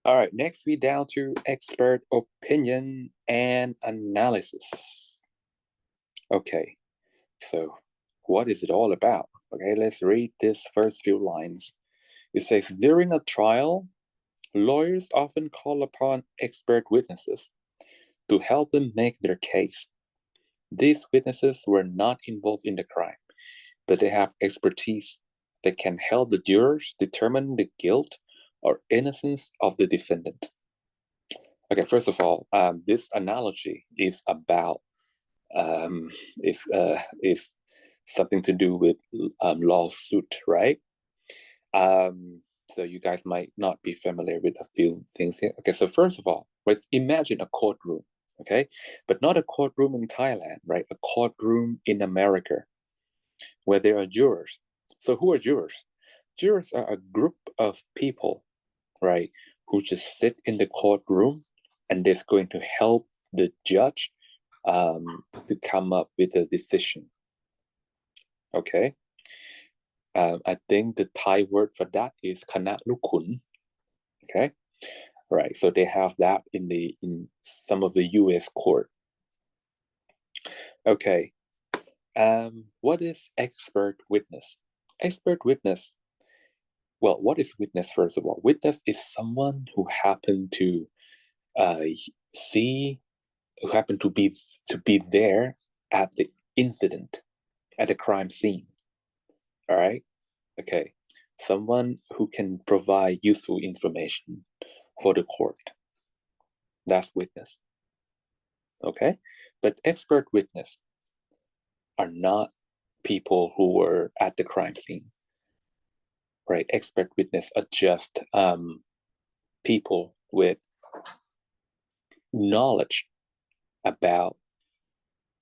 All right, next we down to expert opinion and analysis. Okay, so what is it all about? Okay, let's read this first few lines. It says, during a trial, lawyers often call upon expert witnesses to help them make their case. These witnesses were not involved in the crime, but they have expertise that can help the jurors determine the guilt or innocence of the defendant. Okay, first of all, this analogy is about is something to do with lawsuit, right? So you guys might not be familiar with a few things here. Okay, so first of all, let's imagine a courtroom, okay? But not a courtroom in Thailand, right? A courtroom in America where there are jurors. So who are jurors? Jurors are a group of people, right, who just sit in the courtroom and they're going to help the judge to come up with a decision. Okay. I think the Thai word for that is kana lukun. Okay. Right. So they have that in some of the US court. Okay. What is expert witness? Expert witness. Well, what is witness, first of all? Witness is someone who happened to see, who happened to be there at the incident, at the crime scene. All right. Okay. Someone who can provide useful information for the court. That's witness. Okay. But expert witness are not people who were at the crime scene. Right. Expert witness are just people with knowledge about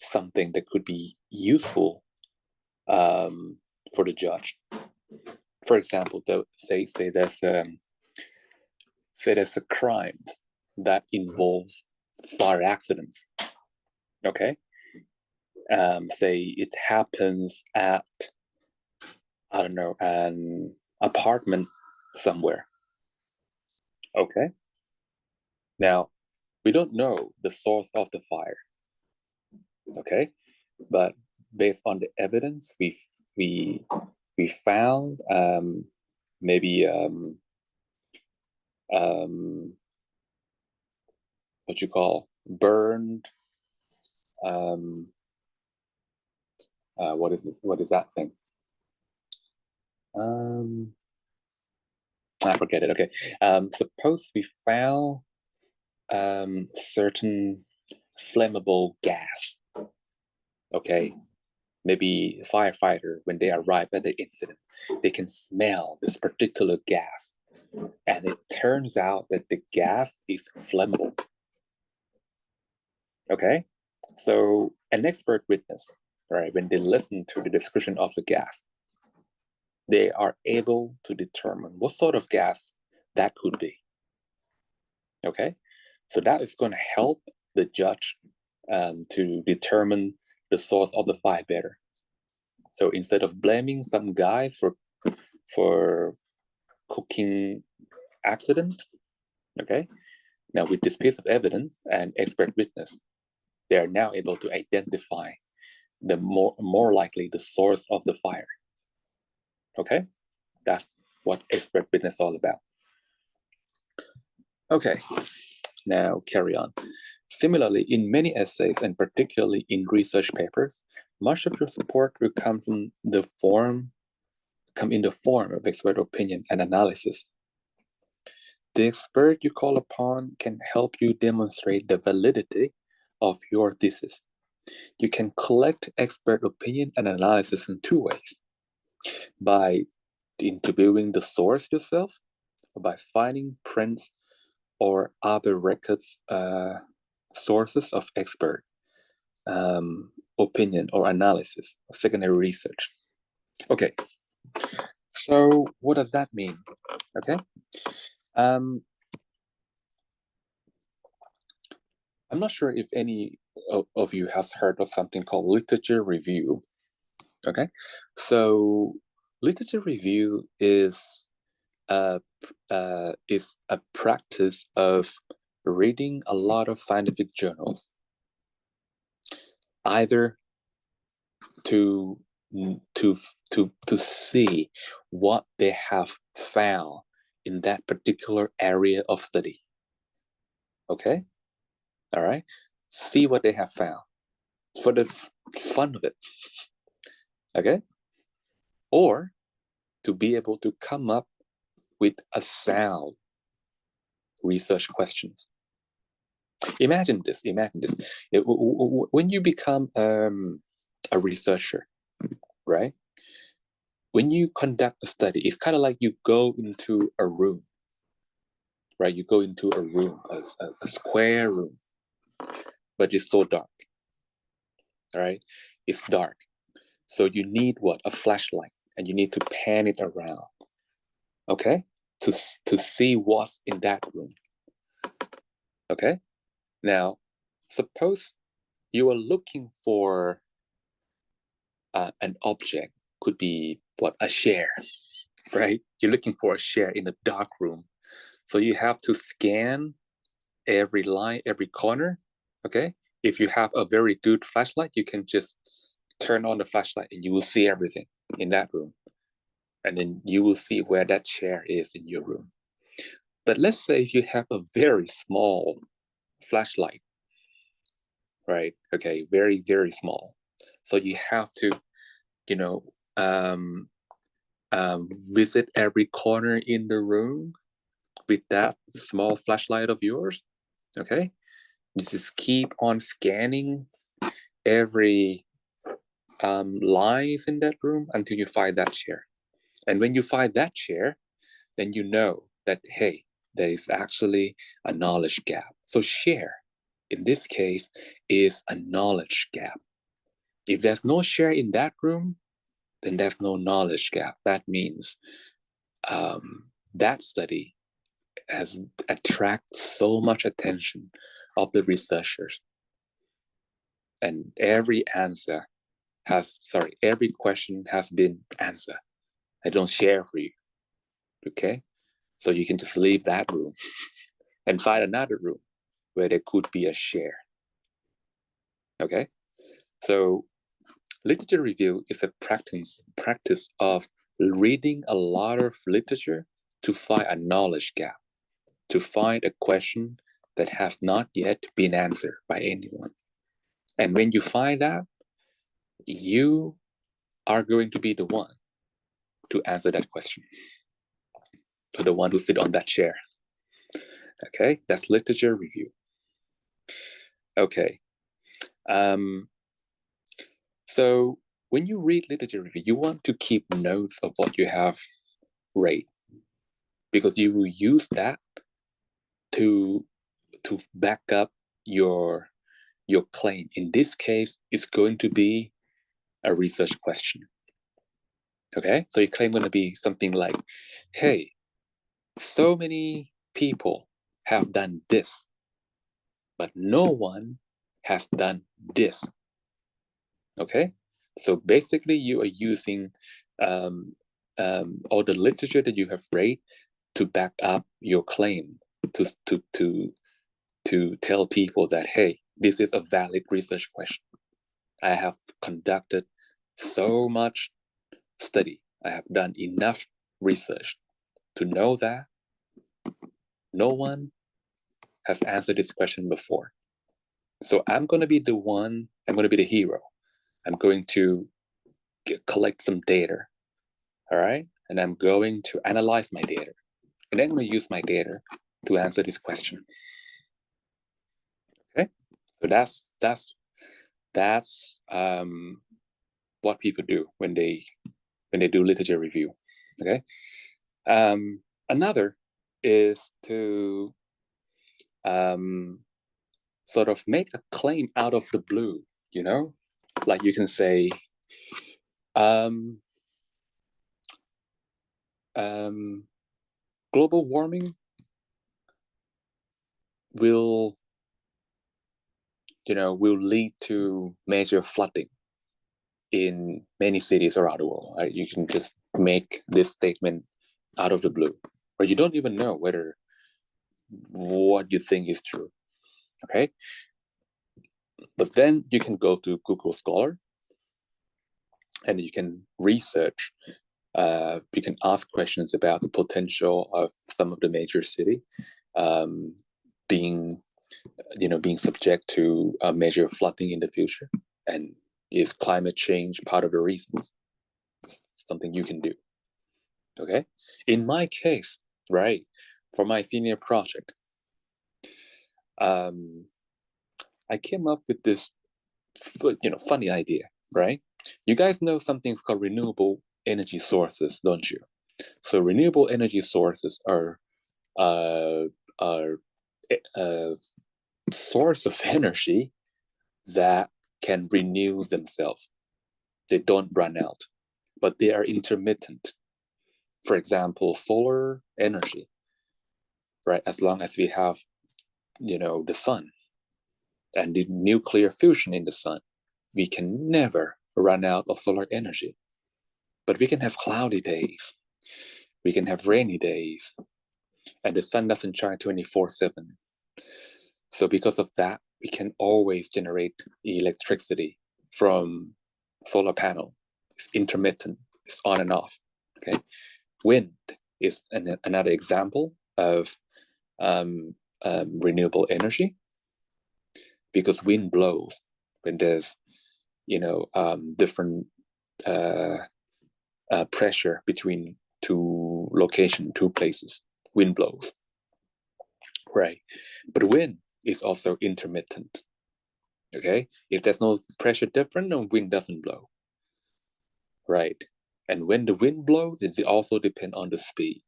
something that could be useful for the judge. For example, say there's a crime that involves fire accidents. Okay, say it happens at, I don't know, an apartment somewhere. Okay, now we don't know the source of the fire. Okay, but based on the evidence we found, maybe what you call burned, what is that thing? I forget it. Okay, suppose we found certain flammable gas. Okay, maybe firefighter, when they arrive at the incident, they can smell this particular gas, and it turns out that the gas is flammable. Okay, so an expert witness, right, when they listen to the description of the gas, they are able to determine what sort of gas that could be. Okay, so that is going to help the judge to determine the source of the fire better. So instead of blaming some guy for cooking accident, okay, now with this piece of evidence and expert witness, they are now able to identify the more likely the source of the fire. Okay, that's what expert witness is all about. Okay, now carry on. Similarly, in many essays and particularly in research papers, much of your support will come in the form of expert opinion and analysis. The expert you call upon can help you demonstrate the validity of your thesis. You can collect expert opinion and analysis in two ways: by interviewing the source yourself, or by finding prints or other records, sources of expert opinion or analysis, secondary research. Okay, so what does that mean? Okay, I'm not sure if any of you has heard of something called literature review. Okay, so literature review is a practice of reading a lot of scientific journals, either to see what they have found in that particular area of study. Okay, all right, see what they have found for the fun of it. Okay, or to be able to come up with a sound research questions. Imagine this. When you become a researcher, right? When you conduct a study, it's kind of like you go into a room, right? You go into a room, a square room, but it's so dark, all right? It's dark. So you need what? A flashlight, and you need to pan it around, okay? To see what's in that room, okay? Now, suppose you are looking for an object, could be what, a chair, right? You're looking for a chair in a dark room. So you have to scan every line, every corner, okay? If you have a very good flashlight, you can just turn on the flashlight and you will see everything in that room. And then you will see where that chair is in your room. But let's say if you have a very small flashlight, right? Okay, very, very small. So you have to, visit every corner in the room with that small flashlight of yours, okay? You just keep on scanning every lines in that room until you find that chair. And when you find that chair, then you know that, hey, there is actually a knowledge gap. So share, in this case, is a knowledge gap. If there's no share in that room, then there's no knowledge gap. That means that study has attracted so much attention of the researchers. And every question has been answered. I don't share for you, okay? So you can just leave that room and find another room where there could be a share, okay? So literature review is a practice of reading a lot of literature to find a knowledge gap, to find a question that has not yet been answered by anyone. And when you find out, you are going to be the one to answer that question. So the one who sit on that chair. Okay, that's literature review. Okay. So when you read literature review, you want to keep notes of what you have read, because you will use that to back up your claim. In this case, it's going to be a research question. Okay, so your claim going to be something like, hey, so many people have done this, but no one has done this. Okay, so basically you are using all the literature that you have read to back up your claim, to tell people that, hey, this is a valid research question. I have conducted so much study. I have done enough research to know that no one has answered this question before. So I'm going to be the one, I'm going to be the hero. I'm going to collect some data, all right? And I'm going to analyze my data. And I'm going to use my data to answer this question. Okay, so that's what people do when they do literature review. Okay, another is to sort of make a claim out of the blue. You know, like you can say, global warming will lead to major flooding in many cities around the world. Right? You can just make this statement out of the blue, or you don't even know whether what you think is true. Okay, but then you can go to Google Scholar and you can research. You can ask questions about the potential of some of the major city being subject to a major flooding in the future, and is climate change part of the reason? Something you can do. Okay, in my case, right, for my senior project, I came up with this funny idea, right? You guys know something's called renewable energy sources, don't you? So renewable energy sources are a source of energy that can renew themselves. They don't run out, but they are intermittent. For example, solar energy, right? As long as we have, the sun and the nuclear fusion in the sun, we can never run out of solar energy. But we can have cloudy days, we can have rainy days, and the sun doesn't shine 24/7. So because of that, we can always generate electricity from solar panel. It's intermittent, it's on and off. Okay, wind is another example of renewable energy, because wind blows when there's different pressure between two places. Wind blows, right? But wind is also intermittent. Okay, if there's no pressure difference, then wind doesn't blow, right? And when the wind blows, it also depends on the speed.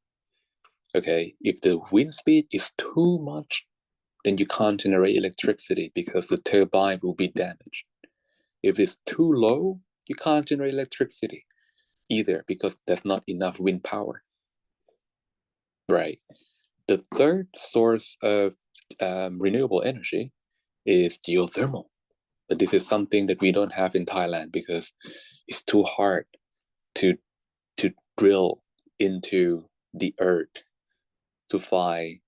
Okay, if the wind speed is too much, then you can't generate electricity because the turbine will be damaged. If it's too low, you can't generate electricity either because there's not enough wind power. Right. The third source of renewable energy is geothermal. But this is something that we don't have in Thailand because it's too hard to drill into the earth to find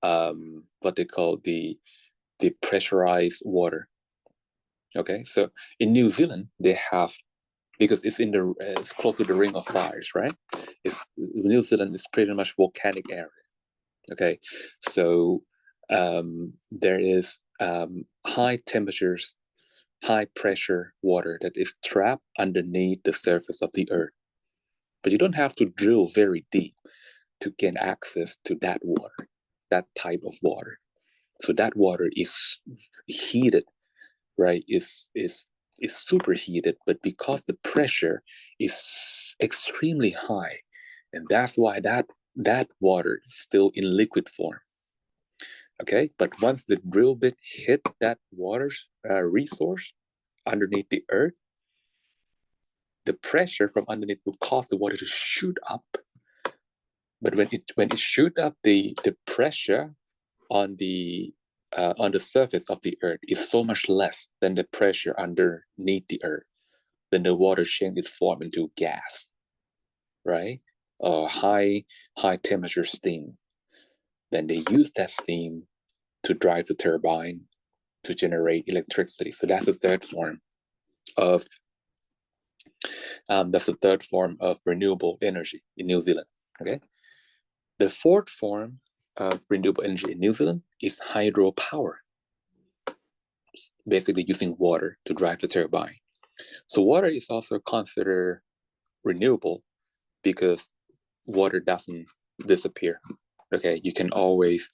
what they call the pressurized water. Okay, so in New Zealand they have, because it's close to the Ring of Fires, right? New Zealand is pretty much volcanic area. Okay, so there is high temperatures, high pressure water that is trapped underneath the surface of the earth. But you don't have to drill very deep to gain access to that water, that type of water. So that water is heated, right? Is superheated, but because the pressure is extremely high, and that's why that water is still in liquid form. Okay, but once the drill bit hit that water resource underneath the earth, the pressure from underneath will cause the water to shoot up. But when it shoot up, the pressure on the surface of the earth is so much less than the pressure underneath the earth. then the water changes its form into gas, right? High temperature steam. Then they use that steam to drive the turbine to generate electricity. So that's the third form of renewable energy in New Zealand. Okay. The fourth form of renewable energy in New Zealand is hydropower. It's basically using water to drive the turbine. So water is also considered renewable because water doesn't disappear. Okay, you can always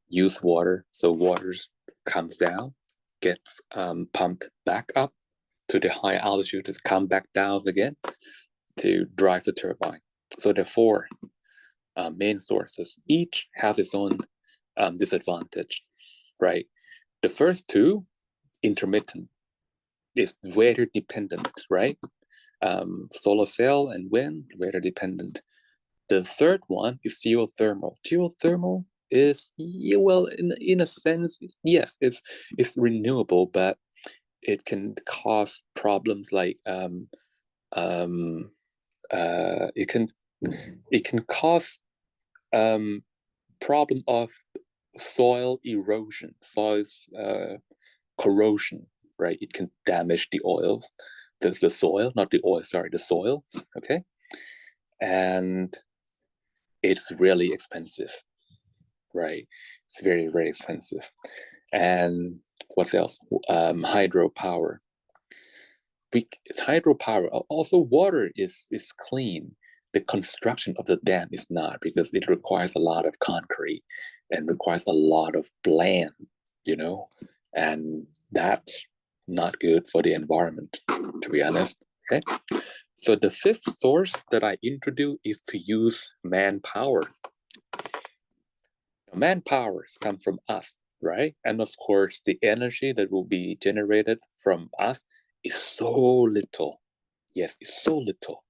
use water. So water comes down, get pumped back up to the high altitude, to come back down again to drive the turbine. So the four main sources, each has its own disadvantage, right? The first two, intermittent, is weather dependent, right? Solar cell and wind, weather dependent. The third one is geothermal. Geothermal is, well, in a sense, yes, it's renewable, but it can cause problems like it can cause problem of soil erosion, soil corrosion, right? It can damage the oils, the soil, not the oil, sorry, the soil, okay? And it's really expensive, right? It's very, very expensive. And what else? Hydropower. Hydropower, also water is clean. The construction of the dam is not, because it requires a lot of concrete and requires a lot of land, you know, and that's not good for the environment, to be honest. Okay. So the fifth source that I introduce is to use manpower. Manpower comes from us, right? And of course, the energy that will be generated from us is so little. Yes, it's so little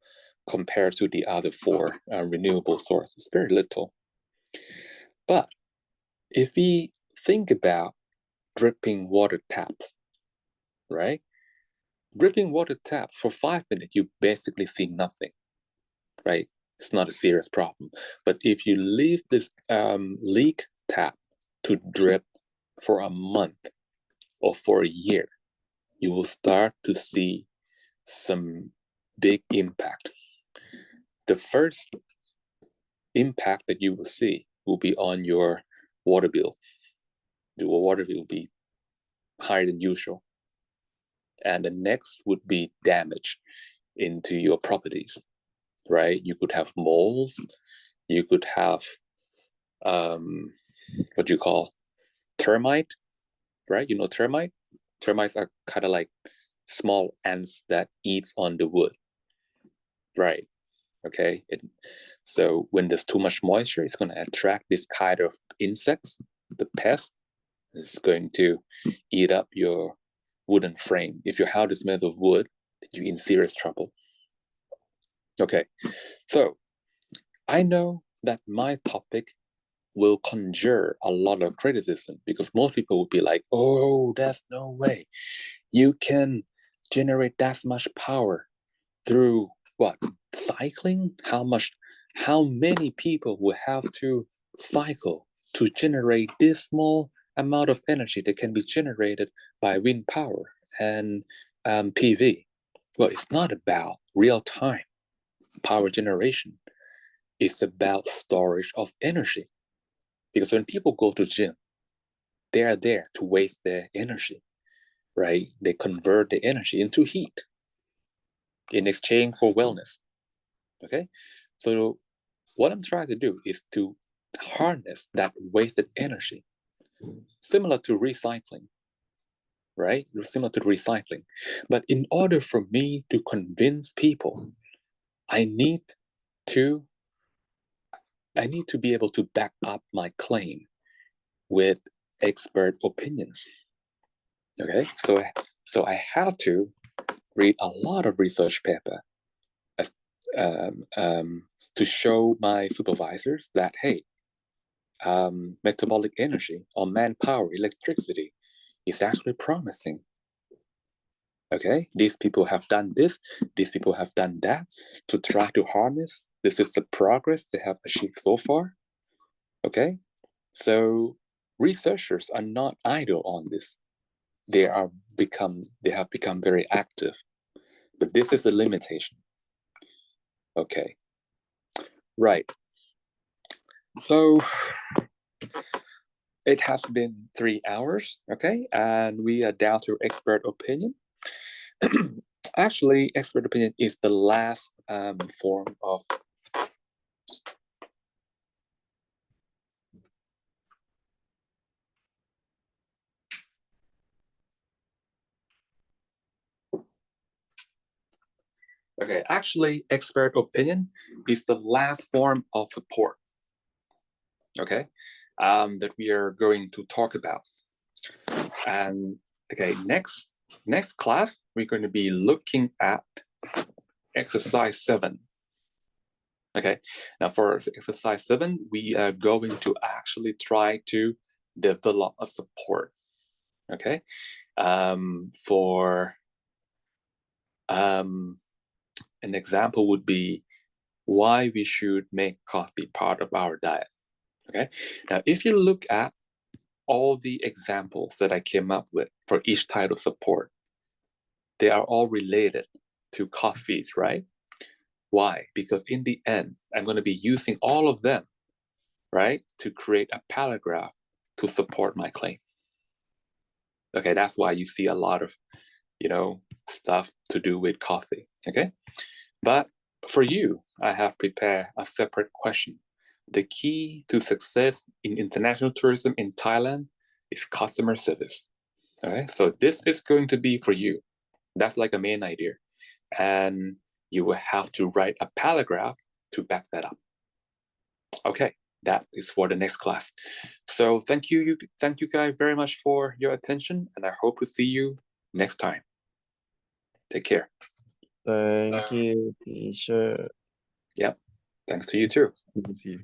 compared to the other four renewable sources, very little. But if we think about dripping water taps, right? Dripping water taps for 5 minutes, you basically see nothing, right? It's not a serious problem. But if you leave this leak tap to drip for a month or for a year, you will start to see some big impact. The first impact that you will see will be on your water bill. Your water bill will be higher than usual. And the next would be damage into your properties, right? You could have moles, you could have what you call termite, right? You know termite? Termites are kind of like small ants that eats on the wood, right? Okay, so when there's too much moisture, it's going to attract this kind of insects. The pest is going to eat up your wooden frame. If your house is made of wood, you're in serious trouble. Okay, so I know that my topic will conjure a lot of criticism, because most people would be like, oh, there's no way you can generate that much power through what? Cycling? How many people will have to cycle to generate this small amount of energy that can be generated by wind power and PV? Well, it's not about real-time power generation. It's about storage of energy. Because when people go to gym, they are there to waste their energy, right? They convert the energy into heat in exchange for wellness. Okay, so what I'm trying to do is to harness that wasted energy, similar to recycling, right? Similar to recycling. But in order for me to convince people, I need to be able to back up my claim with expert opinions. Okay, so I have to read a lot of research paper as, to show my supervisors that, hey, metabolic energy or manpower, electricity is actually promising. Okay, these people have done this, these people have done that to try to harness. This is the progress they have achieved so far. Okay, so researchers are not idle on this. They have become very active, but this is a limitation. Okay, right. So it has been 3 hours, okay, and we are down to expert opinion. Actually, expert opinion is the last form of okay, actually, expert opinion is the last form of support, okay, that we are going to talk about. And okay, next class, we're going to be looking at exercise 7. Okay, now for exercise 7, we are going to actually try to develop a support. Okay, for an example would be why we should make coffee part of our diet. Okay, now if you look at all the examples that I came up with for each type of support, they are all related to coffees, right? Why? Because in the end, I'm going to be using all of them, right, to create a paragraph to support my claim. Okay, that's why you see a lot of, stuff to do with coffee. Okay, but for you, I have prepared a separate question. The key to success in international tourism in Thailand is customer service. Okay, so this is going to be for you. That's like a main idea. And you will have to write a paragraph to back that up. Okay, that is for the next class. So thank you guys very much for your attention, and I hope to see you next time. Take care. Thank you, teacher. Yep. Thanks to you too. See you.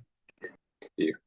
See you.